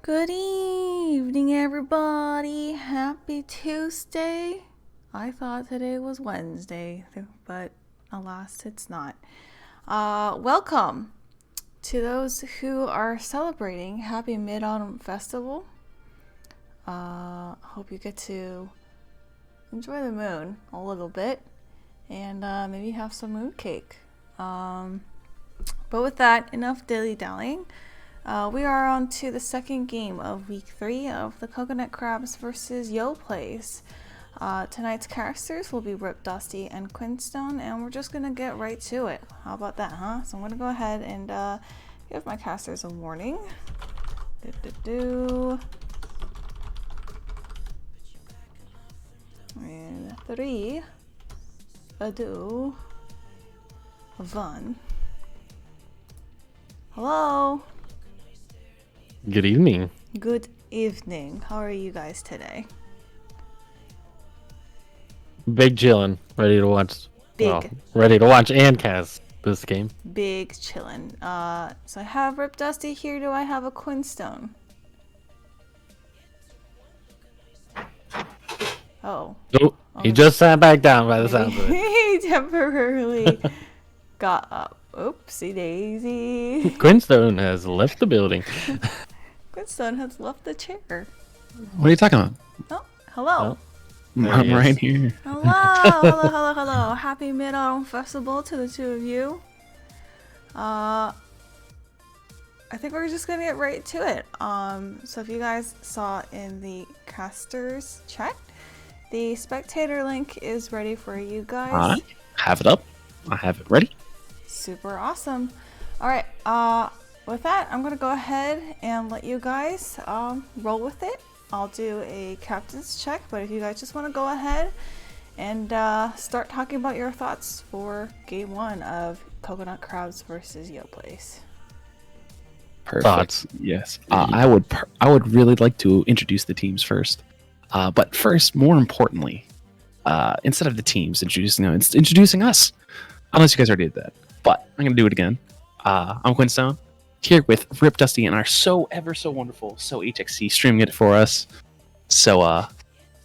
Good evening, everybody. Happy Tuesday. I thought today was Wednesday, but alas, it's not. Welcome to those who are celebrating Happy Mid-Autumn Festival. Hope you get to enjoy the moon a little bit and maybe have some moon cake. But with that, enough dilly-dallying. We are on to the second game of week 3 of the Coconut Crabs versus Yoplays. Tonight's casters will be Rip, Dusty, and Quinstone, and we're just gonna get right to it. How about that, huh? So I'm gonna go ahead and give my casters a warning. And 3, 2, 1. Hello. Good evening. Good evening. How are you guys today? Big chillin', ready to watch. Big. Ready to watch and cast this game. Big chillin'. So I have Rip Dusty here. Do I have a Quinstone? Oh. He just sat back down by the sound of it. He temporarily got up. Oopsie daisy. Quinstone has left the building. Quinstone has left the chair. What are you talking about? Oh, hello. I'm right here. Hello. Happy Mid-Autumn Festival to the two of you. I think we're just gonna get right to it. So if you guys saw in the casters chat, the spectator link is ready for you guys. I have it up. I have it ready. Super awesome. All right. With that, I'm gonna go ahead and let you guys roll with it. I'll do a captain's check, but if you guys just want to go ahead and start talking about your thoughts for game 1 of Coconut Crabs versus Yoplays. Perfect. Thoughts? Yes. I would really like to introduce the teams first. But first, more importantly, instead of the teams introducing them, it's introducing us. Unless you guys already did that. But I'm going to do it again. I'm Quinstone, here with Rip, Dusty, and our so ever so wonderful HXC streaming it for us. So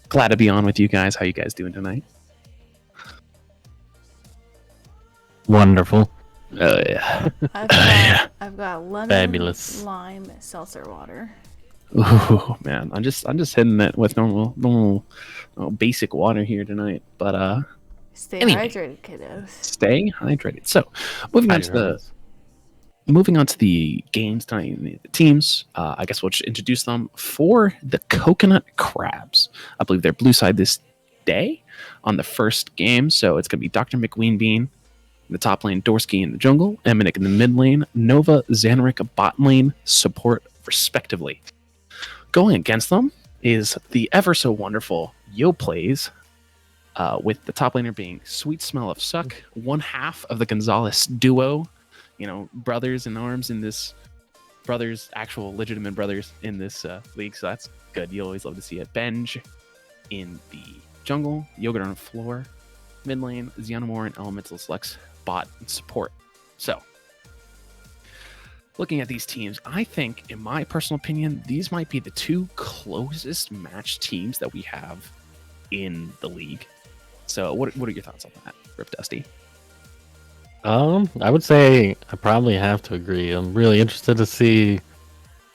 glad to be on with you guys. How you guys doing tonight? Wonderful. Yeah. I've got lemon, Fabulous. lime, seltzer water. Ooh, man, I'm just hitting it with normal basic water here tonight. But Stay anyway, hydrated, kiddos. Stay hydrated. So, moving on to the games tonight, the teams. I guess we'll just introduce them for the Coconut Crabs. I believe they're blue side this day on the first game. So it's going to be DrMcWeenBean in the top lane, Dorski in the jungle, emminik in the mid lane, Nova, Zanrick, bot lane, support respectively. Going against them is the ever so wonderful Yoplays, with the top laner being SweetSemllofSucc, one half of the Gonzalez duo. You know, brothers in arms in this, actual legitimate brothers in this league, so that's good. You always love to see it. Benjj in the jungle, Yogurt on the floor, mid lane, xianamore and elemental Lux, bot and support. So, looking at these teams, I think, in my personal opinion, these might be the two closest match teams that we have in the league. So, what are your thoughts on that, Rip, Dusty? I would say I probably have to agree. I'm really interested to see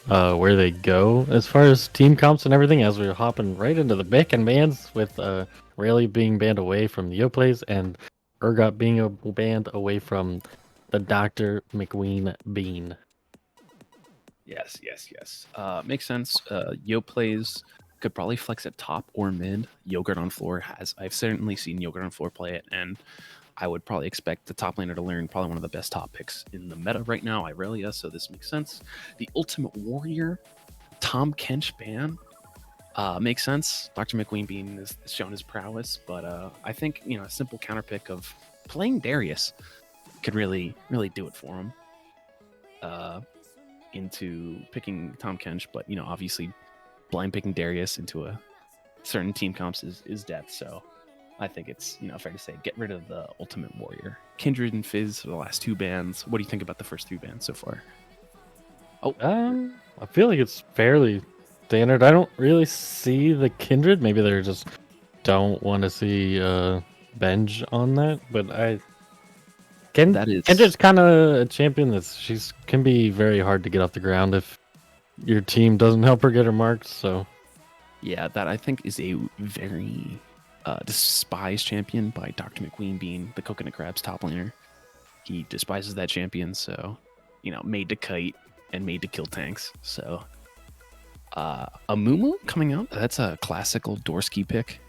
where they go as far as team comps and everything, as we're hopping right into the Bacon bans with Rayleigh being banned away from the Yoplays and Urgot being banned away from the DrMcWeenBean. Yes. Makes sense. Yoplays could probably flex at top or mid. Yogurt on floor I've certainly seen Yogurt on floor play it, and I would probably expect the top laner to learn probably one of the best top picks in the meta right now, Irelia, so this makes sense. The Ultimate Warrior, Tahm Kench ban, makes sense. DrMcWeenBean has shown his prowess, but I think, a simple counter pick of playing Darius could really do it for him into picking Tahm Kench, but, obviously blind picking Darius into a certain team comps is death, so I think it's fair to say get rid of the Ultimate Warrior. Kindred and Fizz are the last 2 bans. What do you think about the first 3 bans so far? I feel like it's fairly standard. I don't really see the Kindred. Maybe they're just don't want to see Benjj on that, but That is Kindred's kind of a champion she's can be very hard to get off the ground if your team doesn't help her get her marks. So yeah, that I think is a very despised champion by DrMcWeenBean, the Coconut Crab's top laner. He despises that champion, so made to kite and made to kill tanks. So a Mumu coming out, that's a classical Dorski pick.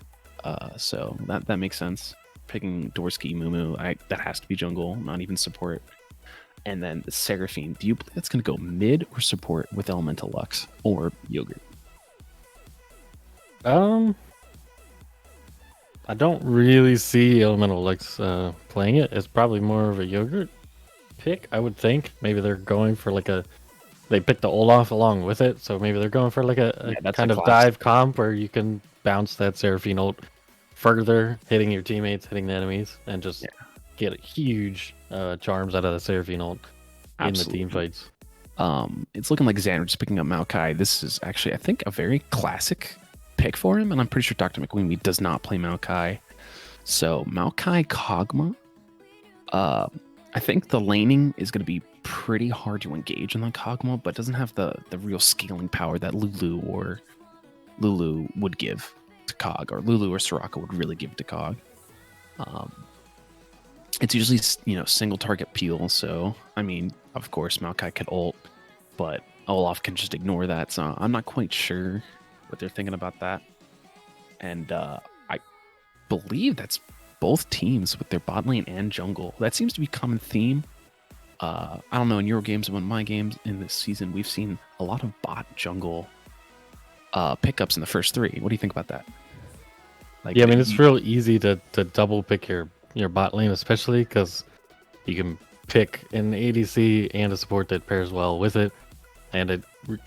So that makes sense. Picking Dorski, Mumu, that has to be jungle, not even support. And then the Seraphine, do you believe that's going to go mid or support with Elemental Lux or Yogurt? I don't really see Elemental Lux playing it. It's probably more of a Yogurt pick, I would think. Maybe they're going for they picked the Olaf along with it, so maybe they're going for a kind of dive comp where you can bounce that Seraphine ult further, hitting your teammates, hitting the enemies, and just get huge charms out of the Seraphine ult in the team fights. It's looking like Zanrick's picking up Maokai. This is actually, I think, a very classic pick for him, and I'm pretty sure DrMcWeenBean does not play Maokai. So Maokai Kog'Maw, I think the laning is going to be pretty hard to engage in the Kog'Maw, but doesn't have the real scaling power that Lulu would give to Cog, or Lulu or Soraka would really give to Cog. It's usually single target peel, so I mean, of course Maokai could ult, but Olaf can just ignore that. So I'm not quite sure what they're thinking about that. And I believe that's both teams with their bot lane and jungle. That seems to be a common theme. I don't know, in your games and in my games in this season, we've seen a lot of bot jungle pickups in the first 3. What do you think about that? Yeah, I mean, it's real easy to double pick your bot lane, especially because you can pick an ADC and a support that pairs well with it, and it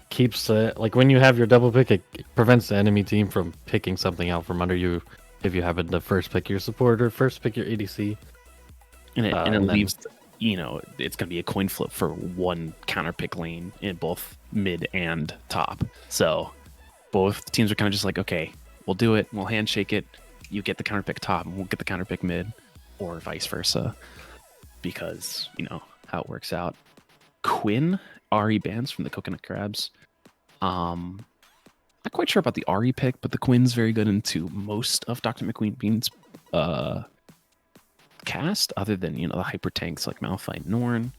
keeps when you have your double pick, it prevents the enemy team from picking something out from under you if you happen to first pick your support or first pick your ADC. And it leaves, it's going to be a coin flip for one counter pick lane in both mid and top. So both teams are kind of just like, okay, we'll do it, we'll handshake it, you get the counter pick top and we'll get the counter pick mid, or vice versa, because how it works out. Quinn Ahri bans from the Coconut Crabs. Not quite sure about the Ahri pick, but the Quinn's very good into most of DrMcWeenBean's cast, other than the hyper tanks like Malphite and Norn.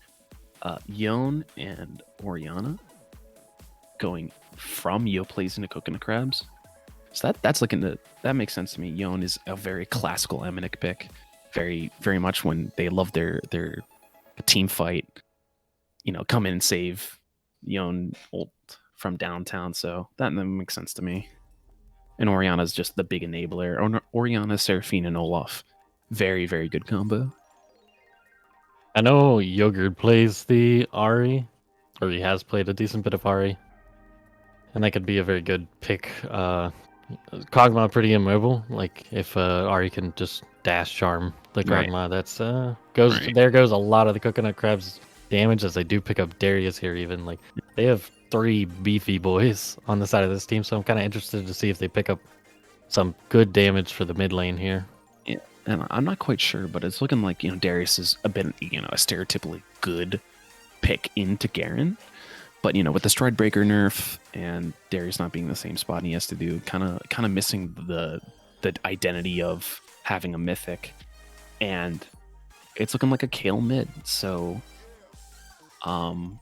Yone and Orianna going from Yoplays into Coconut Crabs. So that's that makes sense to me. Yone is a very classical emminik pick. Very, very much when they love their team fight, come in and save Yone ult from downtown. So that makes sense to me. And Orianna's just the big enabler. Orianna, Seraphine, and Olaf. Very, very good combo. I know Yogurt plays the Ahri, or he has played a decent bit of Ahri, and that could be a very good pick. Kog'Maw pretty immobile. Like if Ahri can just dash charm the Kog'Maw, that's there goes a lot of the Coconut Crabs damage, as they do pick up Darius here. Even they have 3 beefy boys on the side of this team, so I'm kind of interested to see if they pick up some good damage for the mid lane here. Yeah, and I'm not quite sure, but it's looking like Darius is a bit a stereotypically good pick into Garen. But with the Stride Breaker nerf and Darius not being the same spot, and he has to do kind of missing the identity of having a mythic, and it's looking like a Kale mid. So, I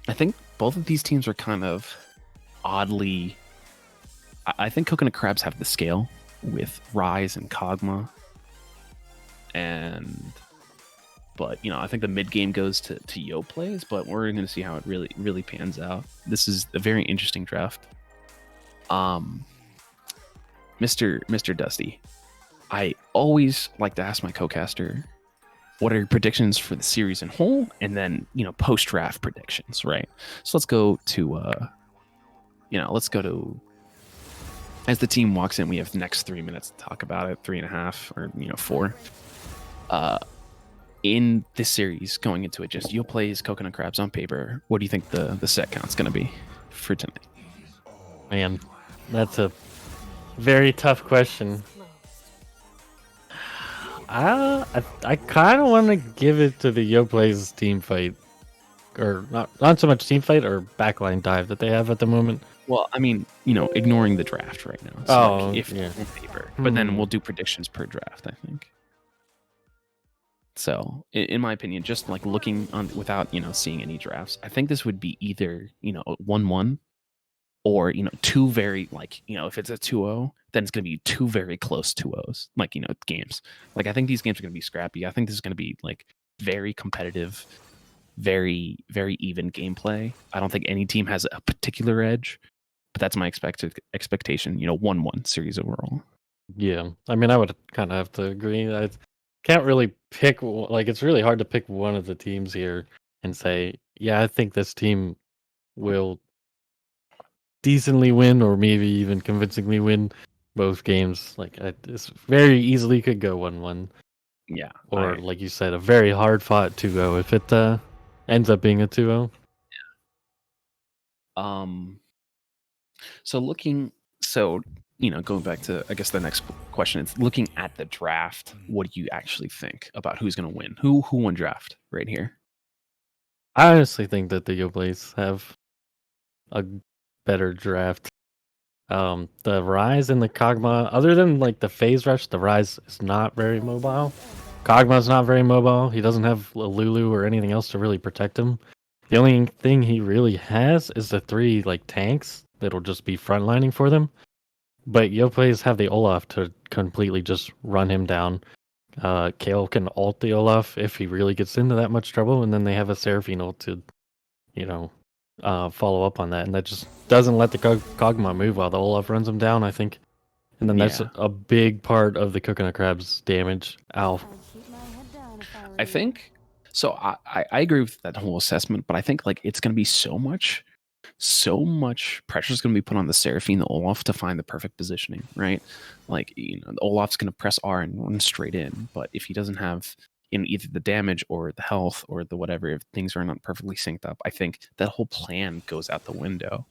think both of these teams are kind of oddly. I think Coconut Crabs have the scale with Rise and Kog'Maw, but I think the mid game goes to Yoplays, but we're going to see how it really pans out. This is a very interesting draft. Mr. Dusty, I always like to ask my co-caster, what are your predictions for the series in whole, and then post draft predictions, right? So let's go to as the team walks in. We have the next 3 minutes to talk about it, 3.5 or 4. in this series, going into it, just Yoplays, Coconut Crabs on paper, what do you think the set count's going to be for tonight? Man, that's a very tough question. I kind of want to give it to the Yoplays team fight, or not so much team fight or backline dive that they have at the moment. Well, I mean, ignoring the draft right now. So if on paper, but then we'll do predictions per draft, I think. So, in my opinion, just like looking on without seeing any drafts, I think this would be either 1-1 or two very if it's a 2-0, then it's going to be two very close 2-0s, games. Like I think these games are going to be scrappy. I think this is going to be very competitive, very very even gameplay. I don't think any team has a particular edge, but that's my expectation. 1-1 series overall. Yeah, I mean, I would kind of have to agree. I can't really pick. It's really hard to pick one of the teams here and say, yeah, I think this team will decently win, or maybe even convincingly win both games. This very easily could go 1-1. Yeah, or like you said, a very hard fought 2-0 if it ends up being a 2-0. Yeah. Going back to, I guess, the next question, it's looking at the draft. What do you actually think about who's going to win? Who won draft right here? I honestly think that the Yoplays have a better draft. The Rise and the Kog'Maw, other than the phase rush, the Rise is not very mobile. Kog'Maw's not very mobile. He doesn't have a Lulu or anything else to really protect him. The only thing he really has is the 3 tanks that'll just be frontlining for them. But Yoplays have the Olaf to completely just run him down. Kale can ult the Olaf if he really gets into that much trouble, and then they have a Seraphine ult to, follow up on that. And that just doesn't let the Kog'Maw move while the Olaf runs him down, I think. And then that's a big part of the Coconut Crab's damage. Ow. I think so. I agree with that whole assessment, but I think it's going to be so much pressure is going to be put on the Seraphine, the Olaf, to find the perfect positioning, right? The Olaf's going to press R and run straight in, but if he doesn't have either the damage or the health or the whatever, if things are not perfectly synced up, I think that whole plan goes out the window.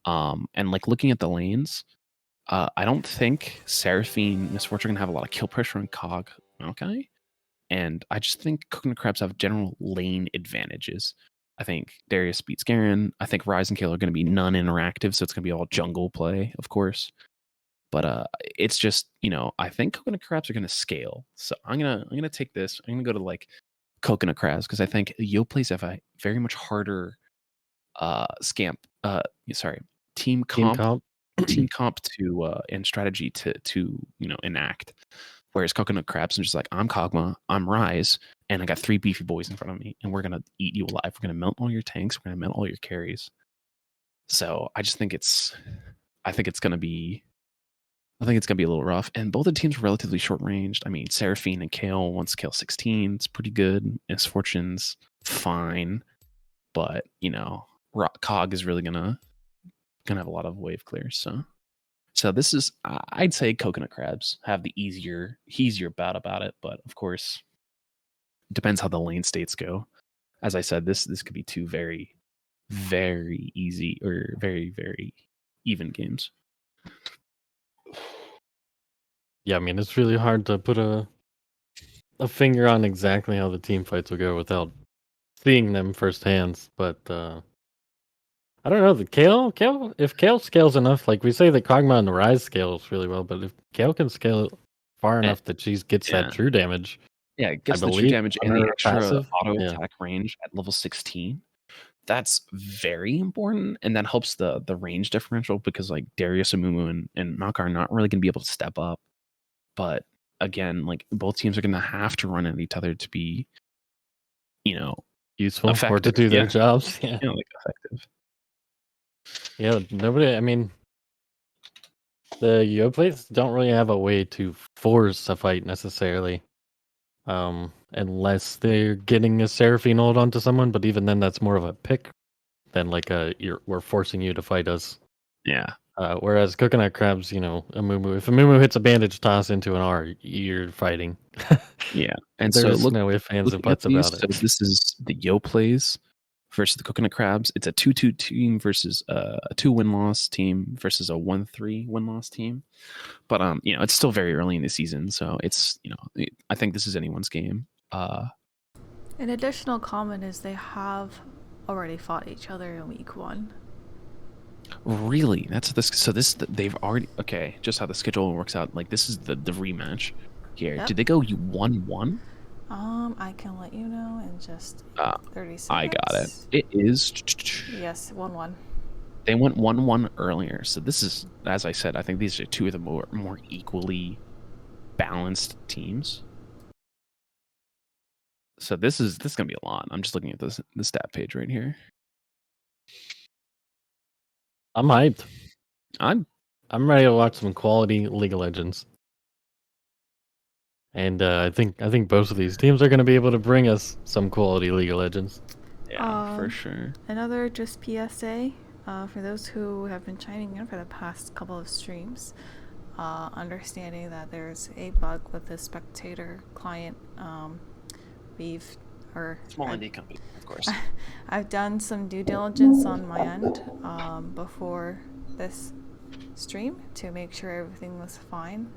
And looking at the lanes, I don't think Seraphine, Miss Fortune are going to have a lot of kill pressure on Cog. Okay. And I just think Coconut Crabs have general lane advantages. I think Darius beats Garen. I think Rise and Kale are going to be non-interactive, so it's going to be all jungle play, of course. But it's just, I think Coconut Crabs are going to scale. So I'm gonna take this. I'm gonna go to Coconut Crabs because I think Yoplays have a very much harder team comp to and strategy to enact. Whereas Coconut Crabs are just I'm Kog'Maw, I'm Rise, and I got 3 beefy boys in front of me, and we're gonna eat you alive. We're gonna melt all your tanks. We're gonna melt all your carries. So I just think it's gonna be a little rough. And both the teams are relatively short ranged. I mean, Seraphine and Kale, once Kale 16, it's pretty good. Misfortune's fine, but Cog is really gonna have a lot of wave clears. So this is, I'd say Coconut Crabs have the easier bout about it, but of course, it depends how the lane states go. As I said, this could be 2 very, very easy or very, very even games. Yeah, I mean, it's really hard to put a finger on exactly how the team fights will go without seeing them firsthand, but I don't know. The Kale, if Kale scales enough, we say that Kog'Maw and the Rise scales really well, but if Kale can scale it far enough that she gets that true damage. Yeah, it gets the true damage and the extra auto attack range at level 16. That's very important, and that helps the range differential because Darius, Amumu, and Maka are not really going to be able to step up. But again, both teams are going to have to run at each other to be, useful effective. Or to do their jobs. Yeah, effective. Yeah, nobody. I mean, the Yoplays don't really have a way to force a fight necessarily, unless they're getting a Seraphine ult onto someone. But even then, that's more of a pick than we're forcing you to fight us. Yeah, Whereas coconut crabs, you know, if a Mumu hits a bandage toss into an R, you're fighting. Yeah, and so There's no ifs, ands, or looking at buts these, about so it. this is the Yoplays versus the Coconut Crabs. It's a 2-2 team versus a 2 win-loss team versus a 1-3 win-loss team. But you know, it's still very early in the season, so it's, you know, I think this is anyone's game. An additional comment is they have already fought each other in week 1. Really, that's this. So this they've already just how the schedule works out. Like this is the rematch here. Yep. Did they go 1-1? I can let you know in just 30 seconds. I got it. It is. Yes, 1-1. They went 1-1 earlier. So this is, as I said, I think these are two of the more equally balanced teams. So this is gonna be a lot. I'm just looking at the stat page right here. I'm hyped. I'm ready to watch some quality League of Legends. And I think both of these teams are going to be able to bring us some quality League of Legends. Yeah, for sure. Another just PSA for those who have been chiming in for the past couple of streams, understanding that there's a bug with the spectator client. Small indie company, of course. I've done some due diligence on my end before this stream to make sure everything was fine.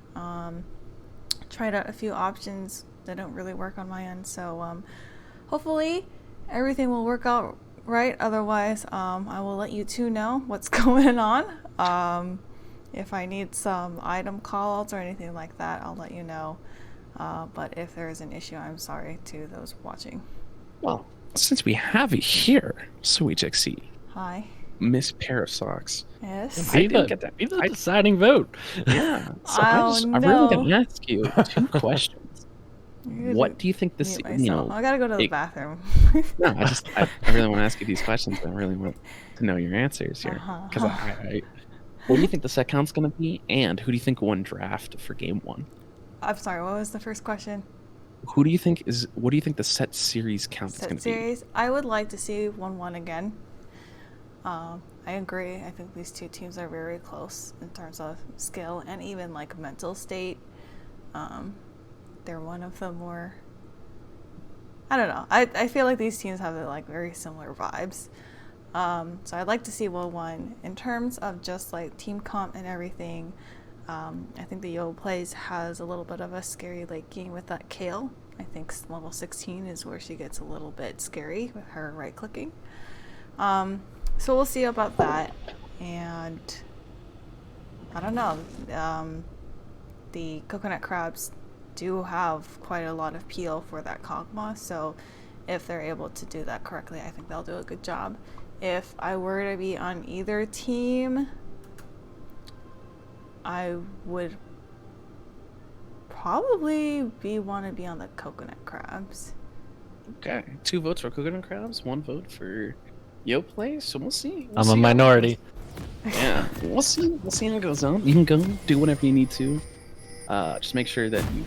Tried out a few options that don't really work on my end, so hopefully everything will work out right. Otherwise, I will let you two know what's going on. If I need some item callouts or anything like that, I'll let you know. But if there is an issue, I'm sorry to those watching. Well, since we have it here, SweetSemllofSucc. Hi. Miss Pair of Socks. Yes. I didn't get that. Be the deciding vote. Yeah. So Oh, I'm really going to ask you 2 questions. What do you think this? You know, I gotta go to the bathroom. No, I really want to ask you these questions. I really want to know your answers here. Because what do you think the set count's going to be? And who do you think won draft for game 1? I'm sorry, what was the first question? What do you think the set series count is going to be? Set series? I would like to see 1-1 again. I agree. I think these two teams are very close in terms of skill and even like mental state. They're one of the more, I don't know. I feel like these teams have like very similar vibes. So I'd like to see 1-1. In terms of just like team comp and everything, I think the Yoplays has a little bit of a scary late game with that Kale. I think level 16 is where she gets a little bit scary with her right clicking. So we'll see about that. And I don't know. The coconut crabs do have quite a lot of peel for that Kog'Maw, so if they're able to do that correctly, I think they'll do a good job. If I were to be on either team, I would probably want to be on the coconut crabs. Okay, 2 votes for coconut crabs, 1 vote for Yoplays. So we'll see. I'm a minority. Yeah, we'll see. We'll see how it goes on. You can go do whatever you need to. Just make sure that you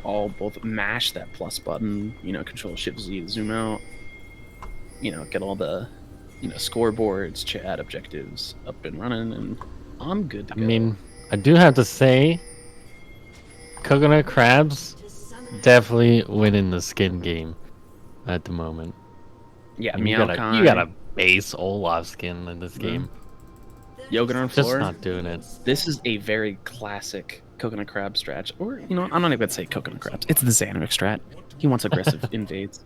all both mash that plus button. You know, Control Shift Z to zoom out. You know, get all the scoreboards, chat, objectives up and running, and I'm good to go. I mean, I do have to say, coconut crabs definitely winning the skin game at the moment. Yeah, you got a base Olaf skin in this game. Yoga on floor. Just not doing it. This is a very classic coconut crab strat. Or, I'm not even going to say coconut crabs. It's the Zanrick strat. He wants aggressive invades.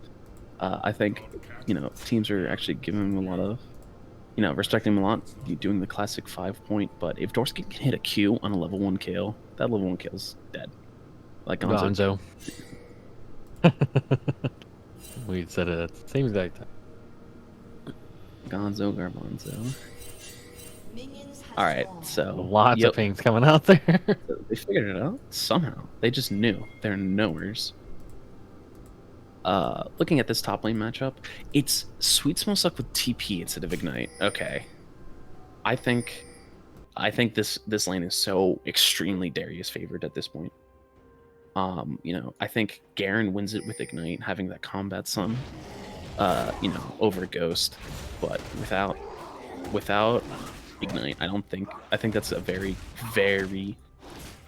I think, teams are actually giving him a lot of, respecting him a lot. Doing the classic 5-point. But if Dorski can hit a Q on a level 1 kill, that level 1 kill's dead. Like Gonzo. We said it at the same exact time. Gonzo Garbanzo. Alright, so lots of things coming out there. They figured it out somehow. They just knew. They're knowers. Looking at this top lane matchup, it's SweetSemllofSucc with TP instead of Ignite. Okay. I think this lane is so extremely Darius favored at this point. I think Garen wins it with Ignite, having that combat sun, over Ghost, but without Ignite. I think that's a very, very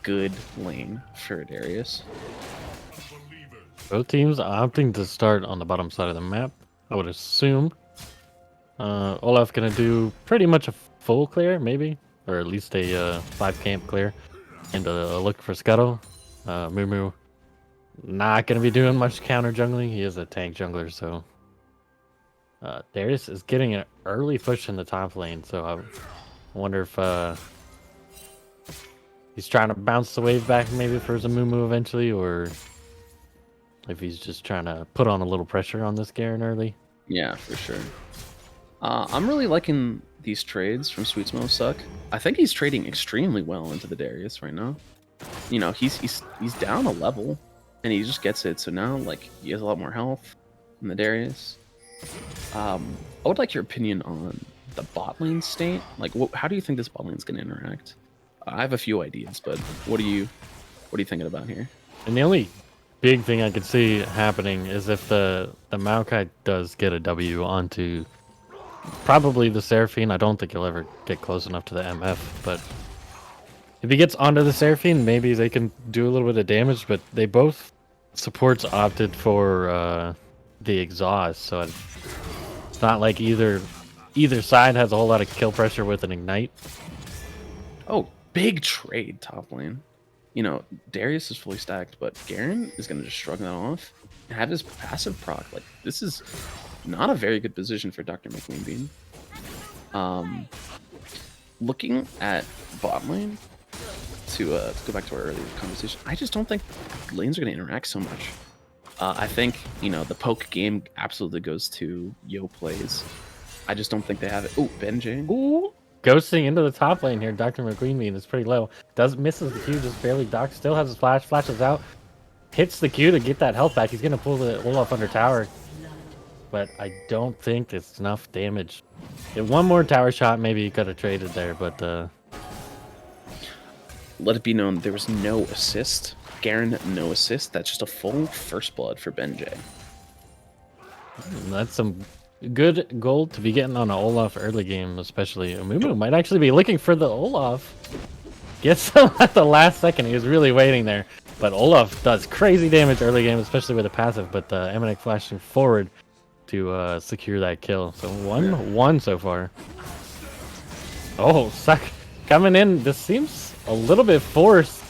good lane for Darius. Both teams opting to start on the bottom side of the map. I would assume. Olaf gonna do pretty much a full clear, maybe, or at least a 5 camp clear, and a look for Scuttle. Moo not gonna be doing much counter jungling. He is a tank jungler, so Darius is getting an early push in the top lane. So I wonder if he's trying to bounce the wave back maybe for Zamumu eventually, or if he's just trying to put on a little pressure on this Garen early. Yeah, for sure. I'm really liking these trades from SweetSemllofSucc. I think he's trading extremely well into the Darius right now. You know, he's down a level, and he just gets it. So now, like, he has a lot more health in the Darius. I would like your opinion on the bot lane state. Like, how do you think this bot lane is going to interact? I have a few ideas, but what are you thinking about here? And the only big thing I could see happening is if the Maokai does get a W onto probably the Seraphine. I don't think he'll ever get close enough to the MF, but if he gets onto the Seraphine, maybe they can do a little bit of damage, but they both supports opted for the exhaust, so it's not like either side has a whole lot of kill pressure with an ignite. Oh, big trade top lane. You know, Darius is fully stacked, but Garen is going to just shrug that off and have his passive proc. Like, this is not a very good position for DrMcWeenBean. Looking at bot lane, to go back to our earlier conversation, I just don't think lanes are going to interact so much. I think, you know, the poke game absolutely goes to Yoplays. I just don't think they have it. Oh, Benjj. Ooh, ghosting into the top lane here. DrMcWeenBean is pretty low. Misses the Q, just barely docks. Still has his flash. Flashes out. Hits the Q to get that health back. He's going to pull the Olaf under tower. But I don't think it's enough damage. If one more tower shot, maybe he could have traded there, but let it be known there was no assist. Garen, no assist. That's just a full first blood for Benjj. That's some good gold to be getting on an Olaf early game, especially. Amumu might actually be looking for the Olaf. Gets him at the last second. He was really waiting there. But Olaf does crazy damage early game, especially with a passive, but emminik flashing forward to secure that kill. So 1-1 so far. Oh, Succ coming in. This seems a little bit forced.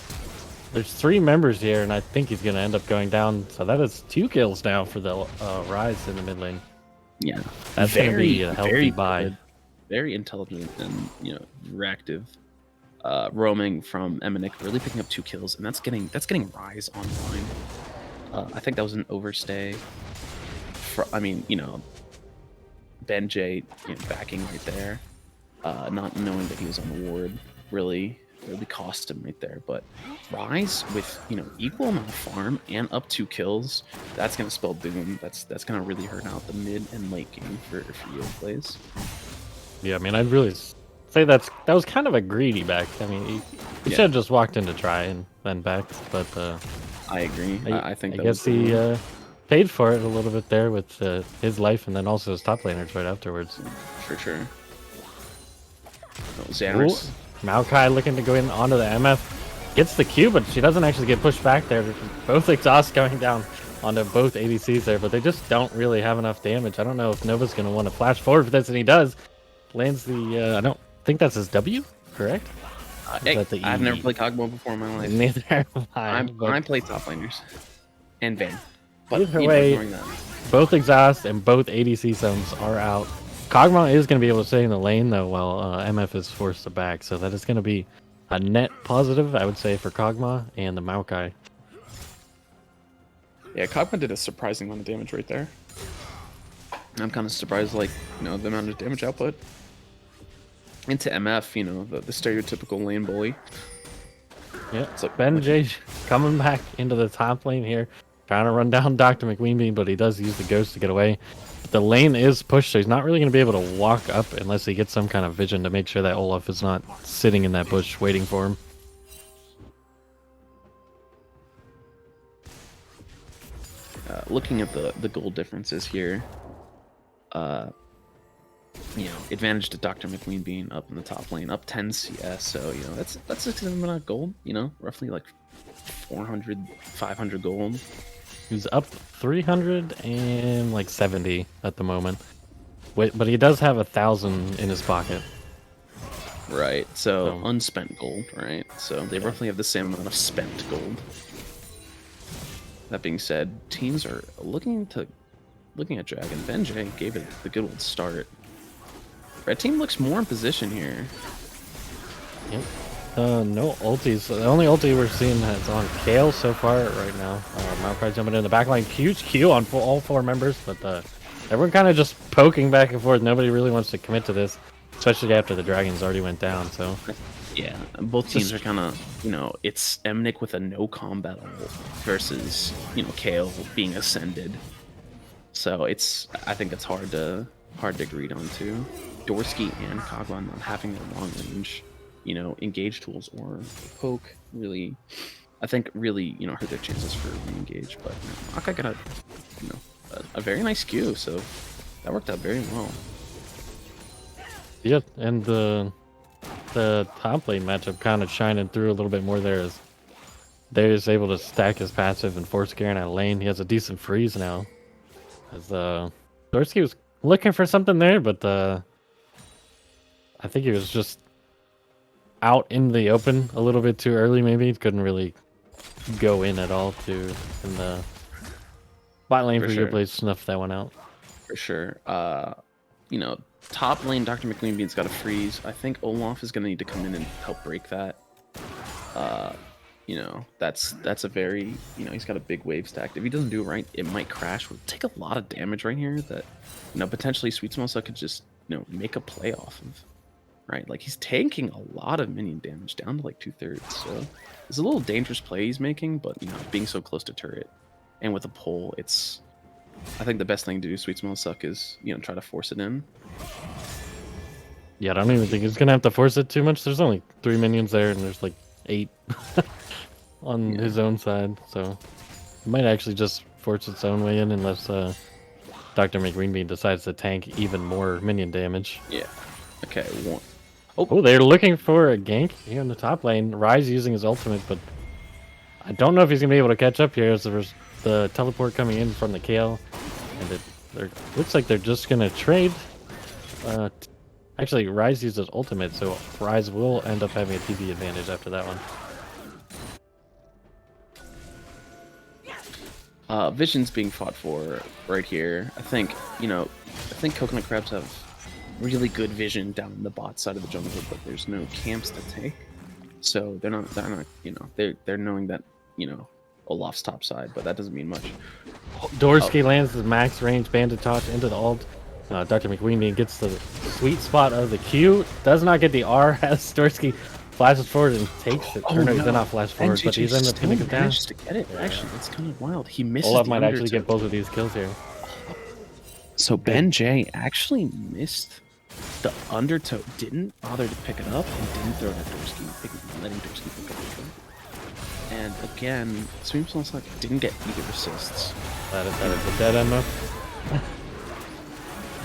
There's 3 members here, and I think he's going to end up going down. So that is 2 kills now for the Rise in the mid lane. Yeah, that's going to be a healthy buy. Good. Very intelligent and, you know, reactive roaming from emminik, really picking up 2 kills, and that's getting Rise online. I think that was an overstay. I mean, you know, Benjj, you know, backing right there, not knowing that he was on the ward really cost him right there. But Rise with, you know, equal amount of farm and up 2 kills, that's gonna spell doom. That's gonna really hurt out the mid and late game for Yoplays. Yeah, I mean, I'd really say that was kind of a greedy back. I mean, he should have just walked in to try and then backed, but I agree. I think I guess he paid for it a little bit there with his life and then also his top laners right afterwards. For sure. Oh, Zanrick. Maokai looking to go in onto the MF. Gets the Q, but she doesn't actually get pushed back there. Both exhausts going down onto both ADCs there, but they just don't really have enough damage. I don't know if Nova's going to want to flash forward for this, and he does. Lands the, I don't think that's his W, correct? Hey, I've never played Cogmo before in my life. Neither have I. I play top laners. And Vayne. But either way, both exhausts and both ADC zones are out. Kog'Maw is going to be able to stay in the lane, though, while MF is forced to back. So that is going to be a net positive, I would say, for Kog'Maw and the Maokai. Yeah, Kog'Maw did a surprising amount of damage right there. I'm kind of surprised, like, you know, the amount of damage output. Into MF, you know, the stereotypical lane bully. Yeah, so Benjj coming back into the top lane here. Trying to run down DrMcWeenBean, but he does use the ghost to get away. But the lane is pushed, so he's not really going to be able to walk up unless he gets some kind of vision to make sure that Olaf is not sitting in that bush waiting for him. Looking at the goal differences here, advantage to DrMcWeenBean up in the top lane, up 10 CS. So that's a significant amount of gold. Roughly like 400, 500 gold. He's up 370 at the moment. Wait, but he does have 1,000 in his pocket. Right. So unspent gold. Right. So they roughly have the same amount of spent gold. That being said, teams are looking at Dragon. Benjj gave it the good old start. Red team looks more in position here. Yep. No ultis. The only ulti we're seeing is on Kale so far right now. Maokai jumping in the backline. Huge Q on all 4 members, but everyone kind of just poking back and forth. Nobody really wants to commit to this, especially after the dragons already went down. So yeah, both teams are kind of, it's emminik with a no combat ult versus, Kale being ascended. So I think it's hard to agree on too. Dorski and Kagwan not having their long range, engage tools or poke really, I think really, hurt their chances for re-engage. But Maokai got a very nice Q, so that worked out very well. yeah, and the top lane matchup kind of shining through a little bit more there as Darius able to stack his passive and force Garen out of lane. He has a decent freeze now. As Dorski was looking for something there, but I think he was just out in the open a little bit too early. Maybe he couldn't really go in at all in the bot lane for Yoplays snuff that one out. For sure. Top lane, DrMcWeenBean's got a freeze. I think Olaf is going to need to come in and help break that. That's a very, he's got a big wave stack. If he doesn't do it right, it might crash. We'll take a lot of damage right here that, potentially SweetSemllofSucc could just, make a play off of. Right? Like, he's tanking a lot of minion damage down to like 2/3. So it's a little dangerous play he's making, but, being so close to turret and with a pull, I think the best thing to do, SweetSemllofSucc, is, try to force it in. Yeah, I don't even think he's gonna have to force it too much. There's only 3 minions there, and there's like 8 on his own side, so it might actually just force its own way in unless DrMcWeenBean decides to tank even more minion damage. Yeah. Okay. Oh, they're looking for a gank here in the top lane. Ryze using his ultimate, but I don't know if he's gonna be able to catch up here as there's the teleport coming in from the Kale, and it looks like they're just gonna trade. Actually, Ryze uses ultimate, so Ryze will end up having a TV advantage after that one. Vision's being fought for right here. I think coconut crabs have really good vision down the bot side of the jungle, but there's no camps to take, so they're not they're knowing that Olaf's top side, but that doesn't mean much. Dorski lands the max range bandit toss into the ult. DrMcWeenBean gets the sweet spot of the Q, does not get the R as Dorski flashes forward and takes it. He's not flash forward, but he's ended up pinning it down. To get it. Actually, that's kind of wild. He misses. Olaf might actually get both of these kills here. So Benjj actually missed the undertow, didn't bother to pick it up, and didn't throw it at Dorski, letting Dorski pick up the kill. And again, SweetSemllofSucc didn't get either assists. That is a dead end though.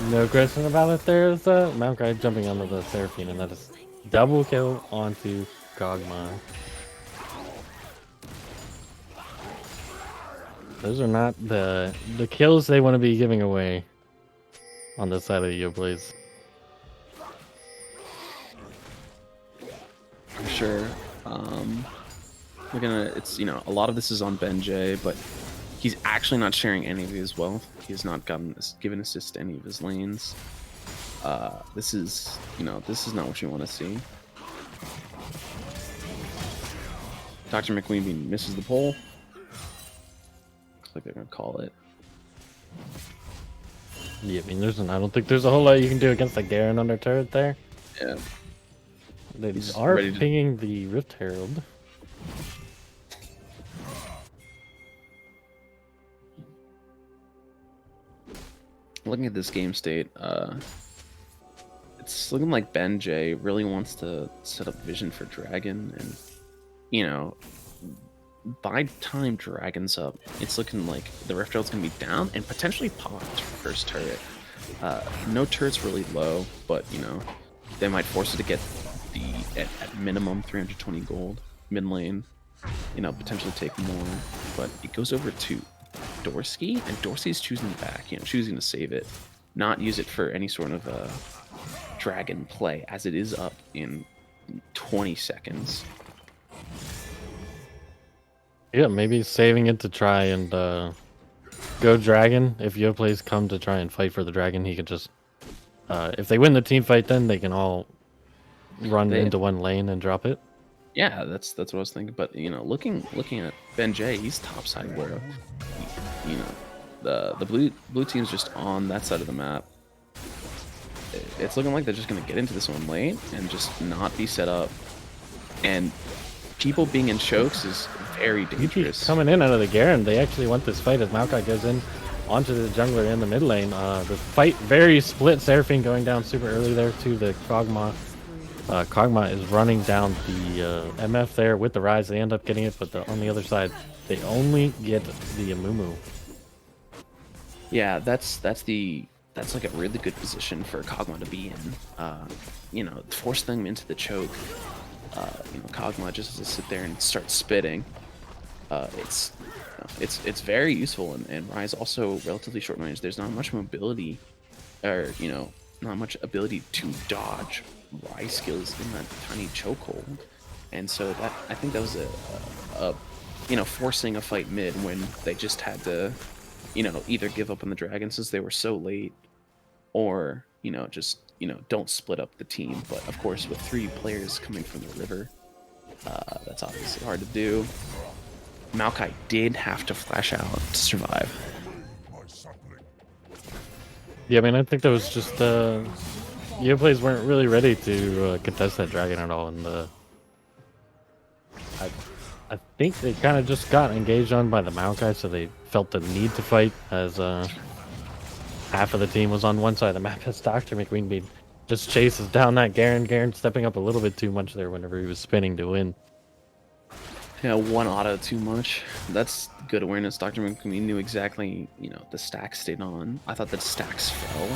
No question about it. There's Maokai jumping onto the Seraphine, and that is double kill onto Kog'Maw. Those are not the kills they want to be giving away on this side of the Yoplays. For sure. It's a lot of this is on Benjj, but he's actually not sharing any of his wealth. He's not given assist to any of his lanes. This is not what you want to see. DrMcWeenBean misses the pole. Looks like they're gonna call it. Yeah, I mean, I don't think there's a whole lot you can do against the Garen under turret there. Yeah. They are pinging the Rift Herald. Looking at this game state, it's looking like Benjj really wants to set up vision for Dragon, and by the time Dragon's up, it's looking like the Rift Herald's gonna be down and potentially popped for first turret. No turret's really low, but you know, they might force it to get the at minimum 320 gold mid lane. You know, potentially take more, but it goes over to Dorski, and Dorski's choosing back. You know, choosing to save it, not use it for any sort of dragon play, as it is up in 20 seconds. Yeah, maybe saving it to try and go dragon. If Yoplays come to try and fight for the dragon, he could just if they win the team fight, then they can all run into one lane and drop it. Yeah, that's what I was thinking. But you know, looking at Benjj, he's topside where you know the blue team's just on that side of the map. It's looking like they're just gonna get into this one lane and just not be set up. And people being in chokes is very dangerous. Coming in out of the Garen, they actually want this fight as Maokai goes in onto the jungler in the mid lane. The fight very split. Seraphine going down super early there to the Kog'Maw. Kog'Maw is running down the MF there with the Rise. They end up getting it, but on the other side, they only get the Amumu. Yeah, that's like a really good position for Kog'Maw to be in. You know, force them into the choke. You know, Kog'Maw just has to sit there and start spitting. It's very useful, and Rise also relatively short range. There's not much mobility, or you know, not much ability to dodge Rise skills in that tiny chokehold, and so that I think that was a you know, forcing a fight mid when they just had to, you know, either give up on the dragon since they were so late, or you know, just you know, don't split up the team. But of course, with 3 players coming from the river, that's obviously hard to do. Maokai did have to flash out to survive. Yeah, I mean, I think that was just Yoplays weren't really ready to contest that dragon at all, and I think they kind of just got engaged on by the Maokai, so they felt the need to fight as half of the team was on one side of the map as DrMcWeenBean just chases down that Garen. Garen stepping up a little bit too much there whenever he was spinning to win. Yeah, one auto too much. That's good awareness. DrMcWeenBean knew exactly, you know, the stacks stayed on. I thought the stacks fell.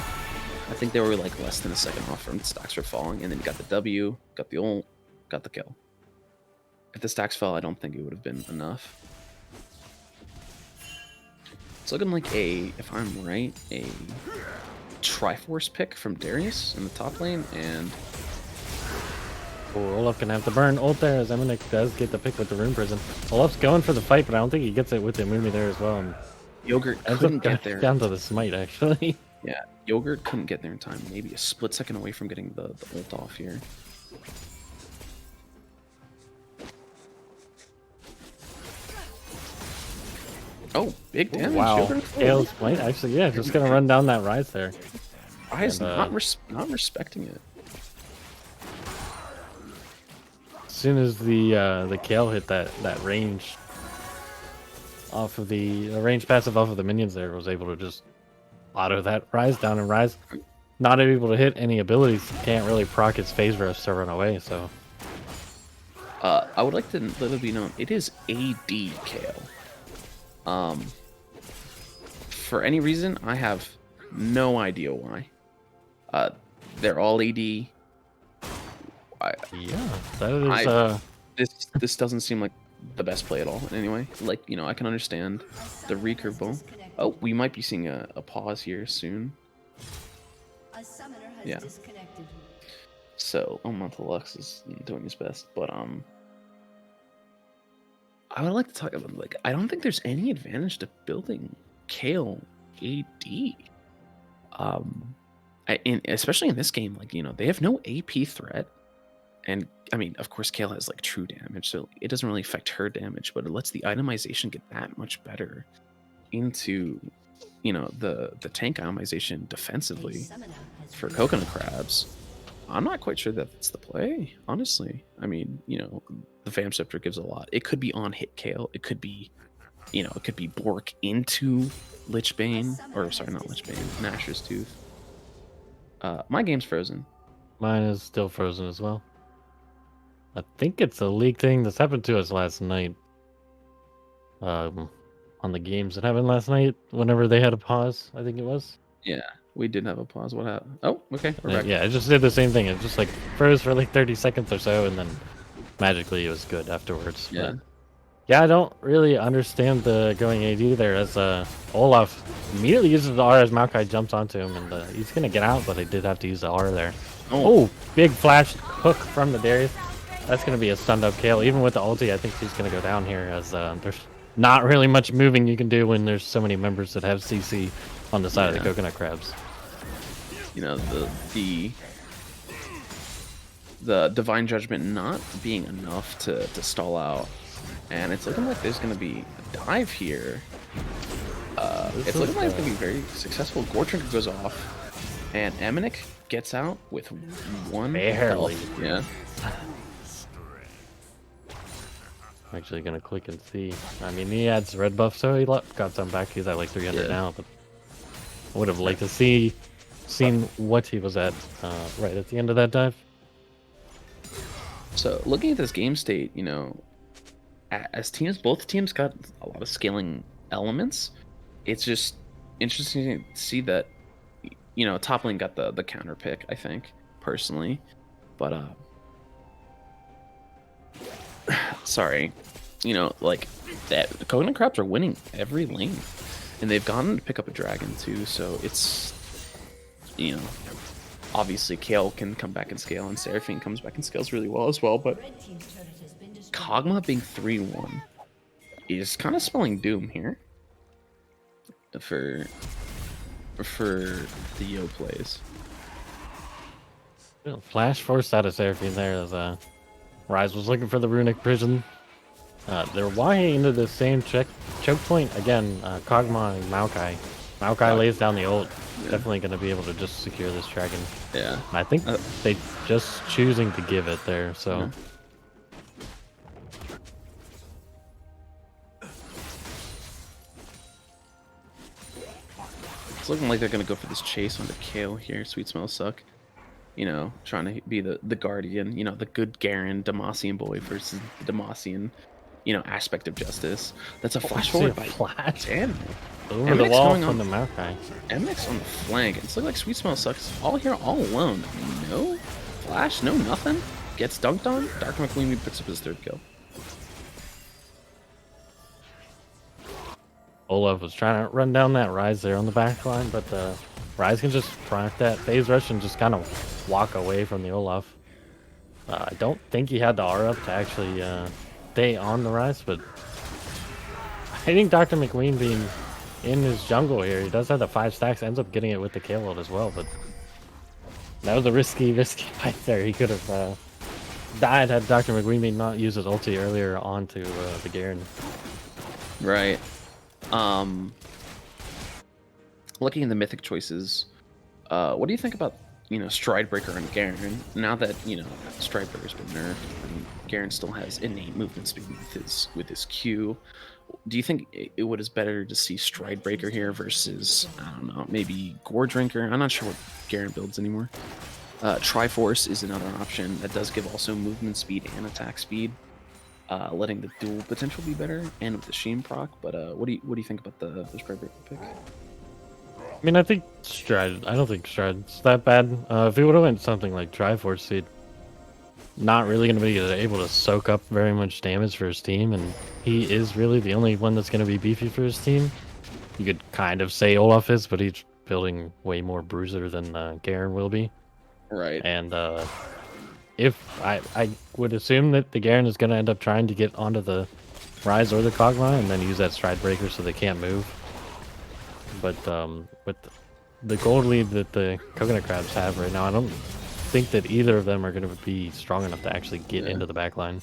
I think they were like less than a second off from the stacks were falling, and then you got the W, got the ult, got the kill. If the stacks fell, I don't think it would have been enough. It's looking like if I'm right, a Triforce pick from Darius in the top lane, and Olaf gonna have to burn ult there as emminik does get the pick with the Rune Prison. Olaf's going for the fight, but I don't think he gets it with the Mumi there as well. And Yogurt couldn't get there. Down to the smite, actually. Yeah, Yogurt couldn't get there in time. Maybe a split second away from getting the ult off here. Oh, big damage. Wow. Gale's point, actually, yeah, just gonna run down that Rise there. Rise not respecting it. As soon as the Kale hit that range off of the range passive off of the minions there, was able to just auto that Rise down, and Rise not able to hit any abilities, can't really proc his phase rush to run away, so. I would like to let it be known, it is AD Kale. For any reason, I have no idea why. They're all AD. Yeah, that is. This doesn't seem like the best play at all. Anyway, like you know, I can understand the recurve bow. Oh, we might be seeing a pause here soon. Yeah. So, Montelux is doing his best, but I would like to talk about, like, I don't think there's any advantage to building Kale AD. Especially in this game, like, you know, they have no AP threat. And, I mean, of course, Kale has, like, true damage, so it doesn't really affect her damage, but it lets the itemization get that much better into, you know, the tank itemization defensively for Coconut Crabs. I'm not quite sure that's the play, honestly. I mean, you know, the Fam Scepter gives a lot. It could be on hit Kale. It could be, you know, it could be Bork into Lichbane. Or, sorry, not Lichbane. Nashor's Tooth. My game's frozen. Mine is still frozen as well. I think it's a leak thing. This happened to us last night. On the games that happened last night, whenever they had a pause, I think it was. Yeah. We did have a pause. What happened? Oh, okay. We're back. Yeah, it just did the same thing. It just like froze for like 30 seconds or so, and then magically it was good afterwards. Yeah. But yeah, I don't really understand the going AD there, as Olaf immediately uses the R as Maokai jumps onto him, and he's gonna get out, but he did have to use the R there. Oh, big flash hook from the Darius. That's gonna be a stunned up kill. Even with the ulti, I think he's gonna go down here, as there's not really much moving you can do when there's so many members that have CC on the side of the coconut crabs. You know, the divine judgment not being enough to stall out, and it's looking like there's going to be a dive here. It's looking like it's going to be very successful. Goredrinker goes off, and emminik gets out with one barely. health. Yeah. I'm actually gonna click and see. I mean, he adds red buff, so he got some back. He's at like 300 now, but I would have liked to seen what he was at right at the end of that dive. So looking at this game state, you know, as teams, both teams got a lot of scaling elements. It's just interesting to see that, you know, top lane got the counter pick, I think, personally. But sorry, you know, like that the coconut crabs are winning every lane, and they've gone to pick up a dragon too. So it's, you know, obviously Kale can come back and scale, and Seraphine comes back and scales really well as well. But Kog'Maw being 3-1 is kind of spelling doom here for the Yoplays. Flash forced out of Seraphine there, as Rise was looking for the runic prison. They're walking into the same choke point again. Kog'Maw and Maokai. Maokai lays down the ult. Yeah. Definitely going to be able to just secure this dragon. Yeah. And I think they just choosing to give it there. So. Yeah. It's looking like they're going to go for this chase onto Kale here. SweetSemllofSucc. You know, trying to be the guardian. You know, the good Garen Demacian boy versus the Demacian, you know, aspect of justice. That's a flash forward by flash. Damn. Over the wall from the Maokai. emminik's on the flank. It's looking like SweetSemllofSucc's all here, all alone. No flash, no nothing. Gets dunked on. DrMcWeenBean picks up his third kill. Olaf was trying to run down that Rise there on the back line, but Rise can just proc that phase rush and just kind of walk away from the Olaf. I don't think he had the R up to actually stay on the Rise, but I think DrMcWeenBean in his jungle here, he does have the 5 stacks, ends up getting it with the kill ult as well, but that was a risky fight there. He could have died had DrMcWeenBean not used his ulti earlier onto the Garen. Right. Looking at the mythic choices, what do you think about, you know, Stridebreaker and Garen? Now that, you know, Stridebreaker's been nerfed, and Garen still has innate movement speed with his Q. Do you think it would is better to see Stridebreaker here versus, I don't know, maybe Goredrinker? I'm not sure what Garen builds anymore. Triforce is another option that does give also movement speed and attack speed, letting the dual potential be better, and with the Sheen proc. But what do you think about the Stridebreaker pick? I mean, I think Stride. I don't think Stride's that bad. If he would have went something like Triforce, he'd not really going to be able to soak up very much damage for his team, and he is really the only one that's going to be beefy for his team. You could kind of say Olaf is, but he's building way more bruiser than Garen will be. Right. And if I would assume that the Garen is going to end up trying to get onto the Rise or the Kog'Maw and then use that Stridebreaker so they can't move. But with the gold lead that the coconut crabs have right now, I don't think that either of them are going to be strong enough to actually get into the back line.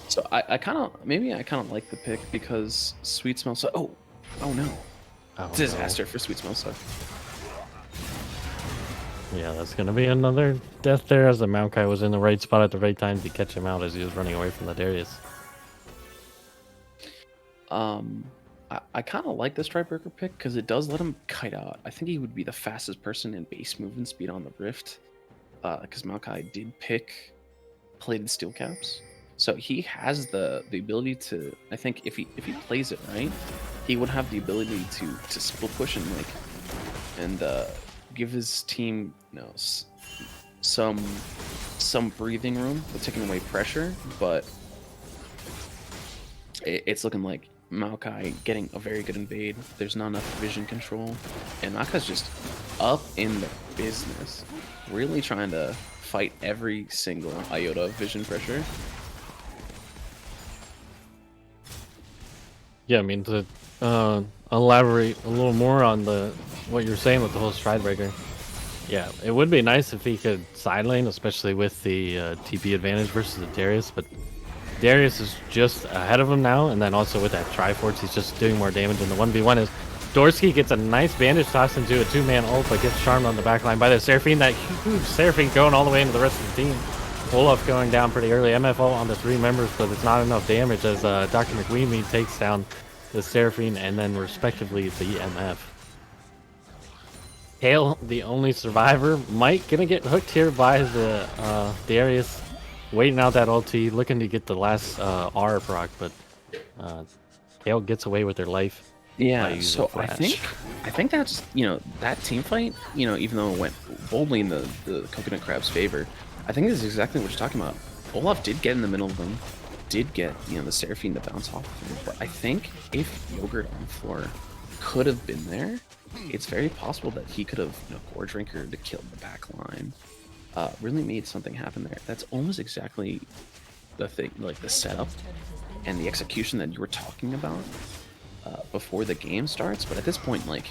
So I kind of like the pick because SweetSemllofSucc. Oh no! Disaster for SweetSemllofSucc. Yeah, that's going to be another death there, as the Maokai was in the right spot at the right time to catch him out as he was running away from the Darius. I kind of like the Stridebreaker pick because it does let him kite out. I think he would be the fastest person in base movement speed on the Rift, because Maokai did pick plated steel caps, so he has the ability to. I think if he plays it right, he would have the ability to split push and give his team, some breathing room with taking away pressure, but it's looking like Maokai getting a very good invade. There's not enough vision control, and Maokai's just up in the business, really trying to fight every single iota of vision pressure. Yeah, I mean, to elaborate a little more on what you're saying with the whole stride breaker. Yeah, it would be nice if he could side lane, especially with the TP advantage versus the Darius, but Darius is just ahead of him now, and then also with that Triforce, he's just doing more damage in the 1v1 is Dorski gets a nice bandage tossed into a 2-man ult, but gets charmed on the backline by the Seraphine. That huge Seraphine going all the way into the rest of the team. Olaf going down pretty early. MFO on the 3 members, but it's not enough damage as DrMcWeenBean takes down the Seraphine and then respectively the MF. Kale, the only survivor, might gonna get hooked here by the Darius, waiting out that ulti, looking to get the last R proc, but Kale gets away with their life. Yeah, so I think that's, that team fight, even though it went boldly in the Coconut Crab's favor, I think this is exactly what you're talking about. Olaf did get in the middle of them, did get, the Seraphine to bounce off of him, but I think if Yogurt on floor could have been there, it's very possible that he could have, Gore Drinker to kill the back line. Really made something happen there. That's almost exactly the thing, like the setup and the execution that you were talking about before the game starts. But at this point, like,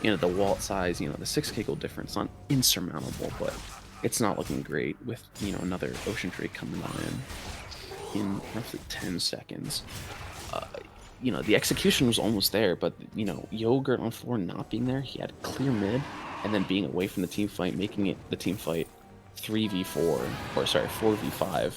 the wall size, the 6k gold difference, not insurmountable, but it's not looking great with, another Ocean Drake coming on in roughly 10 seconds. The execution was almost there, but, Yogurt on floor not being there, he had clear mid, and then being away from the team fight, making it the team fight 4v5,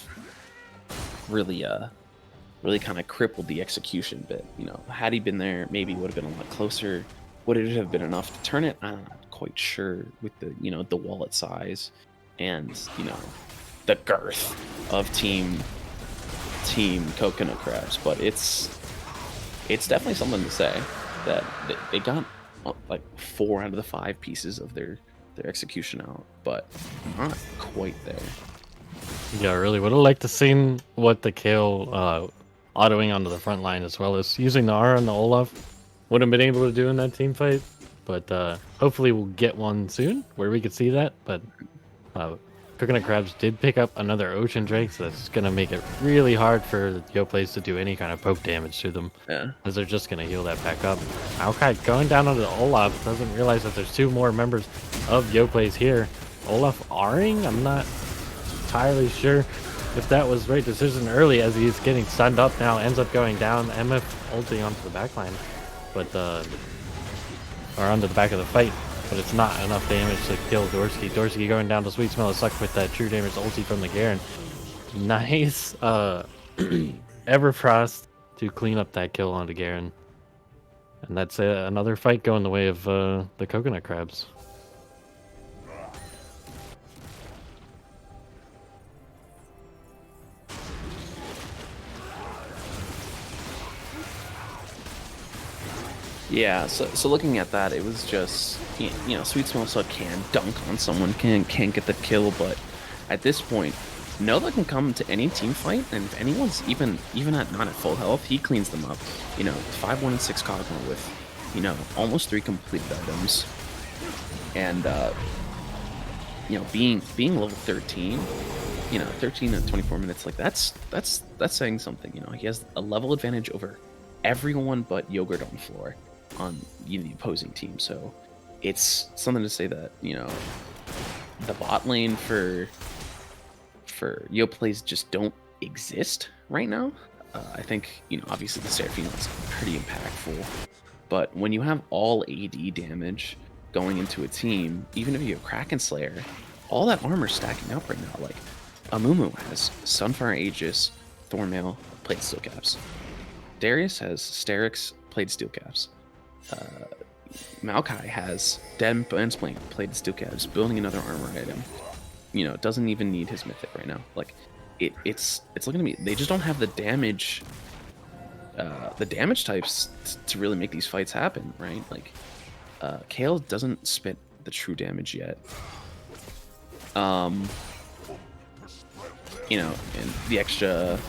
really kind of crippled the execution bit. Had he been there, maybe it would have been a lot closer. Would it have been enough to turn it? I'm not quite sure with the, the wallet size and, the girth of team Coconut Crabs, but it's definitely something to say that they got like 4 out of the 5 pieces of their execution out, but not quite there. Yeah, I really would have liked to seen what the Kale autoing onto the front line as well as using the R on the Olaf would have been able to do in that team fight, but hopefully we'll get one soon where we could see that. But Coconut Crabs did pick up another Ocean Drake, so that's going to make it really hard for the Yoplays to do any kind of poke damage to them. Yeah. Because they're just going to heal that back up. Maokai going down onto the Olaf, doesn't realize that there's 2 more members of Yoplays here. Olaf R-ing? I'm not entirely sure if that was the right decision early as he's getting stunned up now, ends up going down. MF ulting onto the backline, but or onto the back of the fight. But it's not enough damage to kill Dorski. Dorski going down to SweetSemllofSucc with that true damage ulti from the Garen. Nice Everfrost to clean up that kill onto Garen. And that's another fight going the way of the Coconut Crabs. Yeah, so looking at that, it was just, SweetSemllofSucc can dunk on someone, can't get the kill, but at this point, Nova can come to any team fight, and if anyone's even not at full health, he cleans them up. 5-1 and 6 Cogma with, almost 3 completed items, and being level 13, 13 and 24 minutes, like that's saying something. He has a level advantage over everyone but Yogurt on floor on the opposing team, so it's something to say that the bot lane for Yoplays just don't exist right now. I think obviously the Seraphine is pretty impactful, but when you have all AD damage going into a team, even if you have Kraken Slayer, all that armor stacking up right now. Like Amumu has Sunfire Aegis, Thornmail, Plate Steel Caps. Darius has Sterix, Plate Steel Caps. Maokai has Dead Bensplane, Plate Steel Caps, building another armor item. Doesn't even need his mythic right now. Like it's looking to me, they just don't have the damage types to really make these fights happen, right? Like Kale doesn't spit the true damage yet. You know, and the extra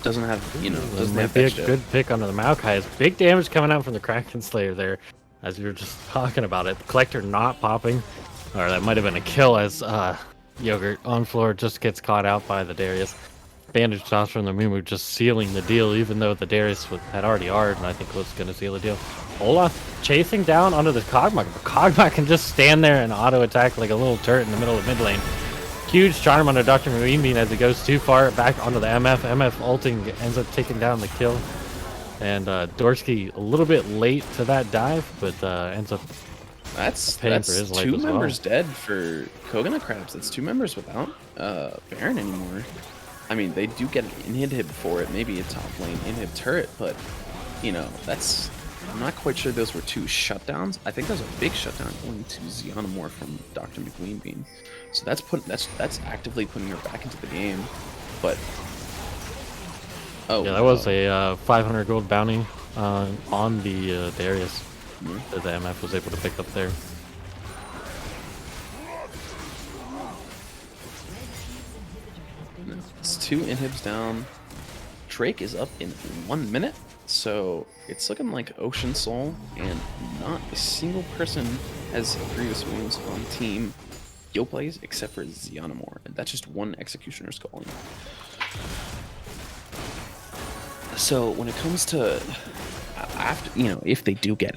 doesn't have, you know, doesn't might have be extra. a good pick onto the Maokai. Big damage coming out from the Kraken Slayer there, as you were just talking about it. The Collector not popping, or that might have been a kill as Yogurt on floor just gets caught out by the Darius. Bandage toss from the Mumu just sealing the deal, even though the Darius had already R'd, and I think was going to seal the deal. Olaf chasing down onto the Kog'Maw, but Kog'Maw can just stand there and auto attack like a little turret in the middle of mid lane. Huge charm onto DrMcWeenBean as it goes too far back onto the MF. MF ulting ends up taking down the kill. And Dorski a little bit late to that dive, but ends up paying for his life two as members well. dead for Coconut Crabs. That's 2 members without Baron anymore. I mean, they do get an inhib for it, maybe a top lane inhib turret, but you know, that's, I'm not quite sure those were 2 shutdowns. I think that was a big shutdown going to xianamore from DrMcWeenBean. So that's actively putting her back into the game. But Yeah, that was a 500 gold bounty on the Darius that the MF was able to pick up there. It's 2 inhibs down. Drake is up in 1 minute, so it's looking like Ocean Soul, and not a single person has previous wounds on team Yoplays except for xianamore, and that's just 1 Executioner's Calling. So when it comes to after, you know, if they do get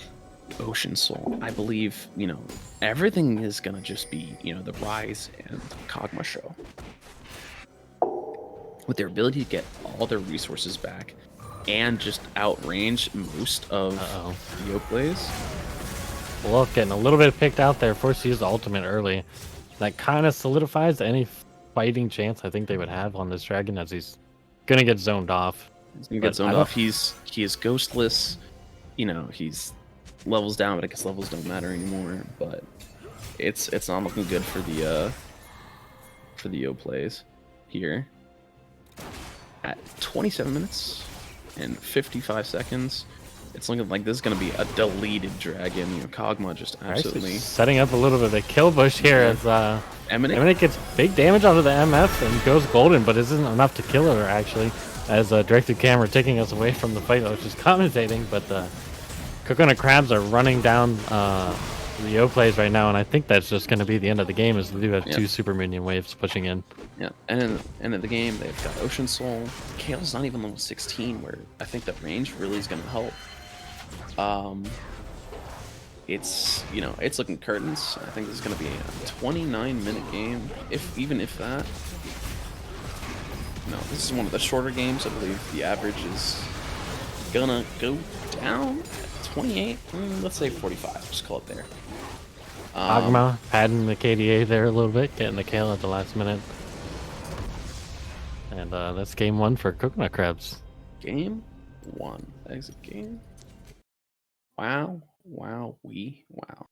Ocean Soul, I believe, you know, everything is gonna just be, you know, the Rise and Kog'Maw show. With their ability to get all their resources back and just outrange most of the Yoplays. Wolf getting a little bit picked out there, forced to use the ultimate early. That kind of solidifies any fighting chance I think they would have on this dragon, as he's gonna get zoned off. He's gonna get zoned off. He is ghostless. You know, he's levels down, but I guess levels don't matter anymore. But it's not looking good for the Yoplays here. At 27 minutes and 55 seconds, it's looking like this is going to be a deleted dragon. You know, Kog'Maw just absolutely setting up a little bit of a kill bush here as emminik gets big damage onto the MF and goes golden, but isn't enough to kill her actually. As directed camera taking us away from the fight, I was just commentating, but Coconut Crabs are running down the Yoplays right now, and I think that's just going to be the end of the game, as they do have 2 super minion waves pushing in. Yeah, and in the end of the game, they've got Ocean Soul. Kale's not even level 16, where I think the range really is going to help. It's, you know, it's looking curtains. I think this is going to be a 29-minute game, even if that. No, this is one of the shorter games. I believe the average is gonna go down at 28. Let's say 45. Just call it there. Kog'Maw padding the KDA there a little bit, getting the kill at the last minute. And that's game 1 for Coconut Crabs. Game 1. Exit game. Wow. Wow. Wow.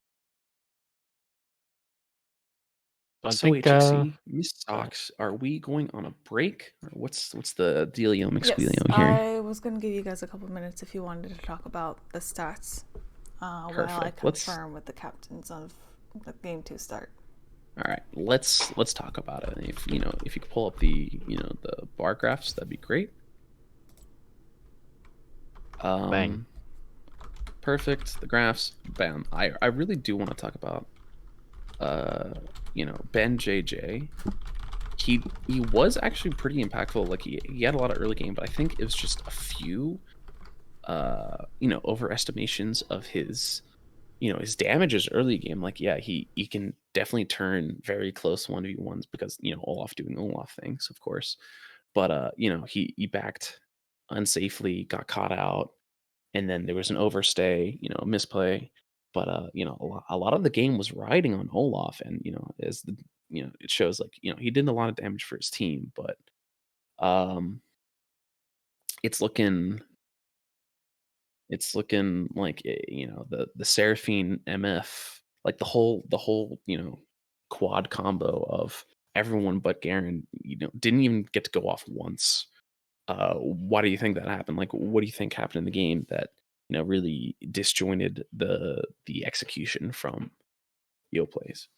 So HXC, Miss Socks, are we going on a break? Or what's the dealio, McSpealio here? I was going to give you guys a couple minutes if you wanted to talk about the stats while I confirm with the captains of the game 2 start. All right, let's talk about it. If you could pull up the the bar graphs, that'd be great. Bang. Perfect. The graphs, bam. I really do want to talk about Benjj. He was actually pretty impactful. Like he had a lot of early game, but I think it was just a few overestimations of his his damages early game. Like, yeah, he can definitely turn very close 1v1s because Olaf doing Olaf things, of course. But he backed unsafely, got caught out, and then there was an overstay, a misplay. But a lot of the game was riding on Olaf, and as the it shows, like, he did a lot of damage for his team, but it's looking like the Seraphine MF, like the whole quad combo of everyone but Garen didn't even get to go off once. Why do you think that happened? Like, what do you think happened in the game that really disjointed the execution from Yoplays?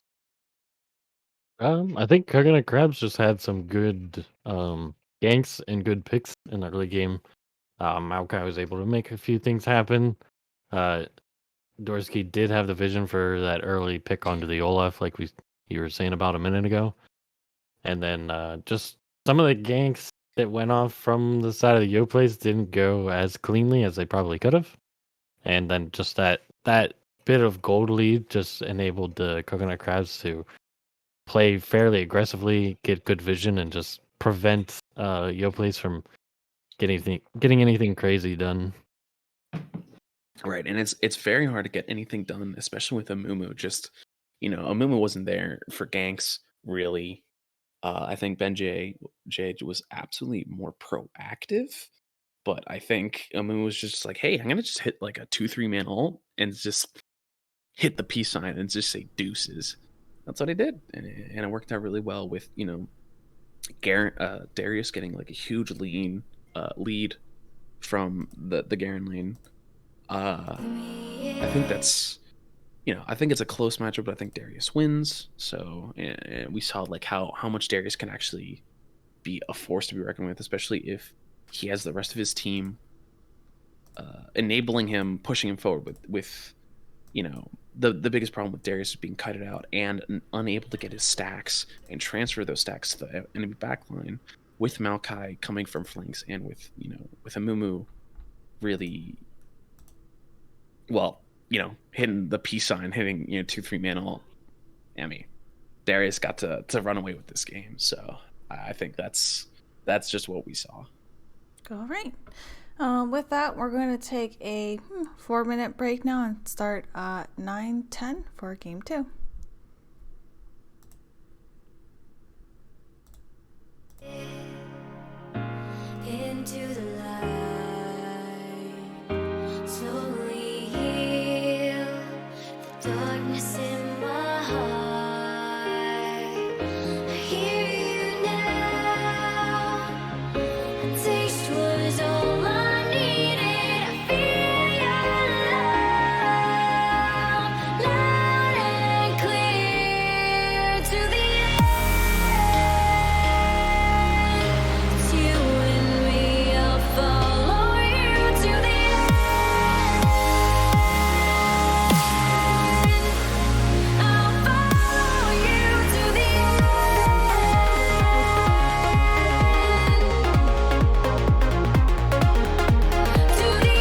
I think Coconut Crabs just had some good ganks and good picks in the early game. Maokai was able to make a few things happen. Uh, Dorski did have the vision for that early pick onto the Olaf, like you were saying about a minute ago. And then just some of the ganks that went off from the side of the Yoplays didn't go as cleanly as they probably could have. And then just that bit of gold lead just enabled the Coconut Crabs to play fairly aggressively, get good vision, and just prevent Yoplays from getting anything crazy done. Right, and it's very hard to get anything done, especially with Amumu. Just Amumu wasn't there for ganks really. I think Benjj was absolutely more proactive, but I think Amumu was just like, hey, I'm gonna just hit like a 2-3 man ult and just hit the peace sign and just say deuces. That's what he did, and it worked out really well with Darius getting like a huge lead from the Garen lane. I think that's I think it's a close matchup, but I think Darius wins. So and we saw like how much Darius can actually be a force to be reckoned with, especially if he has the rest of his team enabling him, pushing him forward with the biggest problem with Darius is being kited out and unable to get his stacks and transfer those stacks to the enemy backline, with Maokai coming from flanks and with Amumu really hitting the peace sign, hitting 2-3 man ult. I mean, Darius got to run away with this game, so I think that's just what we saw. All right. With that, we're going to take a 4-minute break now and start at 9:10 for game 2. Into the light, slowly heal the darkness in my heart. I hear you now. A taste was all I needed. I feel your love, loud and clear to the end. It's you and me. I'll follow you to the end. I'll follow you to the end. To the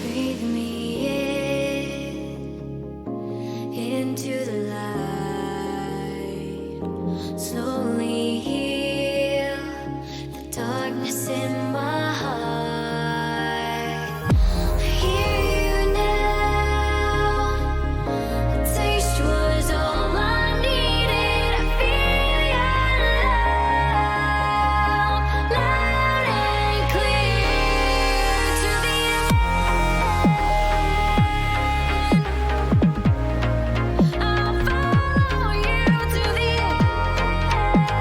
breathe me into the light, slowly heal the darkness in my heart. I hear you now. A taste was all I needed. I feel your love, loud and clear to the end. I'll follow you to the end.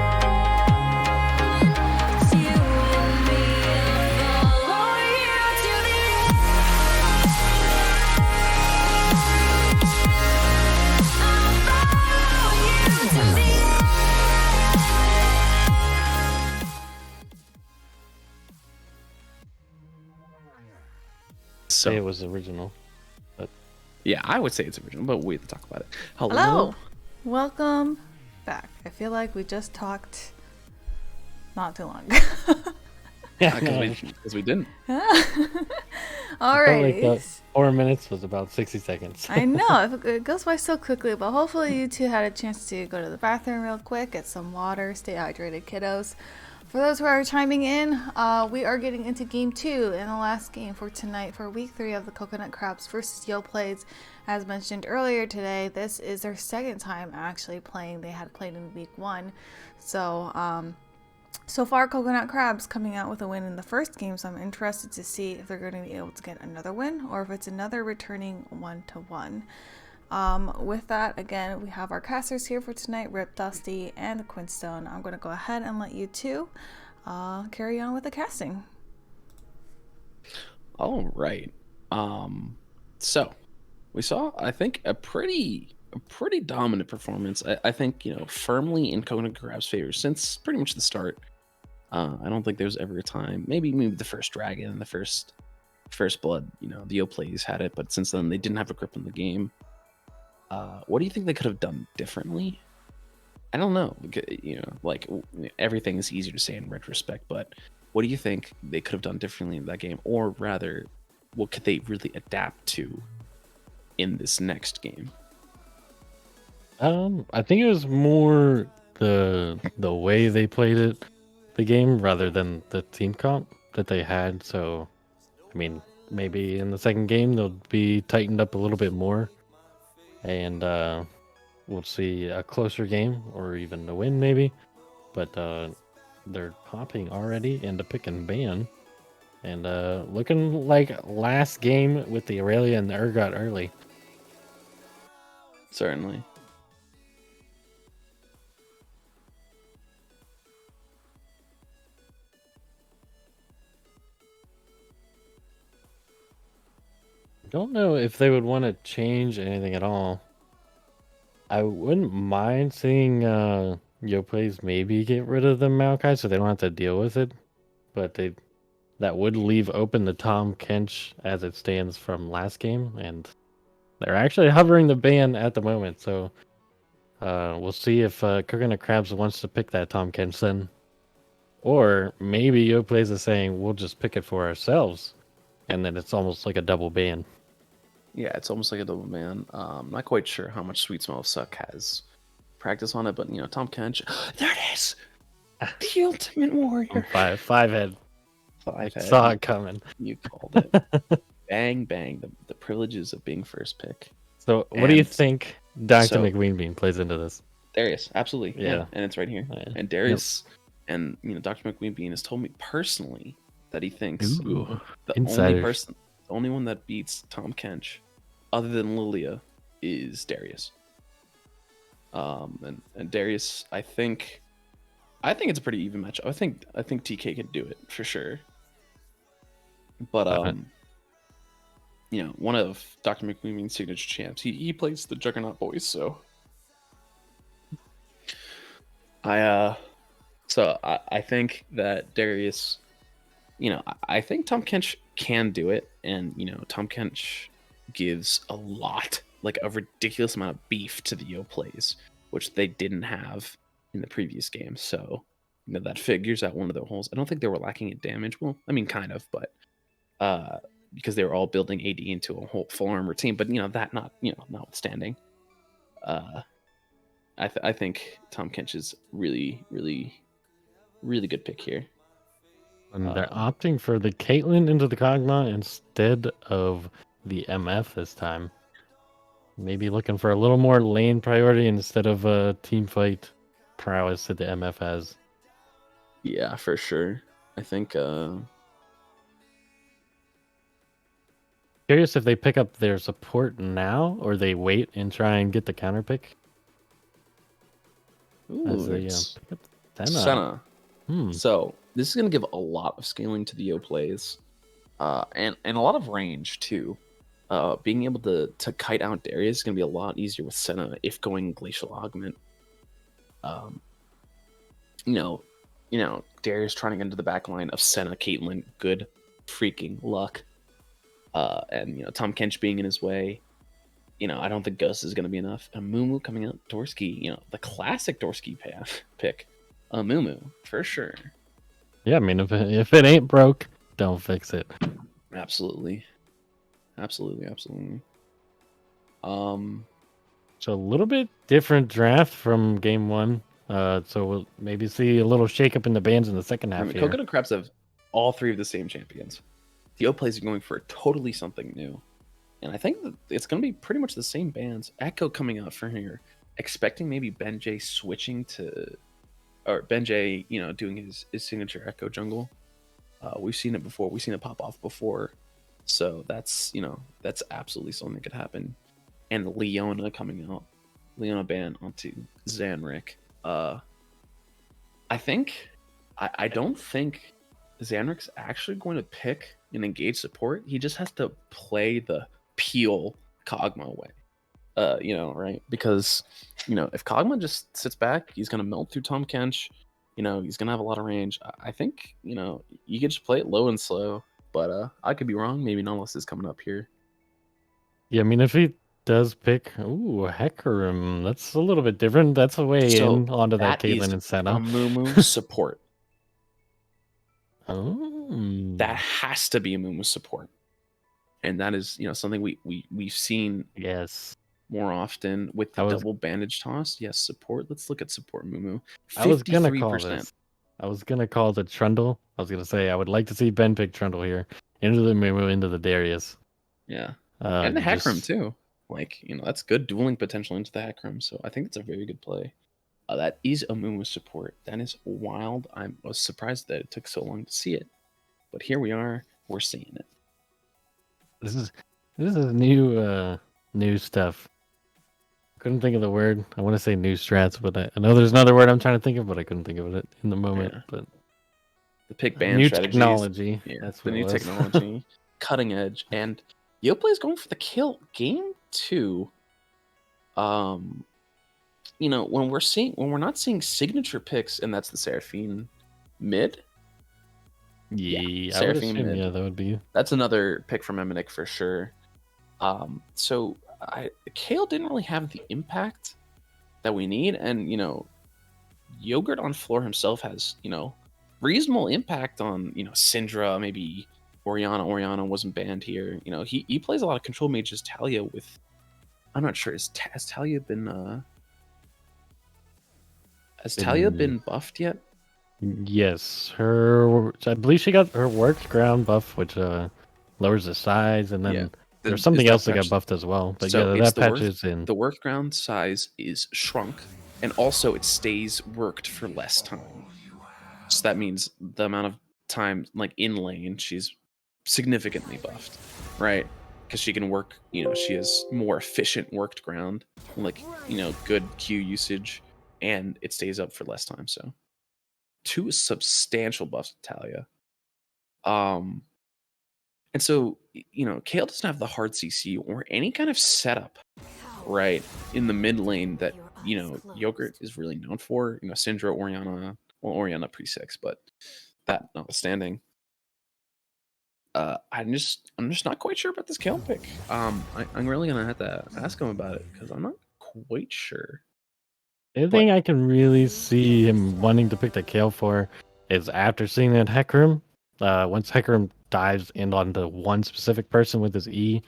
say it was original. But Yeah, I would say it's original, but we have to talk about it. Hello! Welcome back. I feel like we just talked not too long. Because we didn't. Alrighty. Like 4 minutes was about 60 seconds. I know, it goes by so quickly, but hopefully you two had a chance to go to the bathroom real quick, get some water, stay hydrated, kiddos. For those who are chiming in, we are getting into game 2 and the last game for tonight for week 3 of the Coconut Crabs versus Yoplays. As mentioned earlier today, this is their second time actually playing. They had played in week 1. So far, Coconut Crabs coming out with a win in the first game, so I'm interested to see if they're going to be able to get another win or if it's another returning 1-1. With that, again, we have our casters here for tonight, Rip, Dusty, and Quinstone. I'm going to go ahead and let you two carry on with the casting. All right. So we saw, I think, a pretty dominant performance. I think, firmly in Coconut Crab's favor since pretty much the start. I don't think there was ever a time, maybe the first Dragon, the first Blood, the Yoplays had it, but since then they didn't have a grip on the game. What do you think they could have done differently? I don't know. Everything is easier to say in retrospect, but what do you think they could have done differently in that game? Or rather, what could they really adapt to in this next game? I think it was more the way they played the game rather than the team comp that they had. So, I mean, maybe in the second game they'll be tightened up a little bit more, and we'll see a closer game or even a win maybe. But they're popping already into pick and ban, and looking like last game with the Aurelia and the Urgot early. Certainly. Don't know if they would want to change anything at all. I wouldn't mind seeing Yoplays maybe get rid of the Maokai so they don't have to deal with it, but that would leave open the Tom Kench as it stands from last game, and they're actually hovering the ban at the moment. So we'll see if Coconut Crabs wants to pick that Tom Kench then, or maybe Yoplays is saying we'll just pick it for ourselves, and then it's almost like a double ban. Yeah, it's almost like a double ban. Not quite sure how much SweetSemllofSucc has practice on it, but Tom Kench. There it is! The Ultimate Warrior. Five head. Saw it coming. You called it. Bang, bang. The privileges of being first pick. So, what do you think DrMcWeenBean plays into this? Darius, absolutely. Yeah. And it's right here. Yeah. And Darius, and DrMcWeenBean has told me personally that he thinks the only one that beats Tom Kench, other than Lilia, is Darius. And Darius, I think it's a pretty even match. I think TK can do it for sure. But one of DrMcWeenBean's signature champs, he plays the Juggernaut voice, so I think that Darius, I think Tom Kench can do it, and Tom Kench gives a lot, like a ridiculous amount of beef to the Yoplays, which they didn't have in the previous game. So that figures out one of their holes. I don't think they were lacking in damage. Well, I mean, kind of, but because they were all building AD into a whole full armor team. But that notwithstanding, I think Tom Kench is really, really, really good pick here. And they're opting for the Caitlyn into the Kog'Maw instead of the MF this time. Maybe looking for a little more lane priority instead of a team fight prowess that the MF has. Yeah, for sure. I think curious if they pick up their support now or they wait and try and get the counter pick. Ooh, pick up Senna. So this is going to give a lot of scaling to the Yoplays, and a lot of range too. Being able to kite out Darius is going to be a lot easier with Senna if going Glacial Augment. Darius trying to get into the back line of Senna, Caitlyn, good freaking luck. And Tom Kench being in his way, I don't think Ghost is going to be enough. A Mumu coming out, Dorski, the classic Dorski pick, a Mumu for sure. Yeah, I mean, if it ain't broke, don't fix it. Absolutely. So a little bit different draft from game one. So we'll maybe see a little shakeup in the bands in the second half here. Coconut Crabs have all three of the same champions. The Yoplays are going for totally something new. And I think that it's going to be pretty much the same bands. Echo coming out for here. Expecting maybe Benjj switching to... Or Benjj, doing his signature Echo jungle. We've seen it before. We've seen it pop off before. So that's absolutely something that could happen. And Leona coming out. Leona ban onto Zanrick. I don't think Zanrick's actually going to pick an engaged support. He just has to play the peel Kog'Maw way. Right? Because, if Kog'Maw just sits back, he's going to melt through Tom Kench. He's going to have a lot of range. I think, you could just play it low and slow. But I could be wrong. Maybe Nautilus is coming up here. Yeah, I mean, if he does pick... Ooh, Hecarim. That's a little bit different. That's a way in onto that Caitlyn and Senna. A Mumu support. Oh. That has to be a Mumu support. And that is, something we've seen more often with the double bandage toss. Yes, support. Let's look at support Mumu. 53%. I was going to call this. I was going to call the Trundle. I was going to say I would like to see Ben pick Trundle here. Into the Mumu, into the Darius. Yeah. And the Hecarim too. That's good dueling potential into the Hecarim. So I think it's a very good play. That is a Mumu support. That is wild. I was surprised that it took so long to see it. But here we are. We're seeing it. This is new stuff. Couldn't think of the word. I want to say new strats, but I know there's another word I'm trying to think of, but I couldn't think of it in the moment. Yeah. But the pick ban new strategies, technology. Yeah, that's the what new technology, cutting edge, and Yoplay is going for the kill. Game 2. When we're not seeing signature picks, and that's the Seraphine mid. Yeah, Seraphine mid. Yeah, that would be. That's another pick from emminik for sure. So Kale didn't really have the impact that we need, and Yogurt on floor himself has reasonable impact on Syndra, maybe Orianna. Orianna wasn't banned here. He plays a lot of control mages. Talia with, I'm not sure, has Talia been been buffed yet? Yes, I believe she got her worked ground buff, which lowers the size, and then there's something else that got buffed as well. But so that patch is in. The worked ground size is shrunk, and also it stays worked for less time. So that means the amount of time, in lane, she's significantly buffed, right? Because she can work, she has more efficient worked ground, good Q usage, and it stays up for less time. So 2 substantial buffs to Talia. And so, Kale doesn't have the hard CC or any kind of setup, right, in the mid lane that, Yogurt is really known for. Syndra, Orianna, Orianna pre-6, but that notwithstanding, I'm just not quite sure about this Kale pick. I'm really going to have to ask him about it because I'm not quite sure. The thing I can really see him wanting to pick the Kale for is after seeing that Hecarim. Once Hecarim dives in onto one specific person with his E,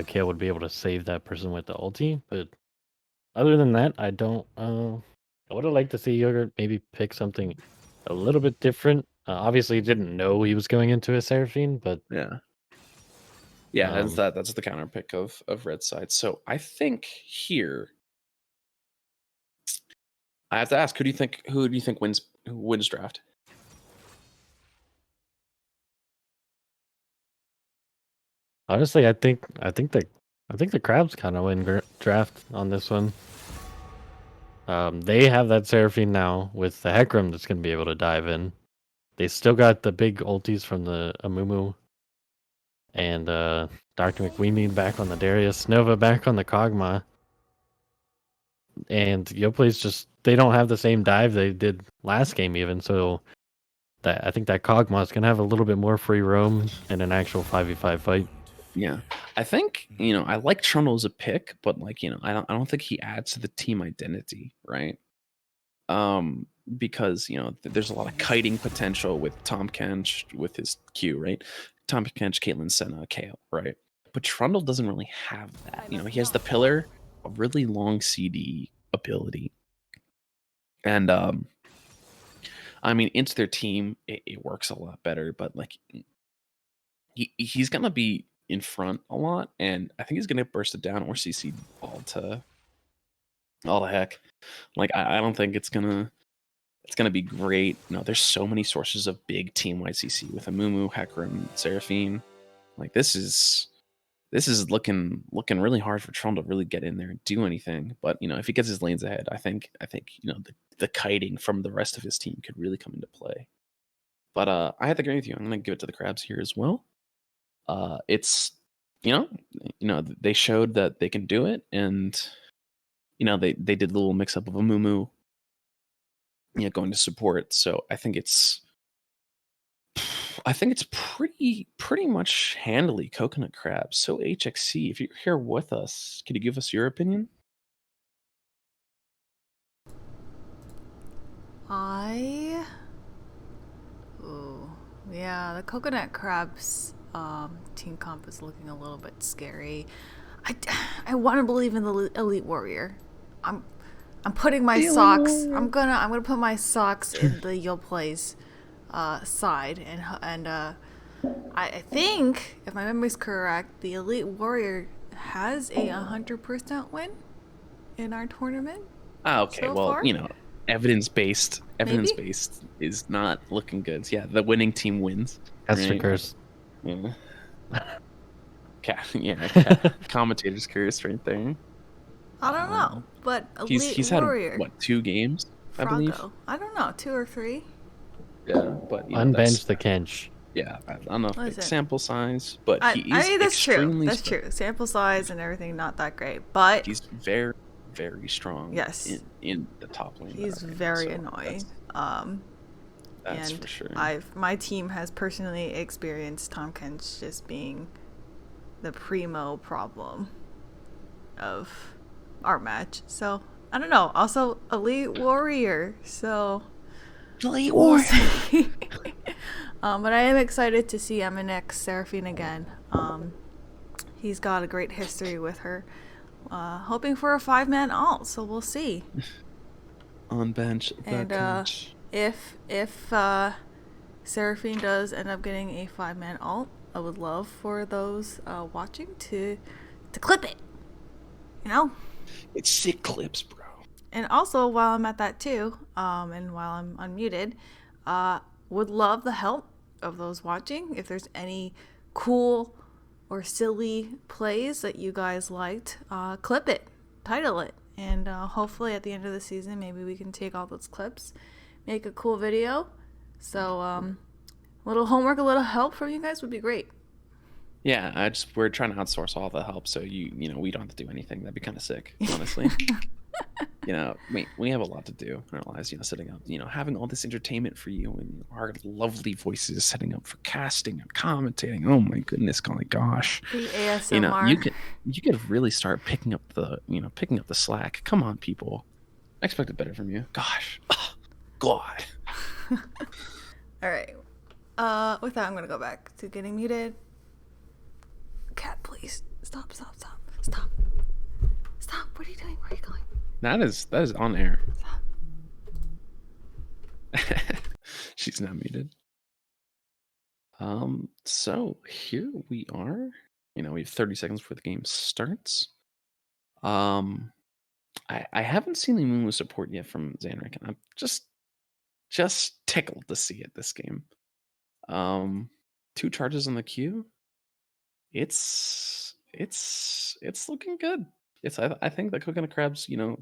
Kale would be able to save that person with the ulti. But other than that, I don't. I would have liked to see Yogurt maybe pick something a little bit different. Obviously, he didn't know he was going into a Seraphine, but yeah, that's the counter pick of Red Side. So I think here I have to ask: who do you think wins draft? Honestly, I think the Crabs kind of win draft on this one. They have that Seraphine now with the Hecarim that's going to be able to dive in. They still got the big ultis from the Amumu and DrMcWeenBean back on the Darius, Nova back on the Kog'Maw, and Yoplays they don't have the same dive they did last game even. So I think that Kog'Maw is going to have a little bit more free roam in an actual 5v5 fight. Yeah, I think I like Trundle as a pick, but like I don't think he adds to the team identity, right? Um, because there's a lot of kiting potential with Tom Kench with his Q, right? Tom Kench, Caitlyn Senna, Kale, right? But Trundle doesn't really have that. He has the pillar, a really long CD ability, and I mean, into their team, it works a lot better. But like, he's gonna be in front a lot, and I think he's gonna burst it down or CC all the heck. Like, I don't think it's gonna be great. No, there's so many sources of big team wide CC with Amumu, Hecarim, Seraphine. Like, this is looking really hard for Tron to really get in there and do anything. But if he gets his lanes ahead, I think the kiting from the rest of his team could really come into play. But I have to agree with you. I'm gonna give it to the Crabs here as well. It's they showed that they can do it, and they did a little mix up of a Mumu, going to support. So I think it's pretty much handily Coconut Crabs. So HXC, if you're here with us, could you give us your opinion? Yeah, the Coconut Crabs team comp is looking a little bit scary. I want to believe in the Elite Warrior. I'm putting my socks. I'm gonna put my socks in the Yoplays side, and I think, if my memory's correct, the Elite Warrior has a 100% win in our tournament. Okay, so well, far? evidence-based is not looking good. Yeah, the winning team wins. That's the right? curse. Yeah. Commentator's curse right there. I don't know, but Elite He's Warrior. had what, 2 games, I believe. Froggo. I don't know, 2 or 3. Yeah, but Unbench the Kench. Yeah, I don't know if What is big it? sample size, but he is I mean, that's true. extremely That's true. Sample size and everything not that great, but He's very, very strong. Yes. in the top lane. he's battle game, very so annoying. That's And for sure. my team has personally experienced Tom Kench just being the primo problem of our match. So I don't know. Also, Elite Warrior. So Elite we'll see. But I am excited to see emminik Seraphine again. He's got a great history with her. Hoping for a 5-man ult, so we'll see. On bench, And if Seraphine does end up getting a 5-man ult, I would love for those watching to clip it. It's sick clips, bro. And also, while I'm at that too, and while I'm unmuted, would love the help of those watching. If there's any cool or silly plays that you guys liked, clip it, title it, and hopefully at the end of the season, maybe we can take all those clips, make a cool video. So, a little homework, a little help from you guys would be great. Yeah, we're trying to outsource all the help, so we don't have to do anything. That'd be kind of sick, honestly. We have a lot to do in our lives, setting up, having all this entertainment for you and our lovely voices setting up for casting and commentating. Oh my goodness, golly gosh. The ASMR. You could really start picking up the slack. Come on, people. I expected better from you. Gosh. Oh, God. All right. With that, I'm going to go back to getting muted. Cat, please. Stop. Stop. What are you doing? Where are you going? That is on air. Stop. She's not muted. So here we are. We have 30 seconds before the game starts. I haven't seen the Mumu support yet from Zanrick, and I'm just tickled to see it this game. 2 charges on the queue. It's looking good. I think the Coconut Crabs, they have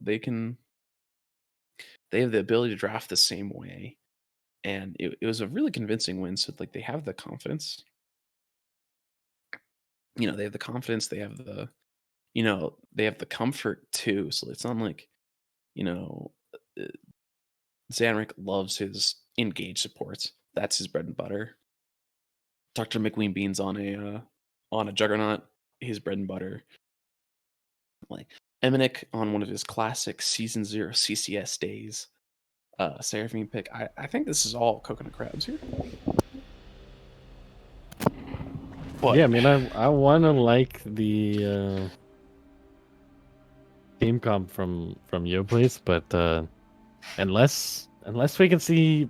the ability to draft the same way, and it was a really convincing win. So like they have the confidence. They have the confidence. They have the they have the comfort too. So it's not like Zanrick loves his engaged supports. That's his bread and butter. DrMcWeenBean's on on a Juggernaut, his bread and butter. Like emminik on one of his classic Season 0 CCS days. Seraphine pick. I think this is all coconut crabs here. But Yeah, I mean, I want to like the team comp from Yoplays, but unless we can see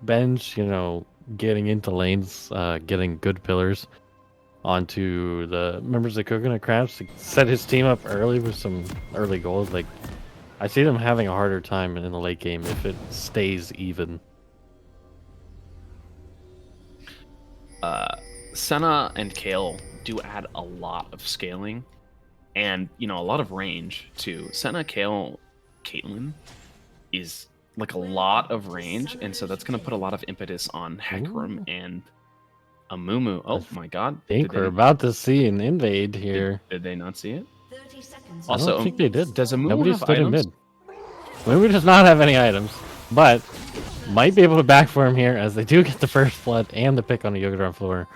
Benjj, getting into lanes, getting good pillars onto the members of Coconut Crabs to set his team up early with some early gold, like I see them having a harder time in the late game if it stays even. Senna and Kale do add a lot of scaling and a lot of range too. Senna, Kale, Caitlyn is like a lot of range, and so that's going to put a lot of impetus on Hecarim and Amumu. Oh my god. I think we're about to see an invade here. Did they not see it? I don't think they did. Does Amumu Nobody have stood in items? mid. Amumu does not have any items, but might be able to back for him here as they do get the first blood and the pick on the Yogadron floor.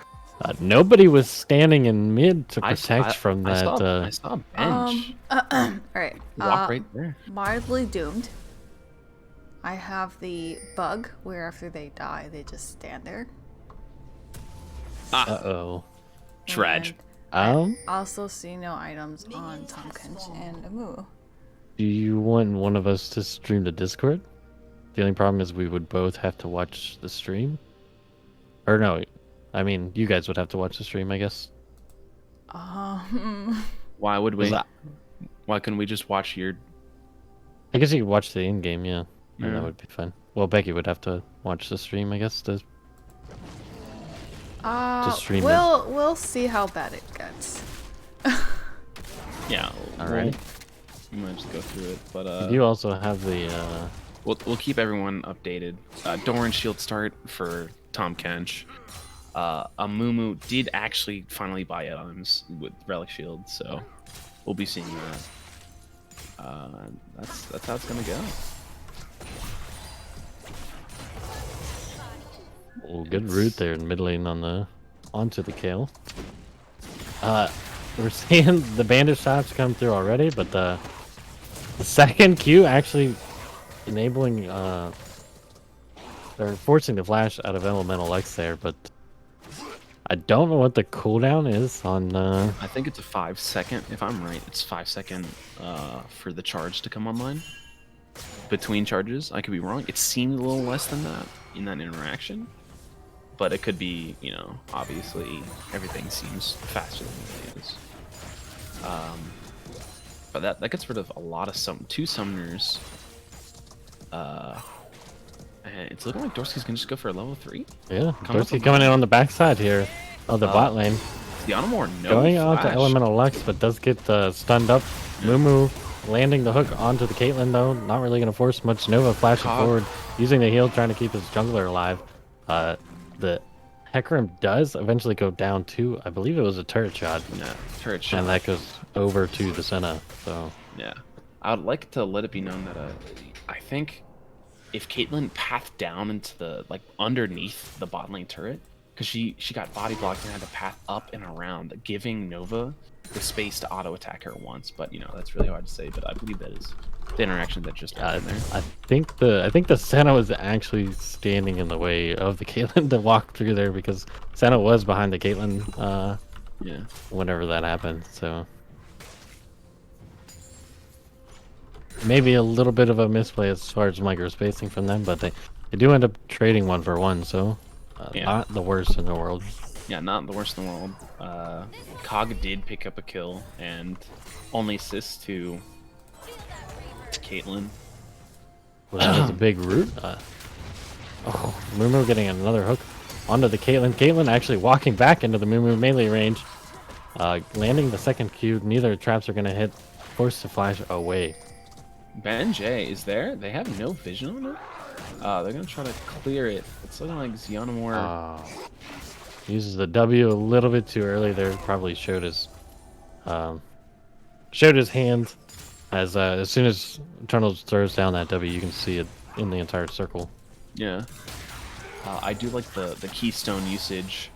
Nobody was standing in mid to protect from that. I saw Benjj Alright. walk right there. Mildly doomed. I have the bug where after they die, they just stand there. Uh-oh. Trage. And I also see no items on Tom Kench and Amu. Do you want one of us to stream to Discord? The only problem is we would both have to watch the stream. Or no, I mean, you guys would have to watch the stream, I guess. Why would we? Why couldn't we just watch your... I guess you could watch the in-game, yeah. And Yeah. that would be fine. Well, Becky would have to watch the stream, I guess, to stream it. We'll see how bad it gets. Yeah. Alright. We might just go through it, but You also have the, we'll keep everyone updated. Doran Shield start for Tom Kench. Amumu did actually finally buy items with Relic Shield, so we'll be seeing that. That's how it's gonna go. well, good route there in mid lane onto the Kale. We're seeing the bandage shots come through already, but the second Q actually enabling or forcing the flash out of Elemental X there, but I don't know what the cooldown is on I think it's a 5-second. If I'm right, it's 5-second for the charge to come online. Between charges, I could be wrong. It seemed a little less than that in that interaction, but it could be, obviously everything seems faster than it is. But that gets rid of a lot of two summoners. And it's looking like Dorski's gonna just go for a level 3. Yeah, Dorski coming in on the backside here of the bot lane. xianamore, no Going on to flash. Elemental Lux, but does get stunned up. Mumu landing the hook onto the Caitlyn though, not really going to force much. Nova flashing forward, using the heal, trying to keep his jungler alive. The Hecarim does eventually go down to, I believe it was a turret shot. Yeah, turret shot. And that goes over to the Senna, so... Yeah. I would like to let it be known that I think if Caitlyn pathed down into the, underneath the bot lane turret, because she got body blocked and had to path up and around, giving Nova the space to auto attack her once. But that's really hard to say. But I believe that is the interaction that just happened there. I think the Senna was actually standing in the way of the Caitlyn to walk through there, because Senna was behind the Caitlyn. Yeah. Whenever that happened, so maybe a little bit of a misplay as far as micro spacing from them, but they do end up trading 1-for-1, so not the worst in the world. Yeah, not the worst in the world. Cog did pick up a kill and only assist to Caitlyn. Well, that was a big root. Mumu getting another hook onto the Caitlyn. Caitlyn actually walking back into the Mumu melee range. Landing the second Q. Neither traps are going to hit. Forced to flash away. Benjj is there. They have no vision on it. They're going to try to clear it. It's looking like xianamore... uses the W a little bit too early there. Probably showed his hand. As soon as Eternal throws down that W, you can see it in the entire circle. Yeah. I do like the keystone usage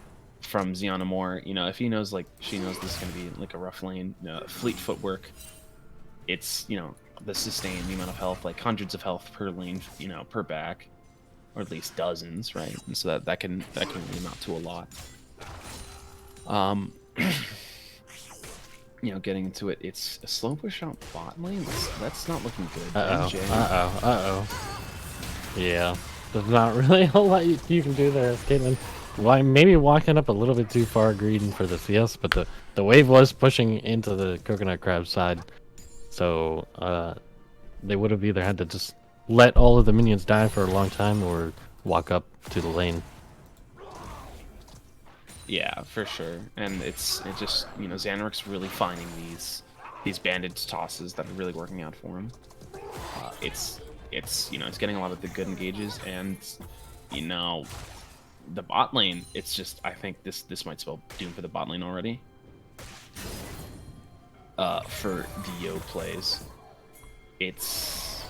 from xianamore. You know, if he knows, like, she knows this is going to be like a rough lane, fleet footwork, it's, you know, the sustain, the amount of health, like hundreds of health per lane, you know, per back, or at least dozens, right? And so that can really amount to a lot. You know, getting into it, it's a slow push out bot lane. That's not looking good. Uh-oh. Yeah, there's not really a lot you can do there, Caitlyn. Why, maybe walking up a little bit too far, greeding for the CS, but the wave was pushing into the coconut crab side, so they would have either had to just let all of the minions die for a long time or walk up to the lane. Yeah, for sure. And it just, you know, Zanrick's really finding these bandage tosses that are really working out for him. It's you know, it's getting a lot of the good engages, and you know, the bot lane, it's just, I think this might spell doom for the bot lane already. For the Yoplays, it's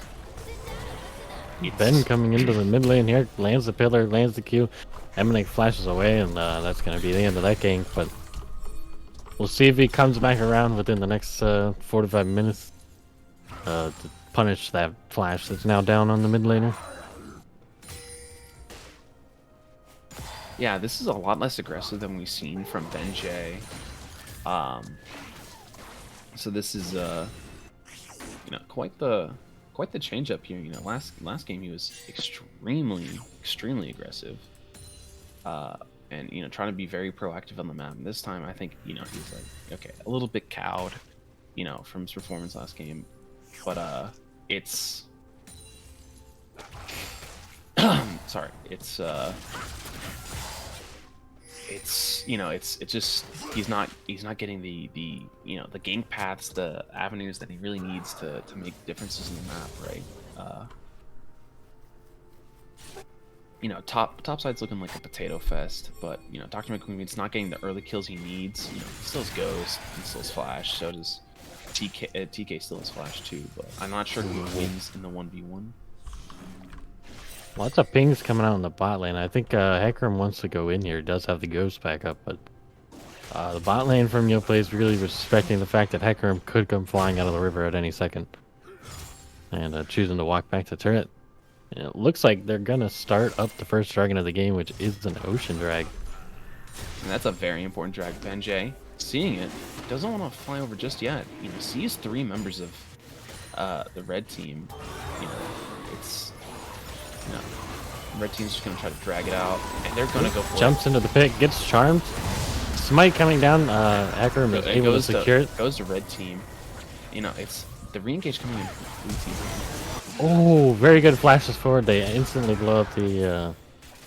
Ben coming into the mid lane here, lands the pillar, lands the Q. emminik flashes away, and that's going to be the end of that game. But we'll see if he comes back around within the next 45 minutes to punish that flash that's now down on the mid laner. Yeah, this is a lot less aggressive than we've seen from Benjj. So this is you know, quite the change up here. You know, last game he was extremely aggressive. And you know, trying to be very proactive on the map. And this time, I think, you know, he's like, okay, a little bit cowed, you know, from his performance last game. But it's sorry, it's you know, it's just he's not getting the you know, the gank paths, the avenues that he really needs to make differences in the map, right? You know, top side's looking like a potato fest, but you know, DrMcWeenBean's not getting the early kills he needs. You know, he still has Ghost, he still has Flash, so does TK. TK still has Flash too, but I'm not sure who wins in the 1v1. Lots of pings coming out in the bot lane. I think Hecarim wants to go in here. Does have the Ghost back up, but the bot lane from Yoplays really respecting the fact that Hecarim could come flying out of the river at any second, and choosing to walk back to turret. And it looks like they're gonna start up the first dragon of the game, which is an ocean drag. And that's a very important drag. Benjj, seeing it, doesn't want to fly over just yet. You know, sees 3 members of the red team. You know, it's, you know, red team's just gonna try to drag it out, and they're gonna go for Jumps into the pit, gets charmed. Smite coming down. Hecarim is able to secure it. Goes to red team. You know, it's the re-engage coming in blue team. Oh, very good flashes forward. They instantly blow up the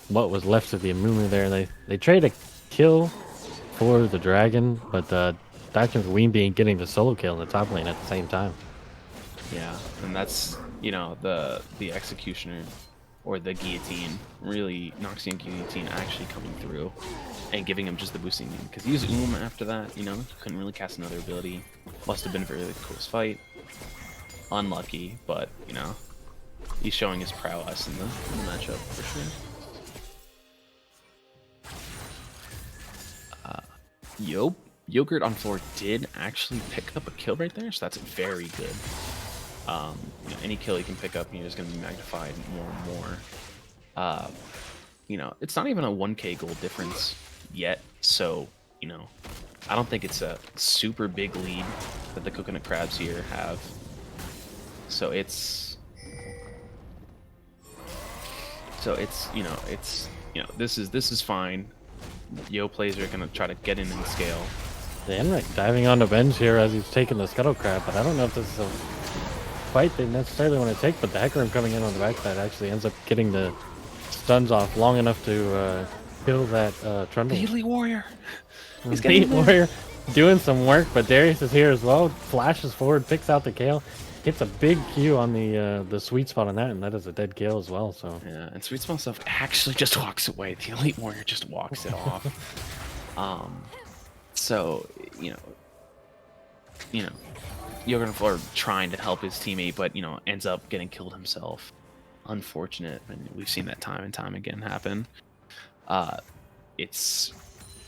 what was left of the Amumu there. They trade a kill for the dragon, but DrMcWeenBean getting the solo kill in the top lane at the same time. Yeah, and that's, you know, the executioner or the guillotine, really Noxian guillotine actually coming through and giving him just the boosting, because he used after that. You know, he couldn't really cast another ability. Must have been a really close fight. Unlucky, but you know, he's showing his prowess in the matchup for sure. Yogurt on floor did actually pick up a kill right there, so that's very good. You know, any kill you can pick up, you're just going to be magnified more and more. You know, it's not even a 1k gold difference yet, so you know, I don't think it's a super big lead that the coconut crabs here have. So it's you know, this is fine. Yoplays are gonna try to get in and scale. Zanrick diving onto Benjj here as he's taking the scuttle crab, but I don't know if this is a fight they necessarily want to take. But the Hecarim coming in on the backside actually ends up getting the stuns off long enough to kill that Trundle. The Elite Warrior. He's getting Elite Warrior doing some work, but Darius is here as well. Flashes forward, picks out the kill. Hits a big Q on the sweet spot on that, and that is a dead kill as well. So yeah, and SweetSemllofSucc actually just walks away. The Elite Warrior just walks it off. So you know, Yogurt on floor trying to help his teammate, but you know, ends up getting killed himself. Unfortunate, and we've seen that time and time again happen. It's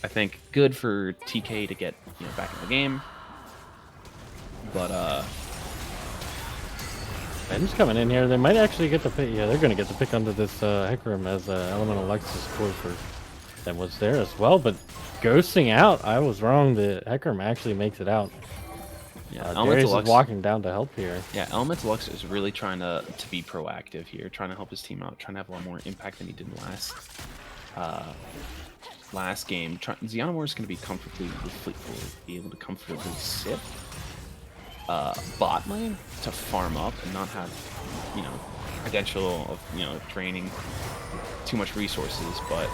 I think good for TK to get back in the game. But Benjj coming in here. They might actually get the pick. Yeah, they're going to get the pick onto this Hecarim as Elemental Lexus support for them was there as well. But ghosting out, I was wrong. The Hecarim actually makes it out. yeah, Darius is walking down to help here. Yeah, Elemental Lux is really trying to be proactive here, trying to help his team out, trying to have a lot more impact than he did last game. xianamore is going to be comfortably with Fleet Forward, be able to comfortably sit bot lane to farm up and not have, potential of, draining too much resources, but...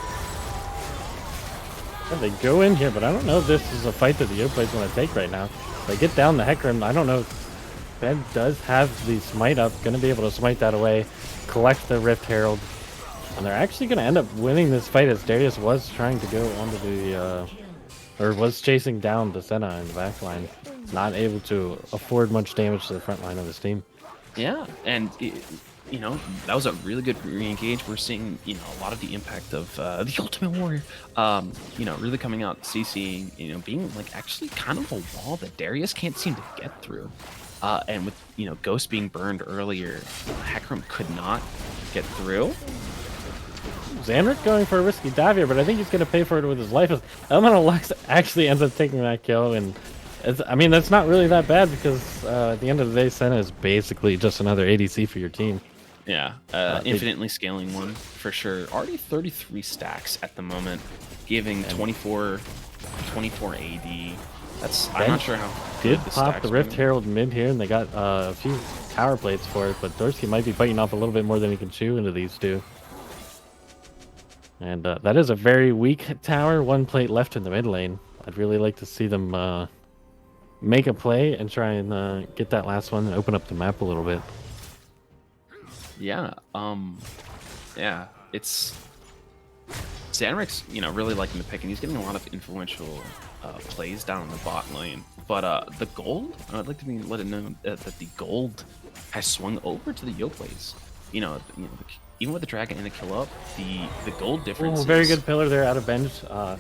Yeah, they go in here, but I don't know if this is a fight that the Yoplays want to take right now. They get down the Hecarim. I don't know. Ben does have the smite up, going to be able to smite that away, collect the Rift Herald, and they're actually going to end up winning this fight as Darius was trying to go onto the, or was chasing down the Senna in the back line, not able to afford much damage to the front line of his team. Yeah, and that was a really good re-engage. We're seeing, a lot of the impact of the Ultimate Warrior, really coming out, CCing, being like actually kind of a wall that Darius can't seem to get through. And with, Ghost being burned earlier, Hecarim could not get through. Zanrick going for a risky dive here, but I think he's going to pay for it with his life. Elemental Lux actually ends up taking that kill, and I mean, that's not really that bad because at the end of the day, Senna is basically just another ADC for your team. Yeah, infinitely scaling one for sure. Already 33 stacks at the moment, giving 24 AD. That's I'm not sure how did the pop the Rift Herald mid here, and they got a few tower plates for it, but Dorski might be biting off a little bit more than he can chew into these two. And that is a very weak tower. One plate left in the mid lane. I'd really like to see them make a play and try and get that last one and open up the map a little bit. Yeah, it's Zanrick's, really liking the pick, and he's getting a lot of influential plays down in the bot lane. But the gold, I'd like to let it known that the gold has swung over to the Yoplays. Even with the dragon and the kill up, the gold difference. Very good pillar there out of Benjj.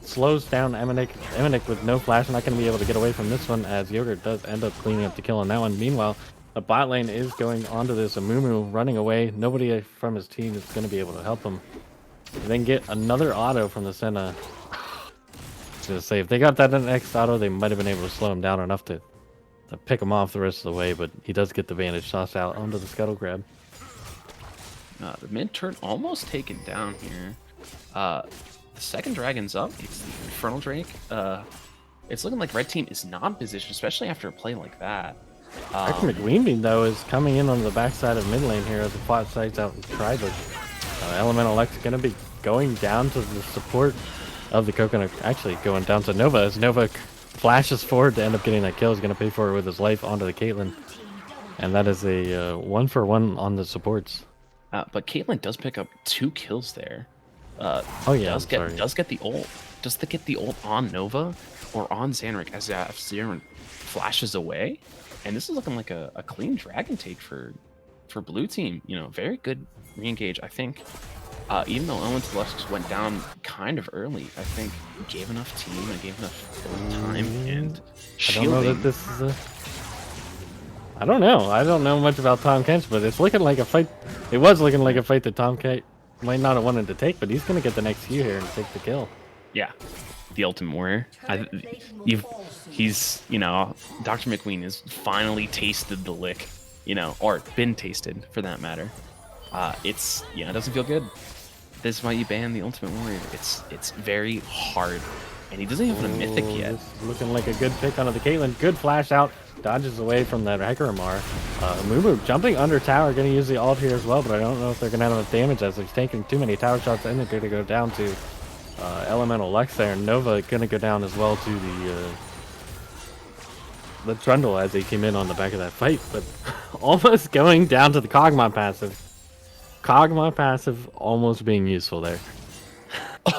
Slows down emminik. emminik with no flash, not going to be able to get away from this one as Yogurt does end up cleaning up the kill on that one. Meanwhile, the bot lane is going onto this Amumu running away. Nobody from his team is going to be able to help him. And then get another auto from the Senna. I was going to say, if they got that next auto, they might have been able to slow him down enough to pick him off the rest of the way, but he does get the Vantage tossed out onto the scuttle grab. The mid turn almost taken down here. The second dragon's up. It's the Infernal Drake. It's looking like red team is not in position, especially after a play like that. DrMcWeenBean, though, is coming in on the backside of mid lane here as the plot sites out in Tribush. Elemental X is going to be going down to the support of the Coconut, actually going down to Nova as Nova flashes forward to end up getting that kill. He's going to pay for it with his life onto the Caitlyn. And that is a 1-for-1 on the supports. But Caitlyn does pick up 2 kills there. Oh yeah, does get the ult. Does get the ult on Nova or on Zanrick as Zanrick flashes away? And this is looking like a clean dragon take for blue team. Very good re-engage, I think. Even though Elemental Lux went down kind of early, I think gave enough team and gave enough time and shielding. I don't know that this is a... I don't know. I don't know much about Tahm Kench, but it's looking like a fight. It was looking like a fight that Tahm Kench might not have wanted to take, but he's going to get the next few here and take the kill. Yeah, the Ultimate Warrior. He's DrMcWeenBean has finally tasted the lick, or been tasted for that matter. It doesn't feel good. This is why you ban the Ultimate Warrior. It's very hard, and he doesn't even have a mythic yet. This is looking like a good pick onto the Caitlyn. Good flash out. Dodges away from that Hecarimar. Mumu jumping under tower, going to use the ult here as well, but I don't know if they're going to have enough damage as he's taking too many tower shots, and they're going to go down to Elemental Lux there. Nova going to go down as well to the Trundle as he came in on the back of that fight, but almost going down to the Kog'Maw passive. Kog'Maw passive almost being useful there.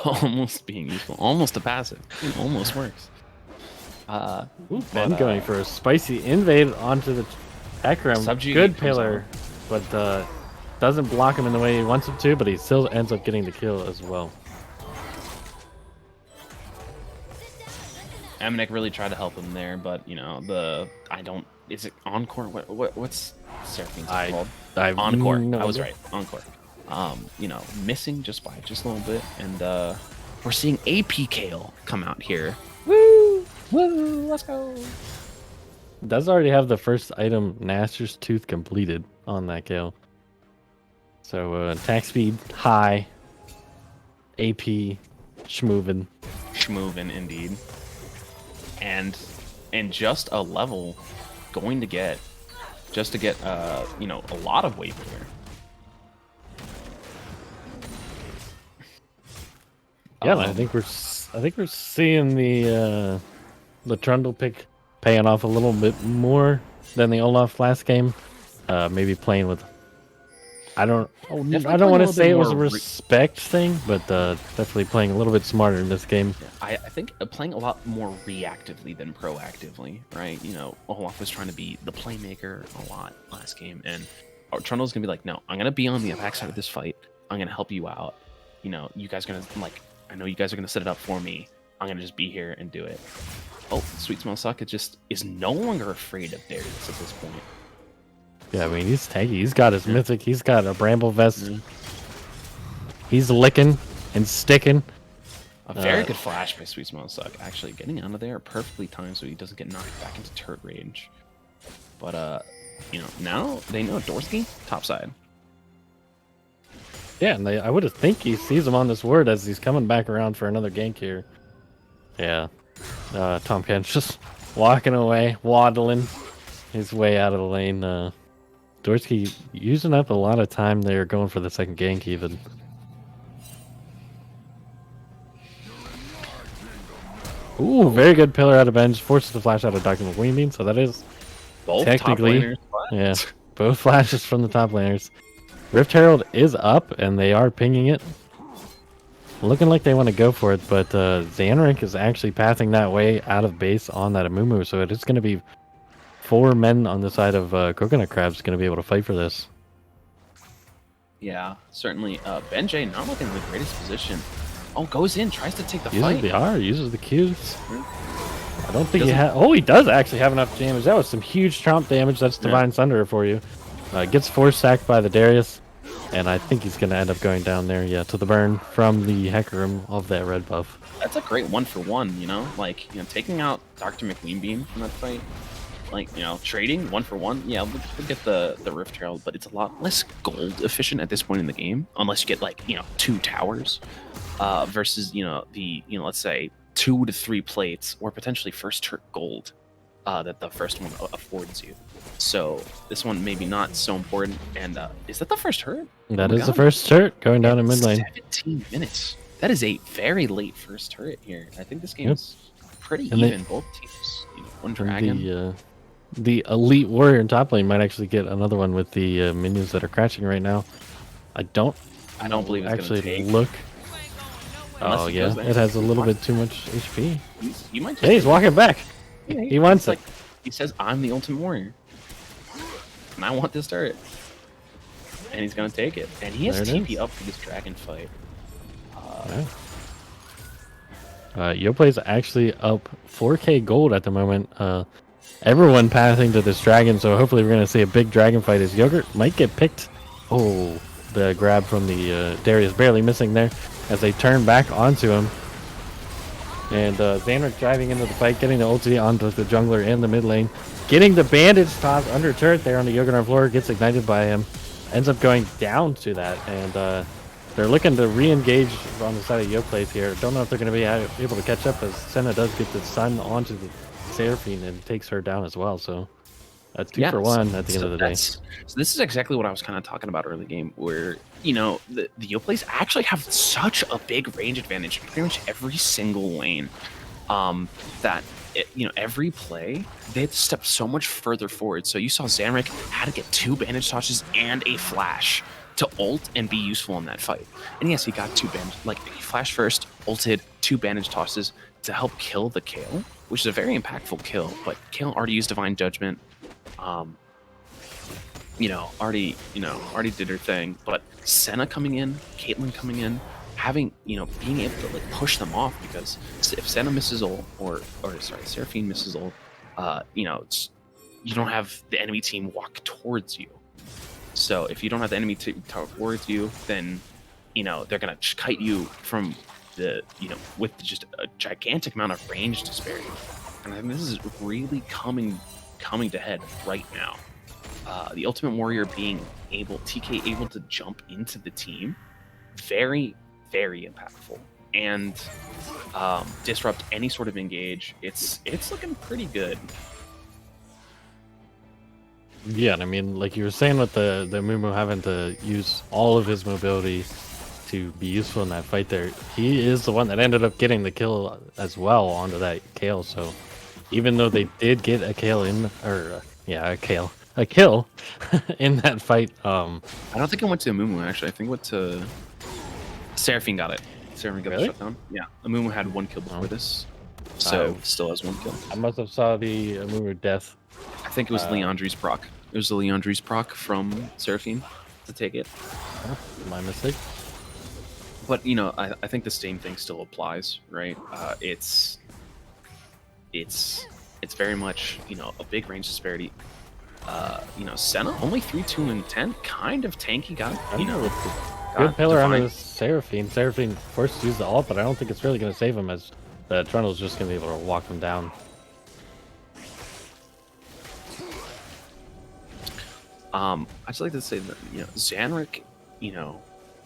Almost being useful. Almost a passive. It almost works. Ben going for a spicy invade onto the Hecarim. Good pillar, but doesn't block him in the way he wants him to, but he still ends up getting the kill as well. emminik really tried to help him there, but you know is it Encore? What's Seraphine's called? Encore. No I was idea. right. Encore. You know, missing just by a little bit, and we're seeing AP Kale come out here. Woo! Let's go! Does already have the first item, Gnaster's Tooth, completed on that kill. So attack speed high, AP schmoovin. Schmoovin indeed, and just a level going to get you know, a lot of weight here. Yeah, I think we're seeing the Trundle pick paying off a little bit more than the Olaf last game. Maybe playing with. I don't want to say it was a respect thing, but definitely playing a little bit smarter in this game. I think playing a lot more reactively than proactively, right? You know, Olaf was trying to be the playmaker a lot last game, and Trundle's gonna be like, no, I'm gonna be on the back side of this fight. I'm gonna help you out. You know, you guys are gonna I know you guys are gonna set it up for me. I'm gonna just be here and do it. Oh, SweetSemllofSucc is no longer afraid of Darius at this point. Yeah, I mean, he's tanky. He's got his mythic. He's got a bramble vest. He's licking and sticking. A very good flash by SweetSemllofSucc, actually getting out of there perfectly timed so he doesn't get knocked back into turret range. But you know, now they know Dorski topside. Yeah, and I would think he sees him on this word as he's coming back around for another gank here. Yeah, Tom Ken's just walking away, waddling his way out of the lane. Dorski using up a lot of time there, going for the second gank even. Ooh, very good pillar out of Benjj. Forces the flash out of DrMcWeenBean, so that is Both technically, top laners, yeah, both flashes from the top laners. Rift Herald is up, and they are pinging it. Looking like they want to go for it, but Zanrick is actually pathing that way out of base on that Amumu, so it is going to be 4 men on the side of Coconut Crab's going to be able to fight for this. Yeah, certainly. Benjj not looking in the greatest position. Oh, goes in, tries to take the Uses fight. the R, uses the Qs. I don't think he has... Oh, he does actually have enough damage. That was some huge tromp damage. That's Divine Sunder for you. Gets force sacked by the Darius, and I think he's going to end up going down there, yeah, to the burn from the Hecarim of that red buff. That's a great 1-for-1, you know? Like, you know, taking out DrMcWeenBean from that fight. Like, you know, trading 1-for-1, yeah, we'll get the Rift Herald, but it's a lot less gold efficient at this point in the game, unless you get, like, you know, 2 towers, versus, you know, let's say 2 to 3 plates, or potentially first turret gold, that the first one affords you. So this one maybe not so important. And is that the first turret? That is the first turret going down in mid lane. 17 minutes. That is a very late first turret here. I think this game is pretty even. Both teams. You know, one dragon. The elite warrior in top lane might actually get another one with the minions that are crashing right now. I don't believe it's actually gonna take. look. Unless Oh he yeah, goes there. it has a little bit too much HP. You might just Hey, he's walking back. Yeah, He wants it. He says, "I'm the ultimate warrior, and I want this turret," and he's gonna take it. And he has There it TP is. up for this dragon fight. Yoplays actually up 4k gold at the moment. Everyone pathing to this dragon, so hopefully we're going to see a big dragon fight as Yogurt might get picked. Oh, the grab from the Darius barely missing there as they turn back onto him. And Zanrick driving into the fight, getting the ulti onto the jungler in the mid lane. Getting the bandage toss under turret there on the Yogurt on floor, gets ignited by him. Ends up going down to that, and they're looking to re-engage on the side of Yoplays here. Don't know if they're going to be able to catch up as Senna does get the sun onto the Seraphine and takes her down as well. So that's 2 for 1 at the end of the day. So this is exactly what I was kind of talking about early game, where, you know, the Yoplays actually have such a big range advantage in pretty much every single lane, that you know, every play they had to step so much further forward. So you saw Zanrick had to get 2 bandage tosses and a flash to ult and be useful in that fight. And yes, he got 2 bandage, like he flashed first, ulted, 2 bandage tosses to help kill the Kayle, which is a very impactful kill. But Kayle already used Divine Judgment, already did her thing. But Senna coming in, Caitlyn coming in, having, being able to like push them off, because if Senna misses ult, or sorry, Seraphine misses ult, you don't have the enemy team walk towards you. So if you don't have the enemy team towards you, then they're gonna kite you from the with just a gigantic amount of range disparity. And I think this is really coming to head right now. The Ultimate Warrior TK able to jump into the team, very, very impactful, and disrupt any sort of engage. It's looking pretty good. Yeah, and I mean, like you were saying with the Mumu having to use all of his mobility to be useful in that fight there, he is the one that ended up getting the kill as well onto that Kale. So even though they did get a kill a kill in that fight. I don't think it went to Mumu, actually. I think it went to Seraphine. Got it. Seraphine got the shutdown. Yeah, Mumu had 1 kill before this, so still has 1 kill. I must have saw the Mumu death. I think it was Leandri's proc. It was the Leandri's proc from Seraphine to take it. Oh, my mistake. But I think the same thing still applies, right? It's very much a big range disparity. Senna only 3, 2, and 10, kind of tanky. Good pillar on the Seraphine. Seraphine forced to use the ult, but I don't think it's really going to save him, as the Trundle's just going to be able to walk him down. I'd just like to say that Zanrick,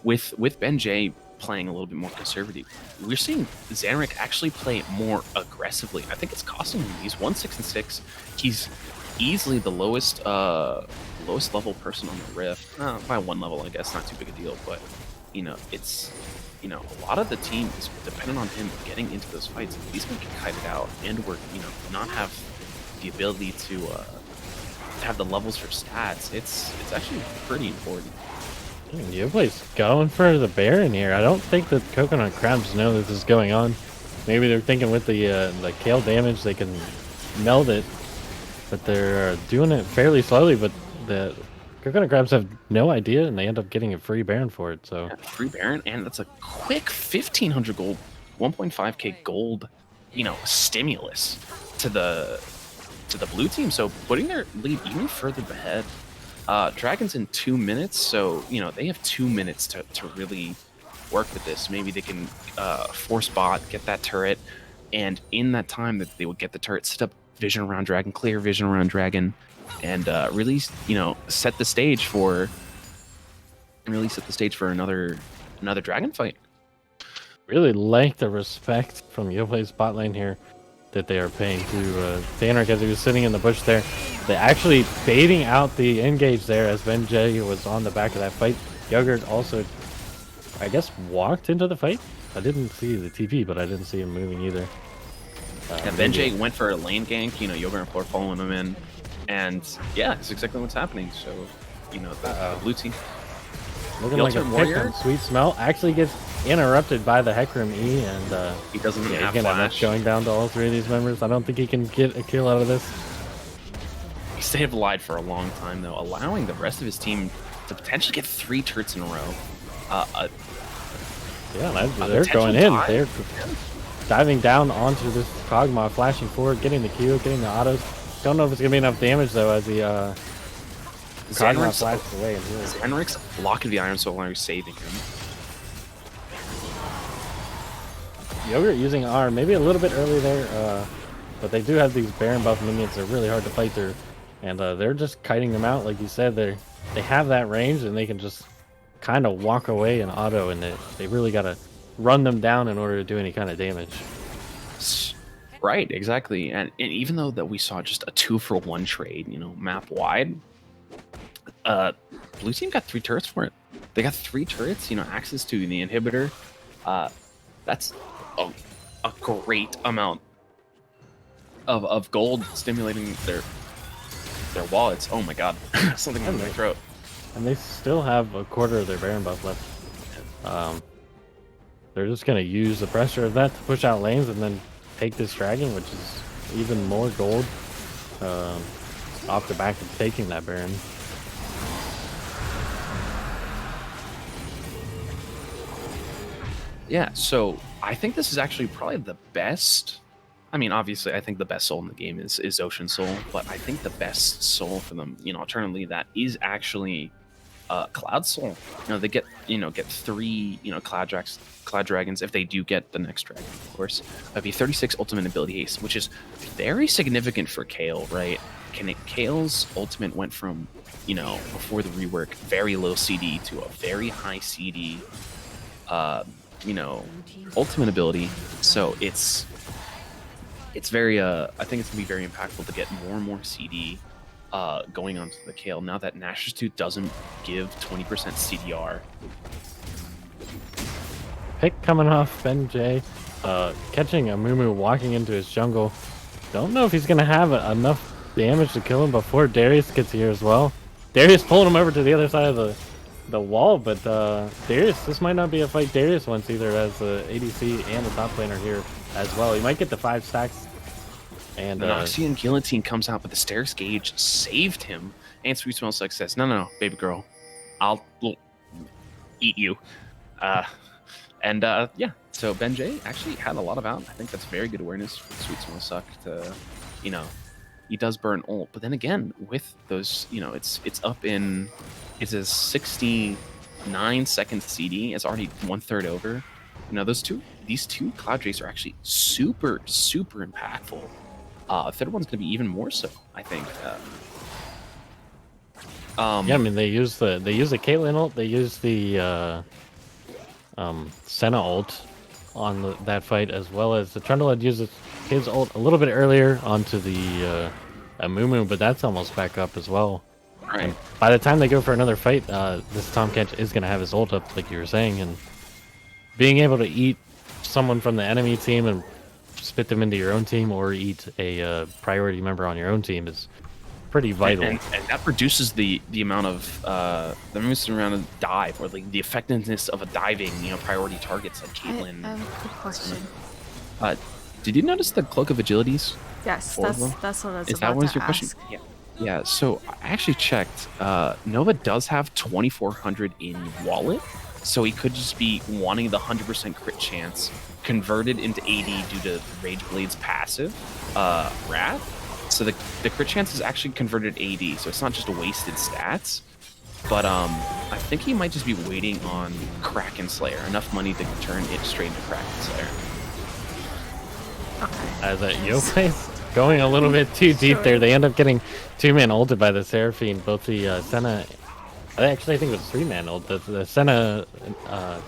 with Benjj playing a little bit more conservative, we're seeing Zanrick actually play more aggressively. I think it's costing him. He's 1-6-6. He's easily the lowest level person on the Rift, by 1 level, I guess. Not too big a deal, but it's a lot of the team is dependent on him getting into those fights. If he's going to get kited out and we're not have the ability to have the levels for stats, it's actually pretty important. Yoplays going for the Baron here. I don't think the Coconut Crabs know this is going on. Maybe they're thinking with the Kale damage they can meld it, but they're doing it fairly slowly. But the Coconut Crabs have no idea, and they end up getting a free Baron for it. So free Baron, and that's a quick 1,500 gold, 1.5k gold, stimulus to the blue team. So putting their lead even further ahead. Dragon's in 2 minutes, so they have 2 minutes to really work with this. Maybe they can force bot, get that turret, and in that time that they would get the turret, set up vision around Dragon, clear vision around Dragon, and really set the stage for another Dragon fight. Really like the respect from Yoplays bot lane here that they are paying to Zanrick as he was sitting in the bush there. They actually baiting out the engage there as Benjj was on the back of that fight. Yogurt also, I guess, walked into the fight. I didn't see the TP, but I didn't see him moving either. And Benjj went for a lane gank, Yogurt and Floor following him in. And yeah, it's exactly what's happening. So, the blue team. Looking like a pick on SweetSmell actually gets interrupted by the Hecarim E, and he doesn't have flash. Going down to all 3 of these members. I don't think he can get a kill out of this. He stayed alive for a long time, though, allowing the rest of his team to potentially get 3 turrets in a row. They're going in. They're diving down onto this Kog'Maw, flashing forward, getting the Q, getting the autos. Don't know if it's going to be enough damage, though, as the Kog'Maw flashes away. Zanrick's blocking the Iron Soul saving him. Yogurt using R maybe a little bit early there, but they do have these Baron buff minions. They're really hard to fight through, and they're just kiting them out. Like you said, they have that range, and they can just kind of walk away and auto, and they really got to run them down in order to do any kind of damage. Right, exactly. And even though that we saw just a 2-for-1 trade, map wide, blue team got 3 turrets for it. They got 3 turrets, access to the inhibitor. That's a great amount of gold stimulating their wallets. Oh my god, something in my throat. And they still have a quarter of their Baron buff left. They're just going to use the pressure of that to push out lanes and then take this dragon, which is even more gold off the back of taking that Baron. Yeah, so I think this is actually probably the best. I mean, obviously, I think the best soul in the game is Ocean Soul, but I think the best soul for them, alternately, that is actually Cloud Soul. They get 3 Cloud Dragons if they do get the next dragon, of course. That'd be 36 ultimate ability haste, which is very significant for Kale, right? Kale's ultimate went from before the rework very low CD to a very high CD. Ultimate ability. So it's very I think it's gonna be very impactful to get more and more CD going onto the Kale now that Nash's Tooth doesn't give 20% CDR. Pick coming off Benjj, catching a Mumu walking into his jungle. Don't know if he's gonna have enough damage to kill him before Darius gets here as well. Darius pulling him over to the other side of the wall, but Darius, this might not be a fight Darius wants either, as the ADC and the top laner here as well. He might get the 5 stacks. And Noxian Guillotine comes out, but the Stairs Gauge saved him. And SweetSemllofSucc says, no, baby girl, I'll eat you. Yeah, so Benjj actually had a lot of out. I think that's very good awareness for SweetSemllofSucc to, he does burn ult. But then again, with those, it's up in, it's a 69-second CD. It's already 1/3 over. These two Cloud Drakes are actually super, super impactful. Third one's going to be even more so, I think. Yeah, I mean they use the Caitlyn ult, they use the Senna ult on that fight, as well as the Trundle uses his ult a little bit earlier onto the Amumu, but that's almost back up as well. Right. And by the time they go for another fight, this Tomcat is going to have his ult up, like you were saying, and being able to eat someone from the enemy team and spit them into your own team, or eat a priority member on your own team, is pretty vital. And that reduces the amount of around a dive, or like the effectiveness of a diving, priority targets like Caitlyn. I have a quick question. Did you notice the Cloak of Agilities? Yes, Four of them? that's what I was Is about that one's to your question? ask. Yeah. So I actually checked. Nova does have 2,400 in wallet, so he could just be wanting the 100% crit chance converted into AD due to Rage Blade's passive, Wrath. So the crit chance is actually converted AD, so it's not just wasted stats. But I think he might just be waiting on Kraken Slayer, enough money to turn it straight into Kraken Slayer. Okay. As a Yoplays going a little bit too deep there, they end up getting 2-man ulted by the Seraphine. Both the Senna, actually I think it was 3-man ult. The Senna,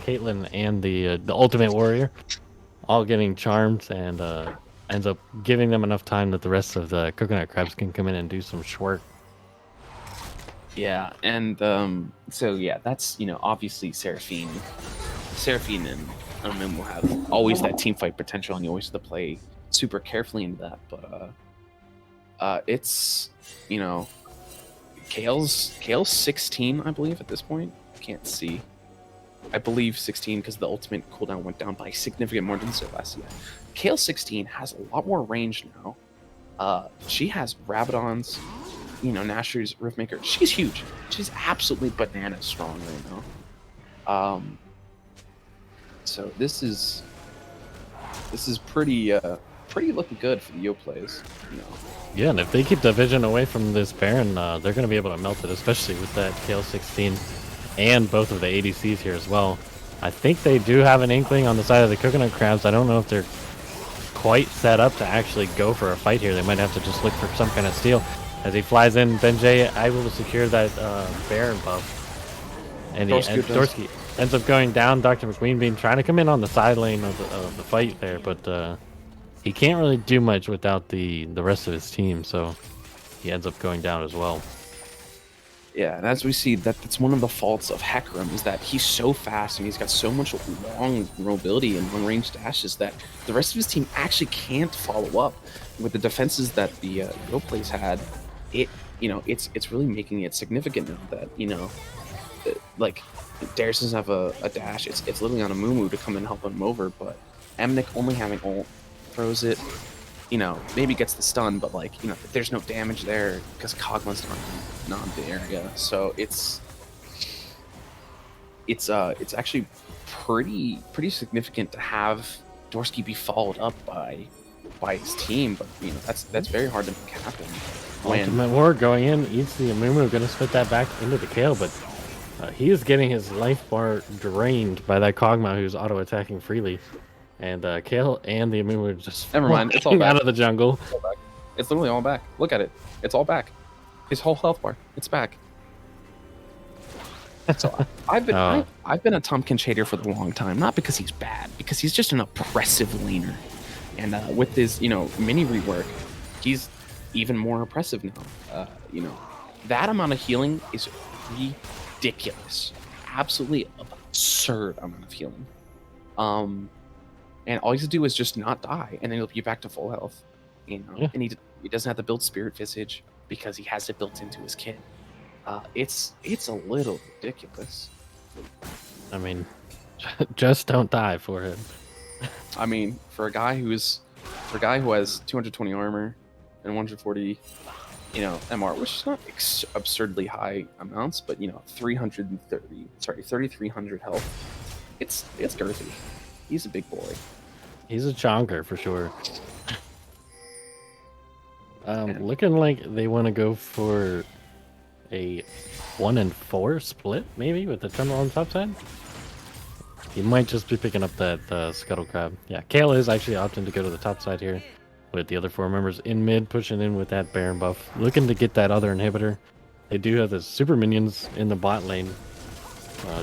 Caitlyn, and the Ultimate Warrior, all getting charmed, and ends up giving them enough time that the rest of the Coconut Crabs can come in and do some work. Yeah, and so yeah, that's obviously Seraphine and Min will have always that team fight potential, and you always have to play super carefully into that. But it's Kale's 16, I believe, at this point. Can't see. I believe 16 because the ultimate cooldown went down by significant more than Celestia. Kale 16 has a lot more range now. She has Rabadon's, Nashor's Riftmaker. She's huge. She's absolutely bananas strong right now. So this is pretty looking good for the Yoplays. Yeah, and if they keep the vision away from this Baron, they're going to be able to melt it, especially with that Kale 16 and both of the ADCs here as well. I think they do have an inkling on the side of the Coconut Crabs. I don't know if they're quite set up to actually go for a fight here. They might have to just look for some kind of steal. As he flies in, Benjj able to secure that Baron buff. And Dorski ends up going down. DrMcWeenBean trying to come in on the side lane of the fight there, but he can't really do much without the rest of his team, so he ends up going down as well. Yeah, and as we see, that's one of the faults of Hecarim, is that he's so fast and he's got so much long mobility and long-range dashes that the rest of his team actually can't follow up. With the defenses that the Yoplays had, it's really making it significant now that like Darius doesn't have a dash. It's literally on a Mumu to come and help him over, but emminik only having ult throws it. Maybe gets the stun, but there's no damage there because Kog'Maw's not in the area. So it's it's actually pretty significant to have Dorski be followed up by his team, but you know that's very hard to make happen. Ultimate War going in, eats the Amumu, gonna spit that back into the Kale, but he is getting his life bar drained by that Kog'Maw who's auto-attacking freely. And Kale and the Amumu are just Never mind, it's all back. out of the jungle. It's literally all back. Look at it. It's all back. His whole health bar. It's back. So I've been a Tompkins hater for a long time, not because he's bad, because he's just an oppressive laner. And with his, mini rework, he's even more oppressive now. That amount of healing is ridiculous. Absolutely absurd amount of healing. And all he has to do is just not die, and then he'll be back to full health. Yeah. And he doesn't have to build Spirit Visage because he has it built into his kit. It's a little ridiculous. I mean, just don't die for him. I mean, for a guy who has 220 armor and 140, MR, which is not absurdly high amounts, but 3,300 health. It's girthy. He's a big boy. He's a chonker for sure. Looking like they want to go for a 1-4 split, maybe, with the Trundle on the top side. He might just be picking up that Scuttle Crab. Yeah, Kale is actually opting to go to the top side here, with the other 4 members in mid, pushing in with that Baron buff, looking to get that other inhibitor. They do have the super minions in the bot lane,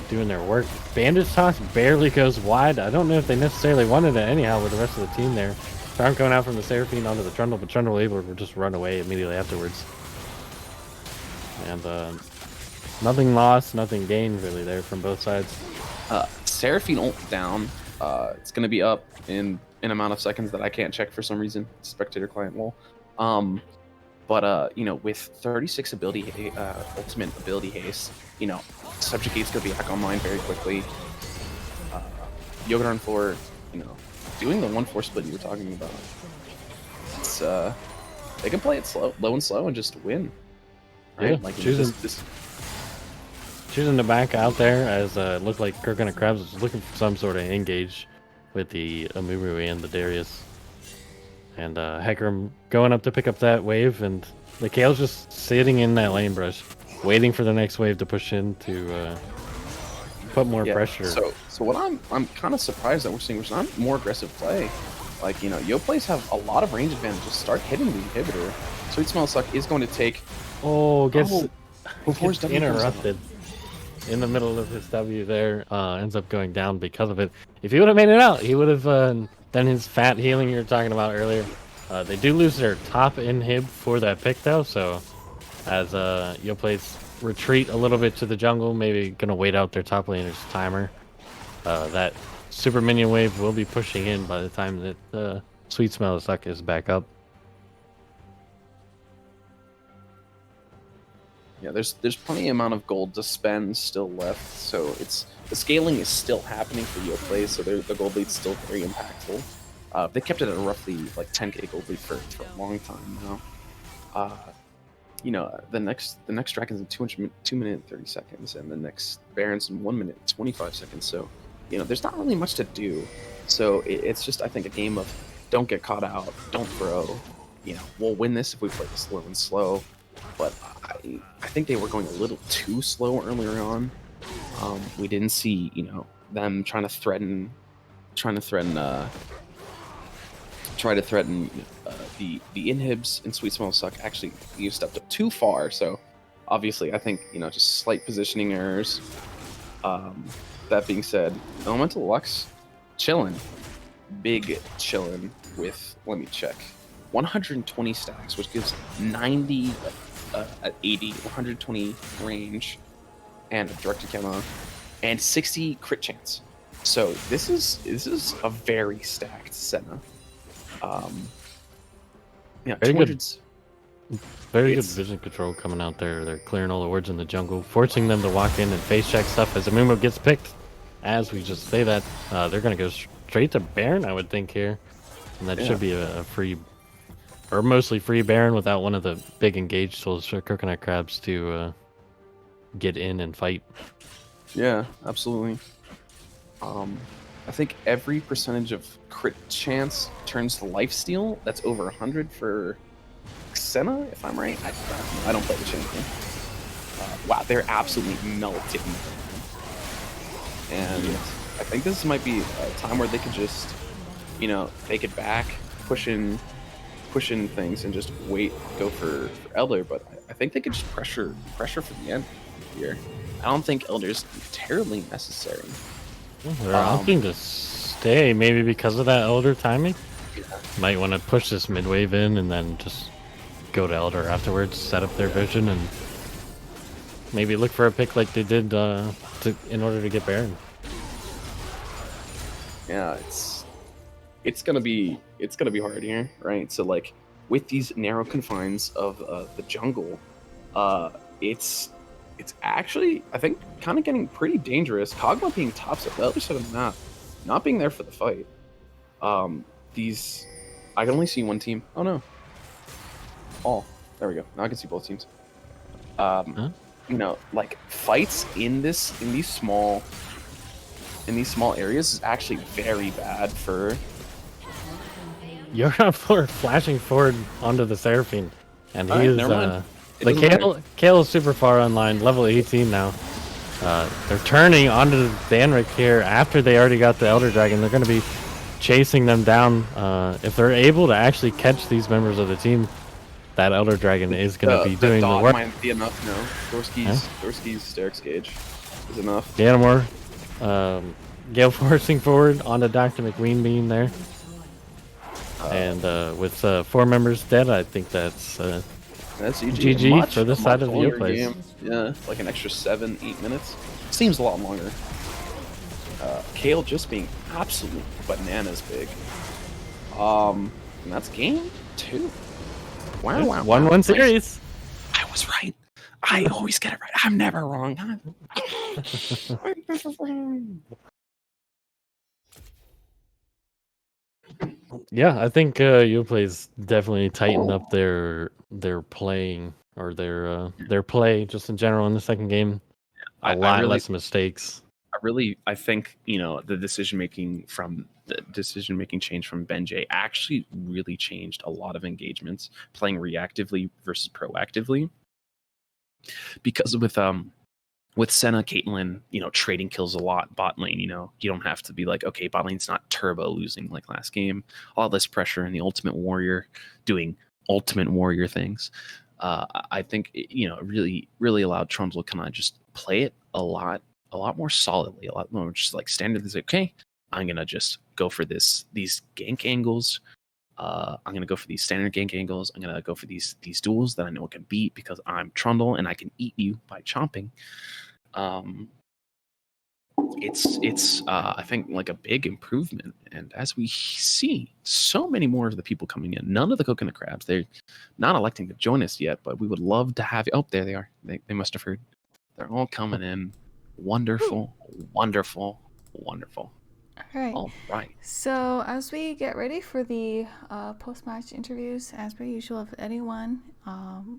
doing their work. Bandage Toss barely goes wide. I don't know if they necessarily wanted it anyhow with the rest of the team there. Charm going out from the Seraphine onto the Trundle, but Trundle able to just run away immediately afterwards. And nothing lost, nothing gained really there from both sides. Seraphine ult down. It's going to be up in an amount of seconds that I can't check for some reason. Spectator client wall. But with 36 ability, ultimate ability haste, Subjugate's going to be back online very quickly. Yoga on 4, doing the 1-4 split you were talking about. It's they can play it low and slow and just win. Right? Yeah, like choosing to back out there as it looked like Coconut Crabs was looking for some sort of engage with the Amumu and the Darius. And Hecarim going up to pick up that wave, and the Kale's just sitting in that lane brush, waiting for the next wave to push in to put more pressure. So what I'm kind of surprised that we're seeing not more aggressive play. Like, Yoplays have a lot of range advantages. Start hitting the inhibitor. SweetSemllofSucc is going to take... gets W interrupted in the middle of his W there. Ends up going down because of it. If he would have made it out, he would have done his fat healing you were talking about earlier. They do lose their top inhib for that pick though, so as Yoplays retreat a little bit to the jungle, maybe gonna wait out their top laner's timer. That super minion wave will be pushing in by the time that SweetSemllofSucc is back up. Yeah, there's plenty amount of gold to spend still left, so the scaling is still happening for Yoplays, so the gold lead's still very impactful. They kept it at a roughly like 10k gold lead for a long time now. The next dragon's in 2 minutes and 30 seconds, and the next Baron's in 1 minute and 25 seconds. So, there's not really much to do. So it's just, I think, a game of don't get caught out, don't throw. We'll win this if we play this low and slow. But I think they were going a little too slow earlier on. We didn't see, them trying to threaten the inhibs in SweetSemllofSucc. Actually, you stepped up too far. So obviously, I think just slight positioning errors. That being said, Elemental Lux chillin', big chillin' with, let me check, 120 stacks, which gives 90 at 80, 120 range, and a directed camo, and 60 crit chance. So this is a very stacked Senna. Very good. Very good vision control coming out there. They're clearing all the wards in the jungle, forcing them to walk in and face check stuff as Amumu gets picked. As we just say that, they're going to go straight to Baron, I would think, here. And that should be a free, or mostly free Baron without one of the big engage tools for Coconut Crabs to get in and fight. Yeah, absolutely. I think every percentage of crit chance turns to lifesteal. That's over 100 for Xena, if I'm right. I don't play the champion. Wow, they're absolutely melting. And I think this might be a time where they could just, take it back, push in things, and just go for Elder. But I think they could just pressure for the end here. I don't think Elder's terribly necessary. They're opting to stay, maybe because of that Elder timing. Might want to push this mid wave in and then just go to Elder afterwards, set up their vision, and maybe look for a pick like they did in order to get Baron. Yeah, it's gonna be hard here, right? So like with these narrow confines of the jungle, it's actually, I think, kind of getting pretty dangerous. Kog'Maw being tops at the other side of the map, not being there for the fight. I can only see one team. Oh no. There we go. Now I can see both teams. Like fights in these small areas is actually very bad for. You're flashing forward onto the Seraphine, and he is Kale is super far online, level 18 now. They're turning onto the Zanrick here after they already got the Elder Dragon. They're going to be chasing them down. If they're able to actually catch these members of the team, that Elder Dragon is going to be doing the work. Might be enough, no. Dorski's Sterix Gauge is enough. xianamore, Gale forcing forward onto DrMcWeenBean there. And with 4 members dead, I think that's GG for this side of the Yoplays. Yeah, like an extra 7-8 minutes. Seems a lot longer. Kale just being absolutely bananas big. And that's game 2. Wow. 1-1 series. I was right. I always get it right. I'm never wrong. Yeah, I think Yoplays definitely tightened up their playing or their play just in general in the second game. A lot less mistakes. I think the decision making change from Benjj actually really changed a lot of engagements, playing reactively versus proactively. Because with Senna, Caitlyn, trading kills a lot. Bot lane, you don't have to be like, okay, bot lane's not turbo losing like last game. All this pressure and the Ultimate Warrior doing Ultimate Warrior things. I think really allowed Trundle to kind of just play it a lot more solidly, a lot more just like standard. Is okay, I'm gonna just go for these gank angles. I'm gonna go for these standard gank angles. I'm gonna go for these duels that I know I can beat because I'm Trundle and I can eat you by chomping. It's I think like a big improvement, and as we see so many more of the people coming in, none of the coconut crabs, they're not electing to join us yet, but we would love to have you. Oh, there they are. They must have heard. They're all coming in. Wonderful. All right. So as we get ready for the post-match interviews, as per usual, if anyone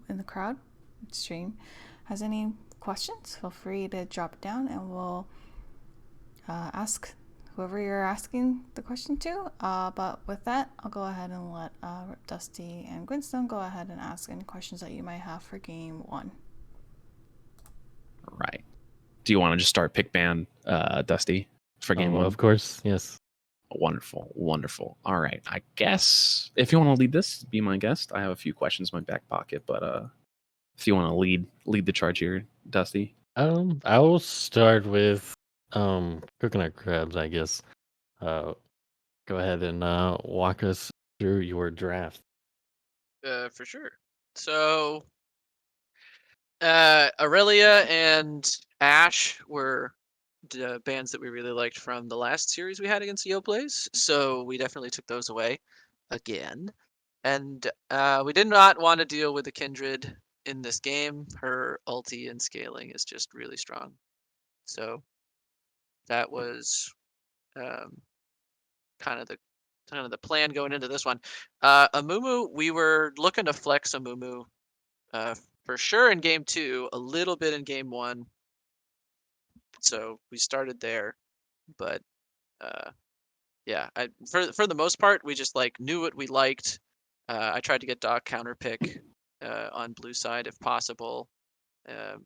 in the crowd stream has any questions, feel free to drop it down and we'll ask whoever you're asking the question to. But with that, I'll go ahead and let Dusty and Gwynstone go ahead and ask any questions that you might have for game 1. Right. Do you want to just start pick ban, Dusty, for game 1? Of course, yes. Wonderful. All right. I guess if you want to lead this, be my guest. I have a few questions in my back pocket, but if you want to lead the charge here, Dusty. I will start with coconut crabs, I guess. Go ahead and walk us through your draft. For sure. So Aurelia and Ash were the bands that we really liked from the last series we had against the Yoplays, so we definitely took those away again. And we did not want to deal with the Kindred in this game. Her ulti and scaling is just really strong. So that was kind of the plan going into this one. Amumu, we were looking to flex Amumu for sure in game 2, a little bit in game 1. So we started there, but yeah, for the most part, we just like knew what we liked. I tried to get Doc counter pick on blue side if possible, um,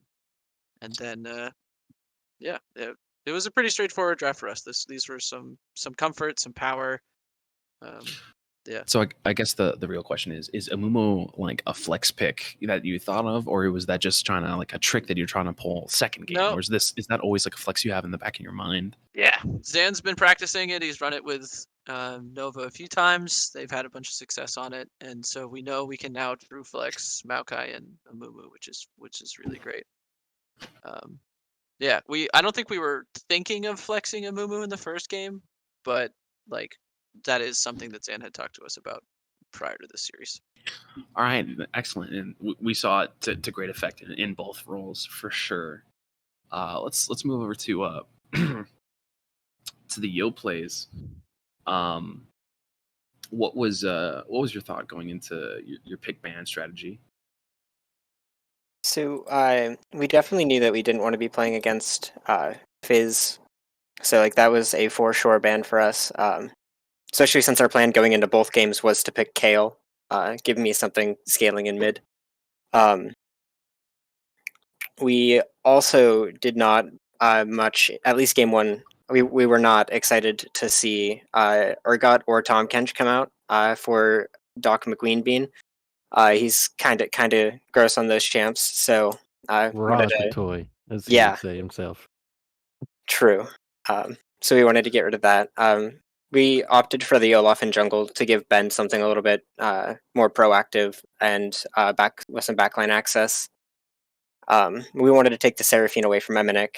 and then yeah, it was a pretty straightforward draft for us. These were some comfort, some power. Um, yeah. So I guess the real question is Amumu like a flex pick that you thought of, or was that just trying to like a trick that you're trying to pull second game, No. or is that always like a flex you have in the back of your mind? Yeah, Zan's been practicing it. He's run it with Nova a few times. They've had a bunch of success on it, and so we know we can now true flex Maokai and Amumu, which is really great. Yeah, I don't think we were thinking of flexing Amumu in the first game, but like that is something that Zan had talked to us about prior to this series. All right, excellent, and we saw it to great effect in both roles for sure. Let's move over to to the Yoplays. What was your thought going into your pick ban strategy? So we definitely knew that we didn't want to be playing against Fizz. So like that was a for sure ban for us. Especially since our plan going into both games was to pick Kale, give me something scaling in mid. We also did not much, at least game one, we were not excited to see Urgot or Tom Kench come out for DrMcWeenBean. He's kind of gross on those champs, so wanted to, Toy, as he yeah, would say himself. true. So we wanted to get rid of that. We opted for the Olaf in jungle to give Ben something a little bit more proactive and back with some backline access. We wanted to take the Seraphine away from emminik,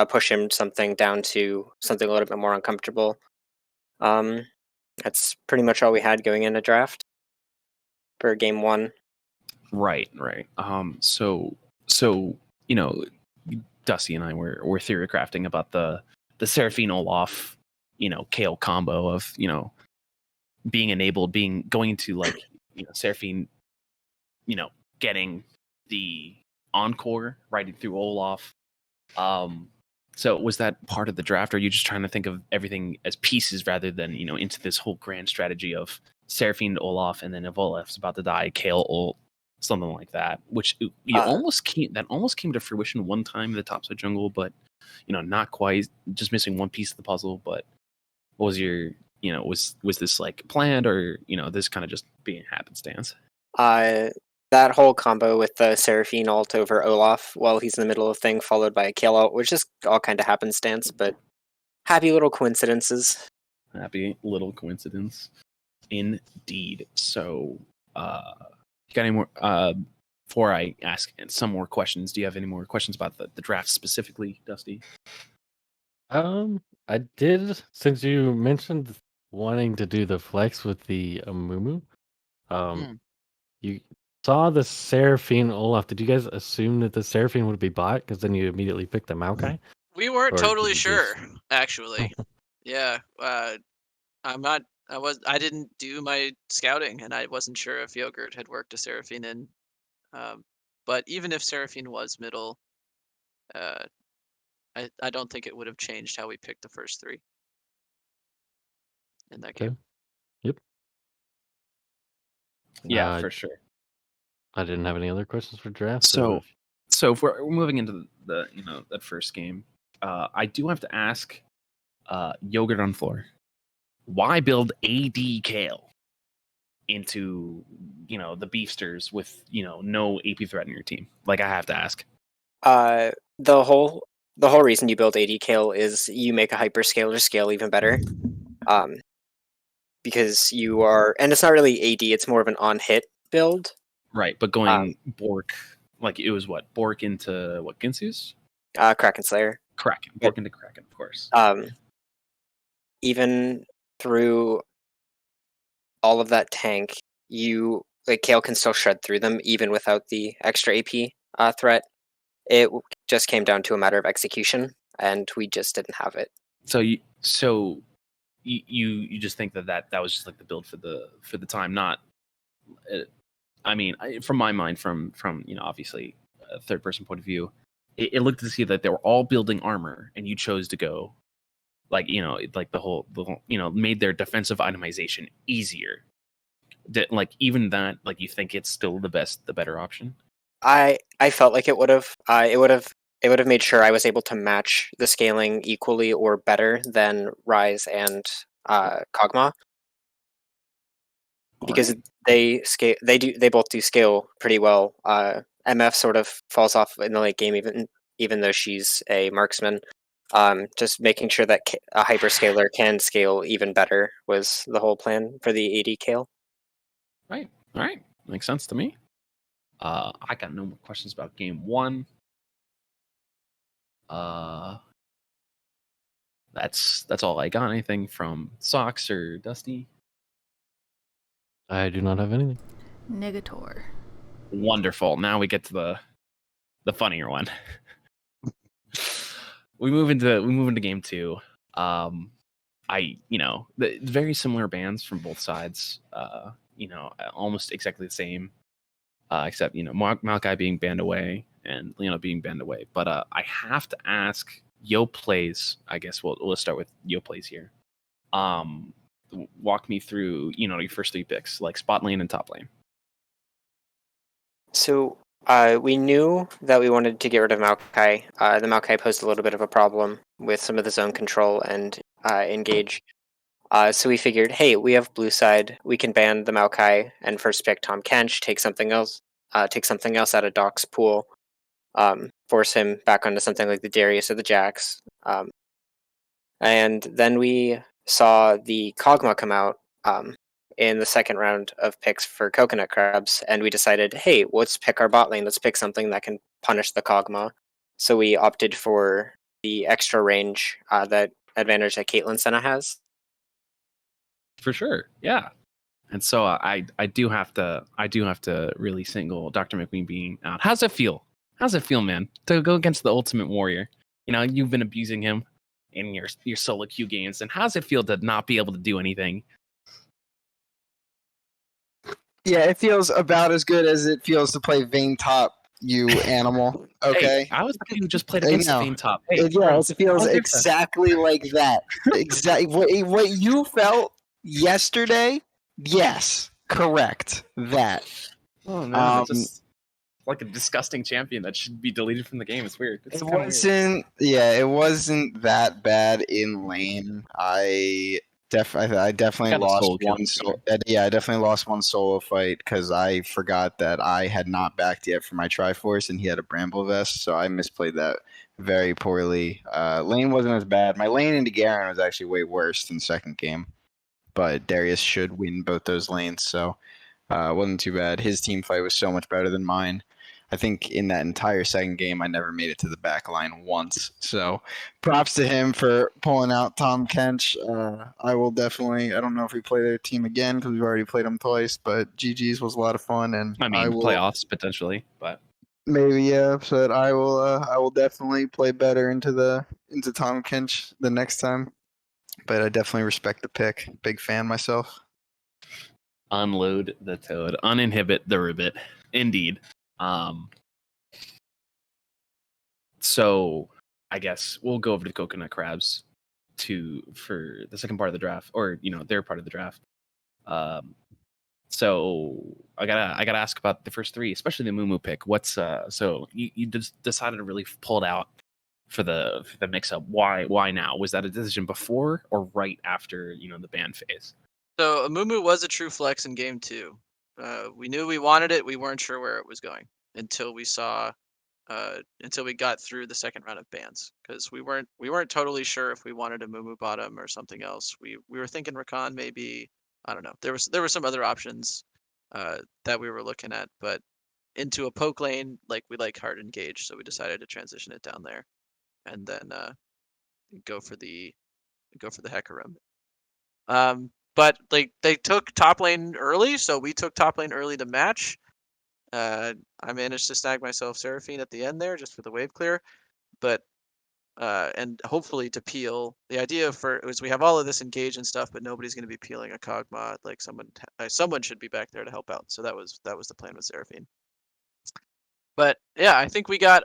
push him something down to something a little bit more uncomfortable. That's pretty much all we had going into draft for game one. Right. So you know, Dusty and I were theory crafting about the Seraphine Olaf, Kale combo of being enabled, going to like Seraphine, getting the encore riding through Olaf. So was that part of the draft, or are you just trying to think of everything as pieces rather than into this whole grand strategy of Seraphine to Olaf, and then if Olaf's about to die, Kale ult, something like that, which almost came to fruition one time in the topside jungle, but not quite, just missing one piece of the puzzle. But what was your was this like planned, or this kind of just being happenstance? That whole combo with the Seraphine ult over Olaf while he's in the middle of thing, followed by a Kale ult, was just all kind of happenstance, but happy little coincidences. Happy little coincidence, indeed. So, you got any more? Before I ask some more questions, do you have any more questions about the draft specifically, Dusty? I did, since you mentioned wanting to do the flex with the Amumu. You saw the Seraphine Olaf. Did you guys assume that the Seraphine would be bot? Because then you immediately picked the Maokai? We weren't Or totally did you sure, just- actually. Yeah, I didn't do my scouting, and I wasn't sure if Yogurt had worked a Seraphine in. But even if Seraphine was middle, I don't think it would have changed how we picked the first three in that Okay. game. Yep. Yeah, for sure. I didn't have any other questions for draft. So if we're moving into the that first game, I do have to ask, Yogurt on floor, why build AD Kale into the beefsters with no AP threat in your team? Like, I have to ask. The whole reason you build AD Kale is you make a hyperscaler scale even better. Because you are, and it's not really AD, it's more of an on hit build. Right, but going Bork, like it was what, Bork into what, Ginsu's? Kraken Slayer. Kraken. Bork into Kraken, of course. Even through all of that tank, Kale can still shred through them even without the extra AP threat. It just came down to a matter of execution, and we just didn't have it. So you just think that was just like the build for the time, not. I mean, from my mind, from obviously a third person point of view, it looked to see that they were all building armor, and you chose to go like like the whole made their defensive itemization easier. Like even that, like you think it's still the better option? I felt like it would have made sure I was able to match the scaling equally or better than Rise and Kog'Maw, because Alright. they both do scale pretty well. MF sort of falls off in the late game, even though she's a marksman. Just making sure that a hyperscaler can scale even better was the whole plan for the AD Kale. Right. All right. Makes sense to me. I got no more questions about game 1. That's all I got. Anything from Socks or Dusty? I do not have anything. Negator. Wonderful. Now we get to the funnier one. we move into game 2. Very similar bans from both sides. Almost exactly the same. Except Malachi being banned away and being banned away. But I have to ask Yoplays. I guess we'll start with Yoplays here. Walk me through your first 3 picks, like spot lane and top lane. So we knew that we wanted to get rid of Maokai. The Maokai posed a little bit of a problem with some of the zone control and engage. So we figured, hey, we have blue side. We can ban the Maokai and first pick Tom Kench, take something else out of Doc's pool, force him back onto something like the Darius or the Jax. And then we saw the Kog'Maw come out in the second round of picks for Coconut Crabs, and we decided, hey, let's pick our bot lane. Let's pick something that can punish the Kog'Maw. So we opted for the extra range, that advantage that Caitlyn Senna has. For sure, yeah. And so I do have to really single DrMcWeenBean out. How's it feel? How's it feel, man, to go against the Ultimate Warrior? You've been abusing him in your solo queue games, and how's it feel to not be able to do anything? Yeah, it feels about as good as it feels to play Vayne top, you animal. Okay. Hey, I was thinking you just played against the Vayne top. Hey, It feels how's it? exactly like that. Exactly what you felt yesterday. Yes, correct. That. Oh man, it's just like a disgusting champion that should be deleted from the game. It's weird. It's It wasn't that bad in lane. I definitely Got a lost soul kill. one. I definitely lost one solo fight because I forgot that I had not backed yet for my Triforce, and he had a Bramble Vest, so I misplayed that very poorly. Lane wasn't as bad. My lane into Garen was actually way worse than second game, but Darius should win both those lanes, so it wasn't too bad. His team fight was so much better than mine. I think in that entire second game, I never made it to the back line once. So props to him for pulling out Tom Kench. I will definitely, I don't know if we play their team again because we've already played them twice, but GG's was a lot of fun. And I mean, playoffs potentially, but maybe, yeah. So I will definitely play better into Tom Kench the next time. But I definitely respect the pick. Big fan myself. unload the toad, uninhibit the ribbit. Indeed. So I guess we'll go over to Coconut Crabs for the second part of the draft, or their part of the draft. So I gotta ask about the first 3, especially the Mumu pick. What's so you just decided to really pull it out for the mix up. Why now? Was that a decision before or right after the ban phase? So Amumu was a true flex in game 2. We knew we wanted it. We weren't sure where it was going until we got through the second round of bans, because we weren't totally sure if we wanted a Mumu bottom or something else. We were thinking Rakan maybe. I don't know. There were some other options that we were looking at, but into a poke lane, like we like hard engage, so we decided to transition it down there, and then go for the Hecarim. But like they took top lane early, so we took top lane early to match. I managed to snag myself Seraphine at the end there just for the wave clear, but and hopefully to peel. The idea was we have all of this engage and stuff, but nobody's going to be peeling a Kog'Maw. Like someone should be back there to help out. So that was the plan with Seraphine. But yeah, I think we got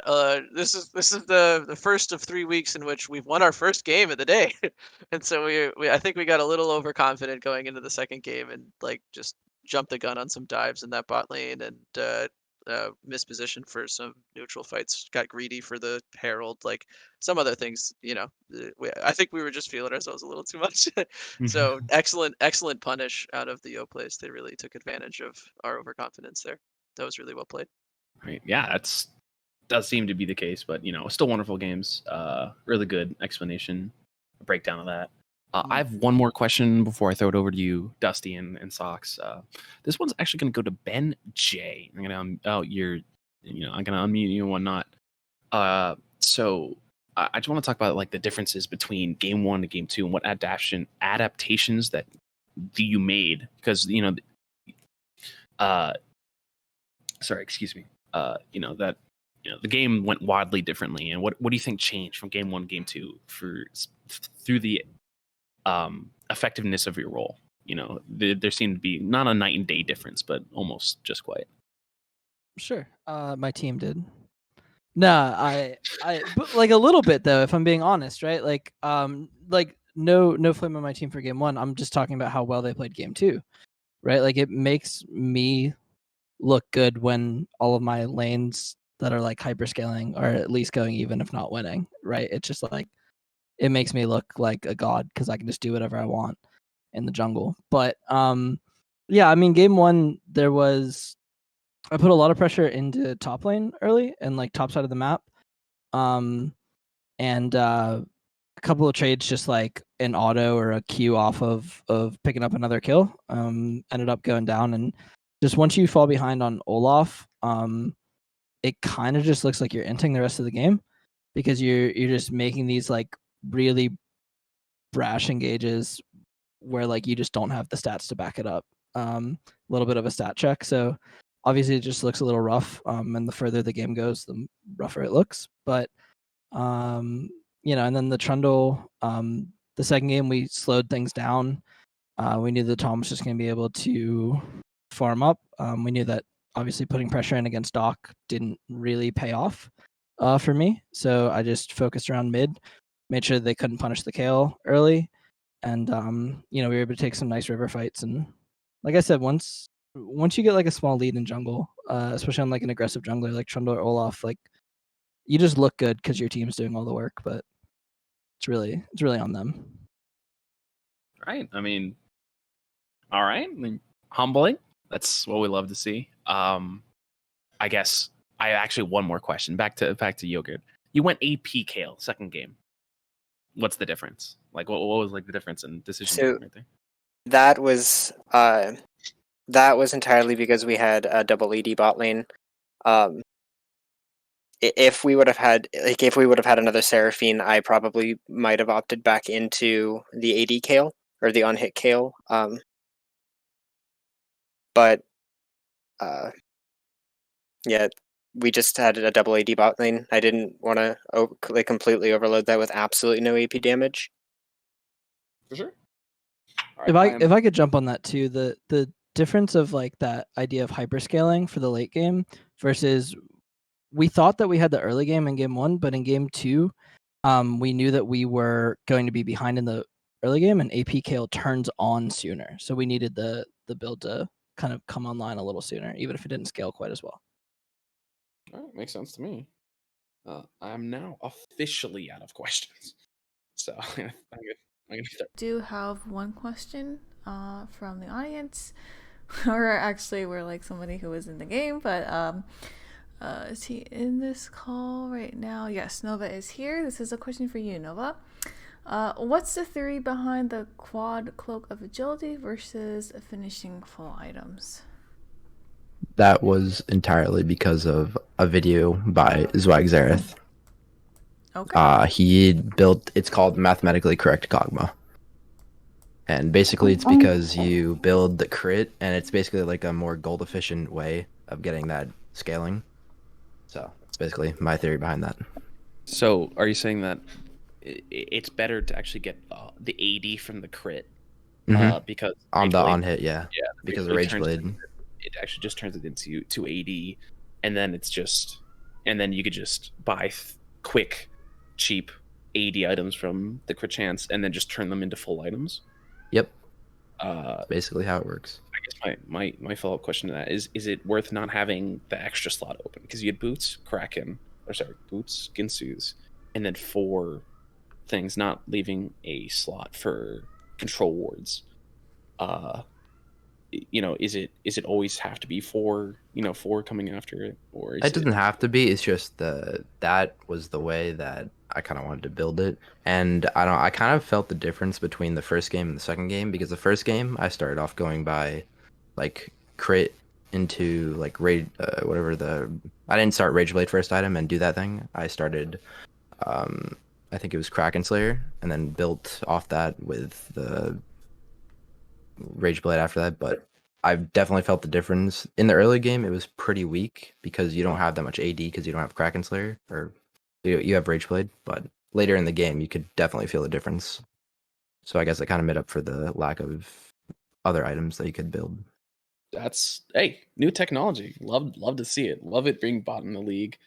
this is the first of 3 weeks in which we've won our first game of the day, and so I think we got a little overconfident going into the second game and like just jumped the gun on some dives in that bot lane and mispositioned for some neutral fights. Got greedy for the Herald, like some other things. I think we were just feeling ourselves a little too much. So excellent punish out of the Yoplays. They really took advantage of our overconfidence there. That was really well played. Right. Yeah, does seem to be the case, but still wonderful games. Really good explanation, breakdown of that. I have one more question before I throw it over to you, Dusty and Socks. This one's actually going to go to Benjj. I'm gonna I'm gonna unmute you and whatnot. So I just want to talk about like the differences between game 1 and game 2 and what adaptations that you made, because sorry, excuse me. The game went wildly differently, and what do you think changed from game 1 to game 2 through the effectiveness of your role? There seemed to be not a night and day difference, but almost just quite. Sure. My team did. No, but like a little bit though, if I'm being honest, right? Like no flame on my team for game 1. I'm just talking about how well they played game 2, right? Like it makes me look good when all of my lanes that are like hyperscaling are at least going even, if not winning, right? It's just like it makes me look like a god because I can just do whatever I want in the jungle. But yeah, I mean, game 1 I put a lot of pressure into top lane early and like top side of the map, and a couple of trades just like an auto or a Q off of picking up another kill ended up going down. And just once you fall behind on Olaf, it kind of just looks like you're inting the rest of the game because you're just making these like really brash engages where like you just don't have the stats to back it up. A little bit of a stat check, so obviously it just looks a little rough. And the further the game goes, the rougher it looks. But and then the Trundle, the second game we slowed things down. We knew that Tom was just going to be able to farm up. We knew that obviously putting pressure in against Doc didn't really pay off for me. So I just focused around mid, made sure they couldn't punish the Kale early. And, we were able to take some nice river fights. And like I said, once you get like a small lead in jungle, especially on like an aggressive jungler like Trundle or Olaf, like you just look good because your team's doing all the work, but it's really on them. Right. I mean, all right. I mean, humbling. That's what we love to see. I guess I actually one more question. Back to Yogurt. You went AP Kale second game. What's the difference? Like, what was like the difference in decision making right there? That was entirely because we had a double AD bot lane. If we would have had another Seraphine, I probably might have opted back into the AD Kale or the on-hit Kale. But yeah, we just had a double AD bot lane. I didn't want to completely overload that with absolutely no AP damage. For sure. If I could jump on that too, the difference of like that idea of hyperscaling for the late game versus we thought that we had the early game in game 1, but in game 2, we knew that we were going to be behind in the early game, and AP Kale turns on sooner. So we needed the build to kind of come online a little sooner, even if it didn't scale quite as well. All right, makes sense to me. I'm now officially out of questions. So I'm gonna start. Do have one question from the audience, or actually we're like somebody who was in the game, but is he in this call right now? Yes, Nova is here. This is a question for you, Nova. What's the theory behind the quad cloak of agility versus finishing full items? That was entirely because of a video by Zwagzereth. Okay. He built, it's called Mathematically Correct Kog'Maw. And basically it's because you build the crit, and it's basically like a more gold efficient way of getting that scaling. So it's basically my theory behind that. So are you saying that it's better to actually get the AD from the crit? Because on the on hit, yeah. Because of Rage Blade. It actually just turns it into AD and then you could just buy quick, cheap 80 items from the crit chance, and then just turn them into full items. Yep. Uh, That's basically how it works. I guess my follow up question to that is it worth not having the extra slot open? Because you had boots, boots, Ginsu's, and then 4 things, not leaving a slot for control wards. Is it always have to be 4 coming after it, or It doesn't have to be. It's just that was the way that I kind of wanted to build it, and I kind of felt the difference between the first game and the second game, because the first game I started off going by like crit into like raid I didn't start Rage Blade first item and do that thing. I started I think it was Kraken Slayer, and then built off that with the Rage Blade after that. But I've definitely felt the difference. In the early game, it was pretty weak because you don't have that much AD because you don't have Kraken Slayer, or you have Rage Blade. But later in the game, you could definitely feel the difference. So I guess it kind of made up for the lack of other items that you could build. That's new technology. Love to see it. Love it being bought in the league.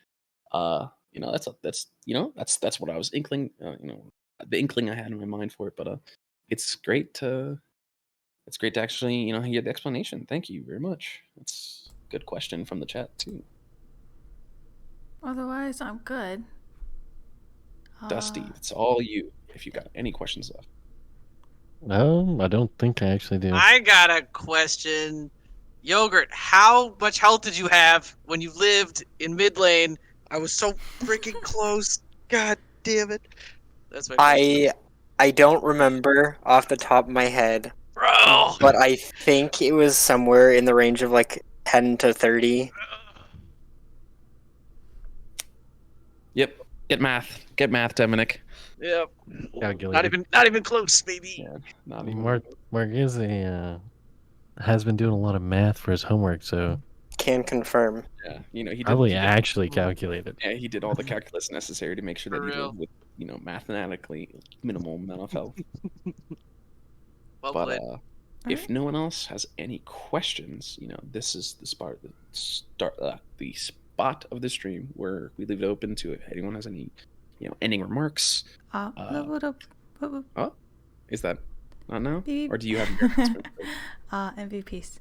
That's what I was inkling. The inkling I had in my mind for it. But it's great to actually hear the explanation. Thank you very much. That's a good question from the chat too. Otherwise, I'm good. Dusty, it's all you. If you got any questions left. I don't think I actually do. I got a question. Yogurt, how much health did you have when you lived in mid lane? I was so freaking close. God damn it. That's my question. I don't remember off the top of my head, Bro! but I think it was somewhere in the range of like 10 to 30. Yep. Get math, emminik. Yep. Calculated. Not even close, baby. Yeah, not even. Mark is has been doing a lot of math for his homework, so Can confirm. Yeah, he did, probably actually calculated. Yeah, he did all the calculus necessary to make sure For that he real. lived with mathematically minimal amount of health. Well But played. if no one else has any questions, this is the spot of the stream where we leave it open to if anyone has any ending remarks. Leveled up. Oh, is that not now? Beep. Or do you have your announcement? MVPs.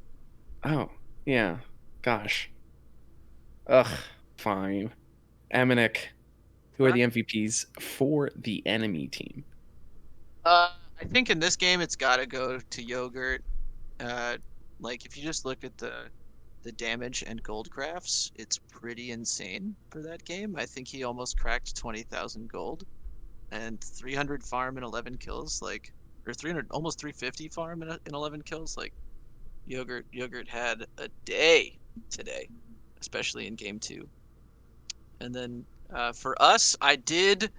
Oh, yeah. Gosh. Ugh, fine. emminik, who are the MVPs for the enemy team? I think in this game it's gotta go to Yogurt. If you just look at the damage and gold graphs, it's pretty insane for that game. I think he almost cracked 20,000 gold and 300 farm and 11 kills, or 300, almost 350 farm and 11 kills. Yogurt had a day today, especially in game 2. And then for us, I did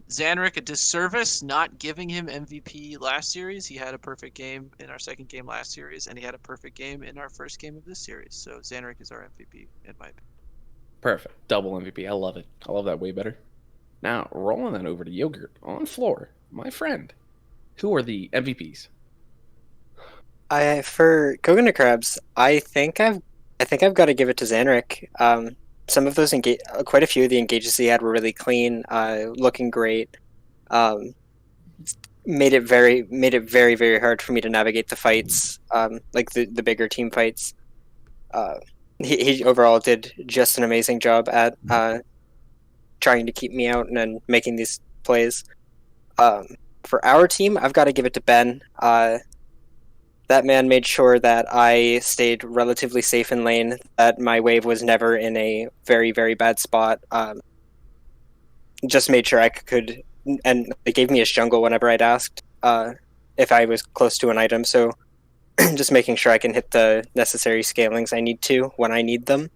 Zanrick a disservice not giving him MVP last series. He had a perfect game in our second game last series, and he had a perfect game in our first game of this series. So Zanrick is our MVP, in my opinion. Perfect. Double MVP. I love it. I love that way better. Now, rolling that over to Yogurt on floor. My friend, who are the MVPs? For coconut crabs, I think I've got to give it to Zanrick. Some of those quite a few of the engages he had were really clean, looking great. Made it very, very hard for me to navigate the fights, like the bigger team fights. He overall did just an amazing job at trying to keep me out and making these plays. For our team, I've got to give it to Ben. That man made sure that I stayed relatively safe in lane, that my wave was never in a very, very bad spot. Just made sure I could, and they gave me a jungle whenever I'd asked if I was close to an item, so just making sure I can hit the necessary scalings I need to when I need them.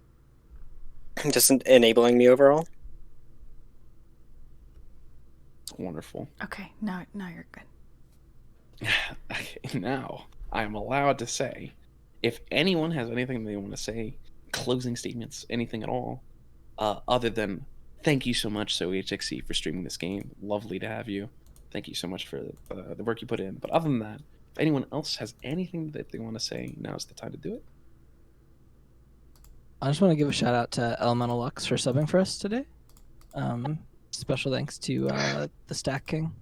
Just enabling me overall. Wonderful. Okay, now you're good. Okay, now I am allowed to say, if anyone has anything they want to say, closing statements, anything at all, other than thank you so much, SoHXC, for streaming this game. Lovely to have you. Thank you so much for the work you put in. But other than that, if anyone else has anything that they want to say, now's the time to do it. I just want to give a shout out to Elemental Lux for subbing for us today. Special thanks to the Stack King.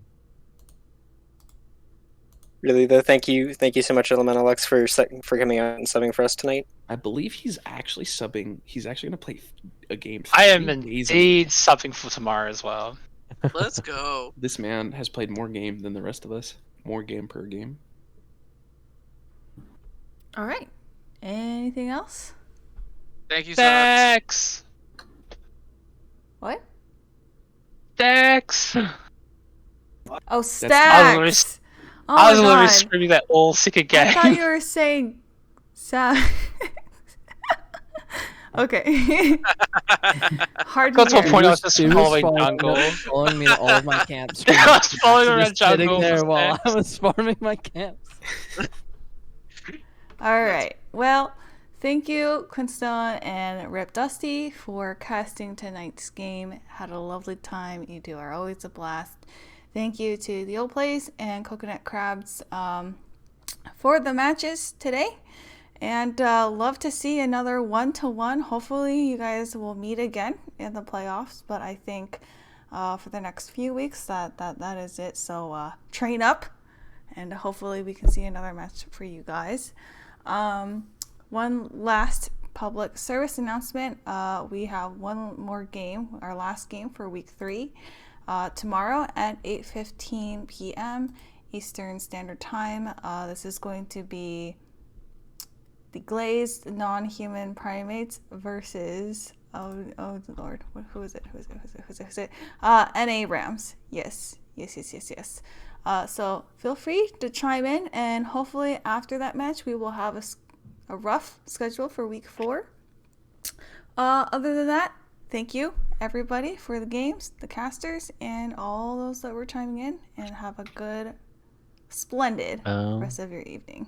Really though, thank you so much, Elemental Lux, for coming out and subbing for us tonight. I believe he's actually subbing. He's actually going to play a game. I am 3 days in- indeed subbing for tomorrow as well. Let's go. This man has played more game than the rest of us. More game per game. All right. Anything else? Thank you so much. Dex! What? Dex! Oh, I stacks. Oh I was my literally God. screaming that all sick I again. thought you were saying sad. Okay. Hard Got to a hear. point I was just He was following following jungle. Following me to all of my camps. I was following He was around sitting jungle. there for while I Dex. was farming my camps. All right. Well, thank you, Quinstone and Rip Dusty, for casting tonight's game. Had a lovely time. You two are always a blast. Thank you to the Yoplays and Coconut Crabs for the matches today. And love to see another 1-to-1. Hopefully you guys will meet again in the playoffs. But I think for the next few weeks that is it. So train up, and hopefully we can see another match for you guys. One last public service announcement. We have one more game, our last game for week 3. Tomorrow at 8:15 p.m. Eastern Standard Time. This is going to be the glazed non-human primates versus oh Lord, who is it? NA Rams. Yes. So feel free to chime in, and hopefully after that match we will have a rough schedule for week 4. Other than that, thank you everybody for the games, the casters, and all those that were chiming in, and have a good, splendid rest of your evening.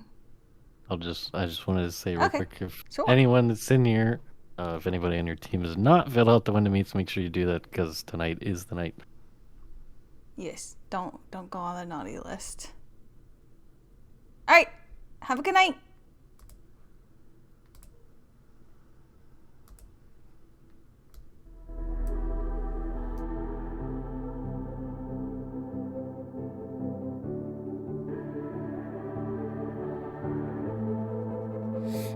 I just wanted to say real Okay, quick, if sure. anyone that's in here, if anybody on your team has not filled out the when to meets, make sure you do that, because tonight is the night. Yes, don't go on the naughty list. All right, have a good night.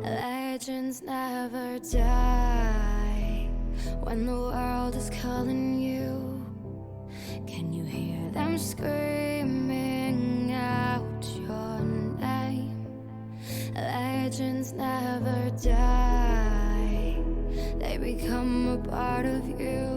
Legends never die when the world is calling you. Can you hear them screaming out your name? Legends never die, they become a part of you.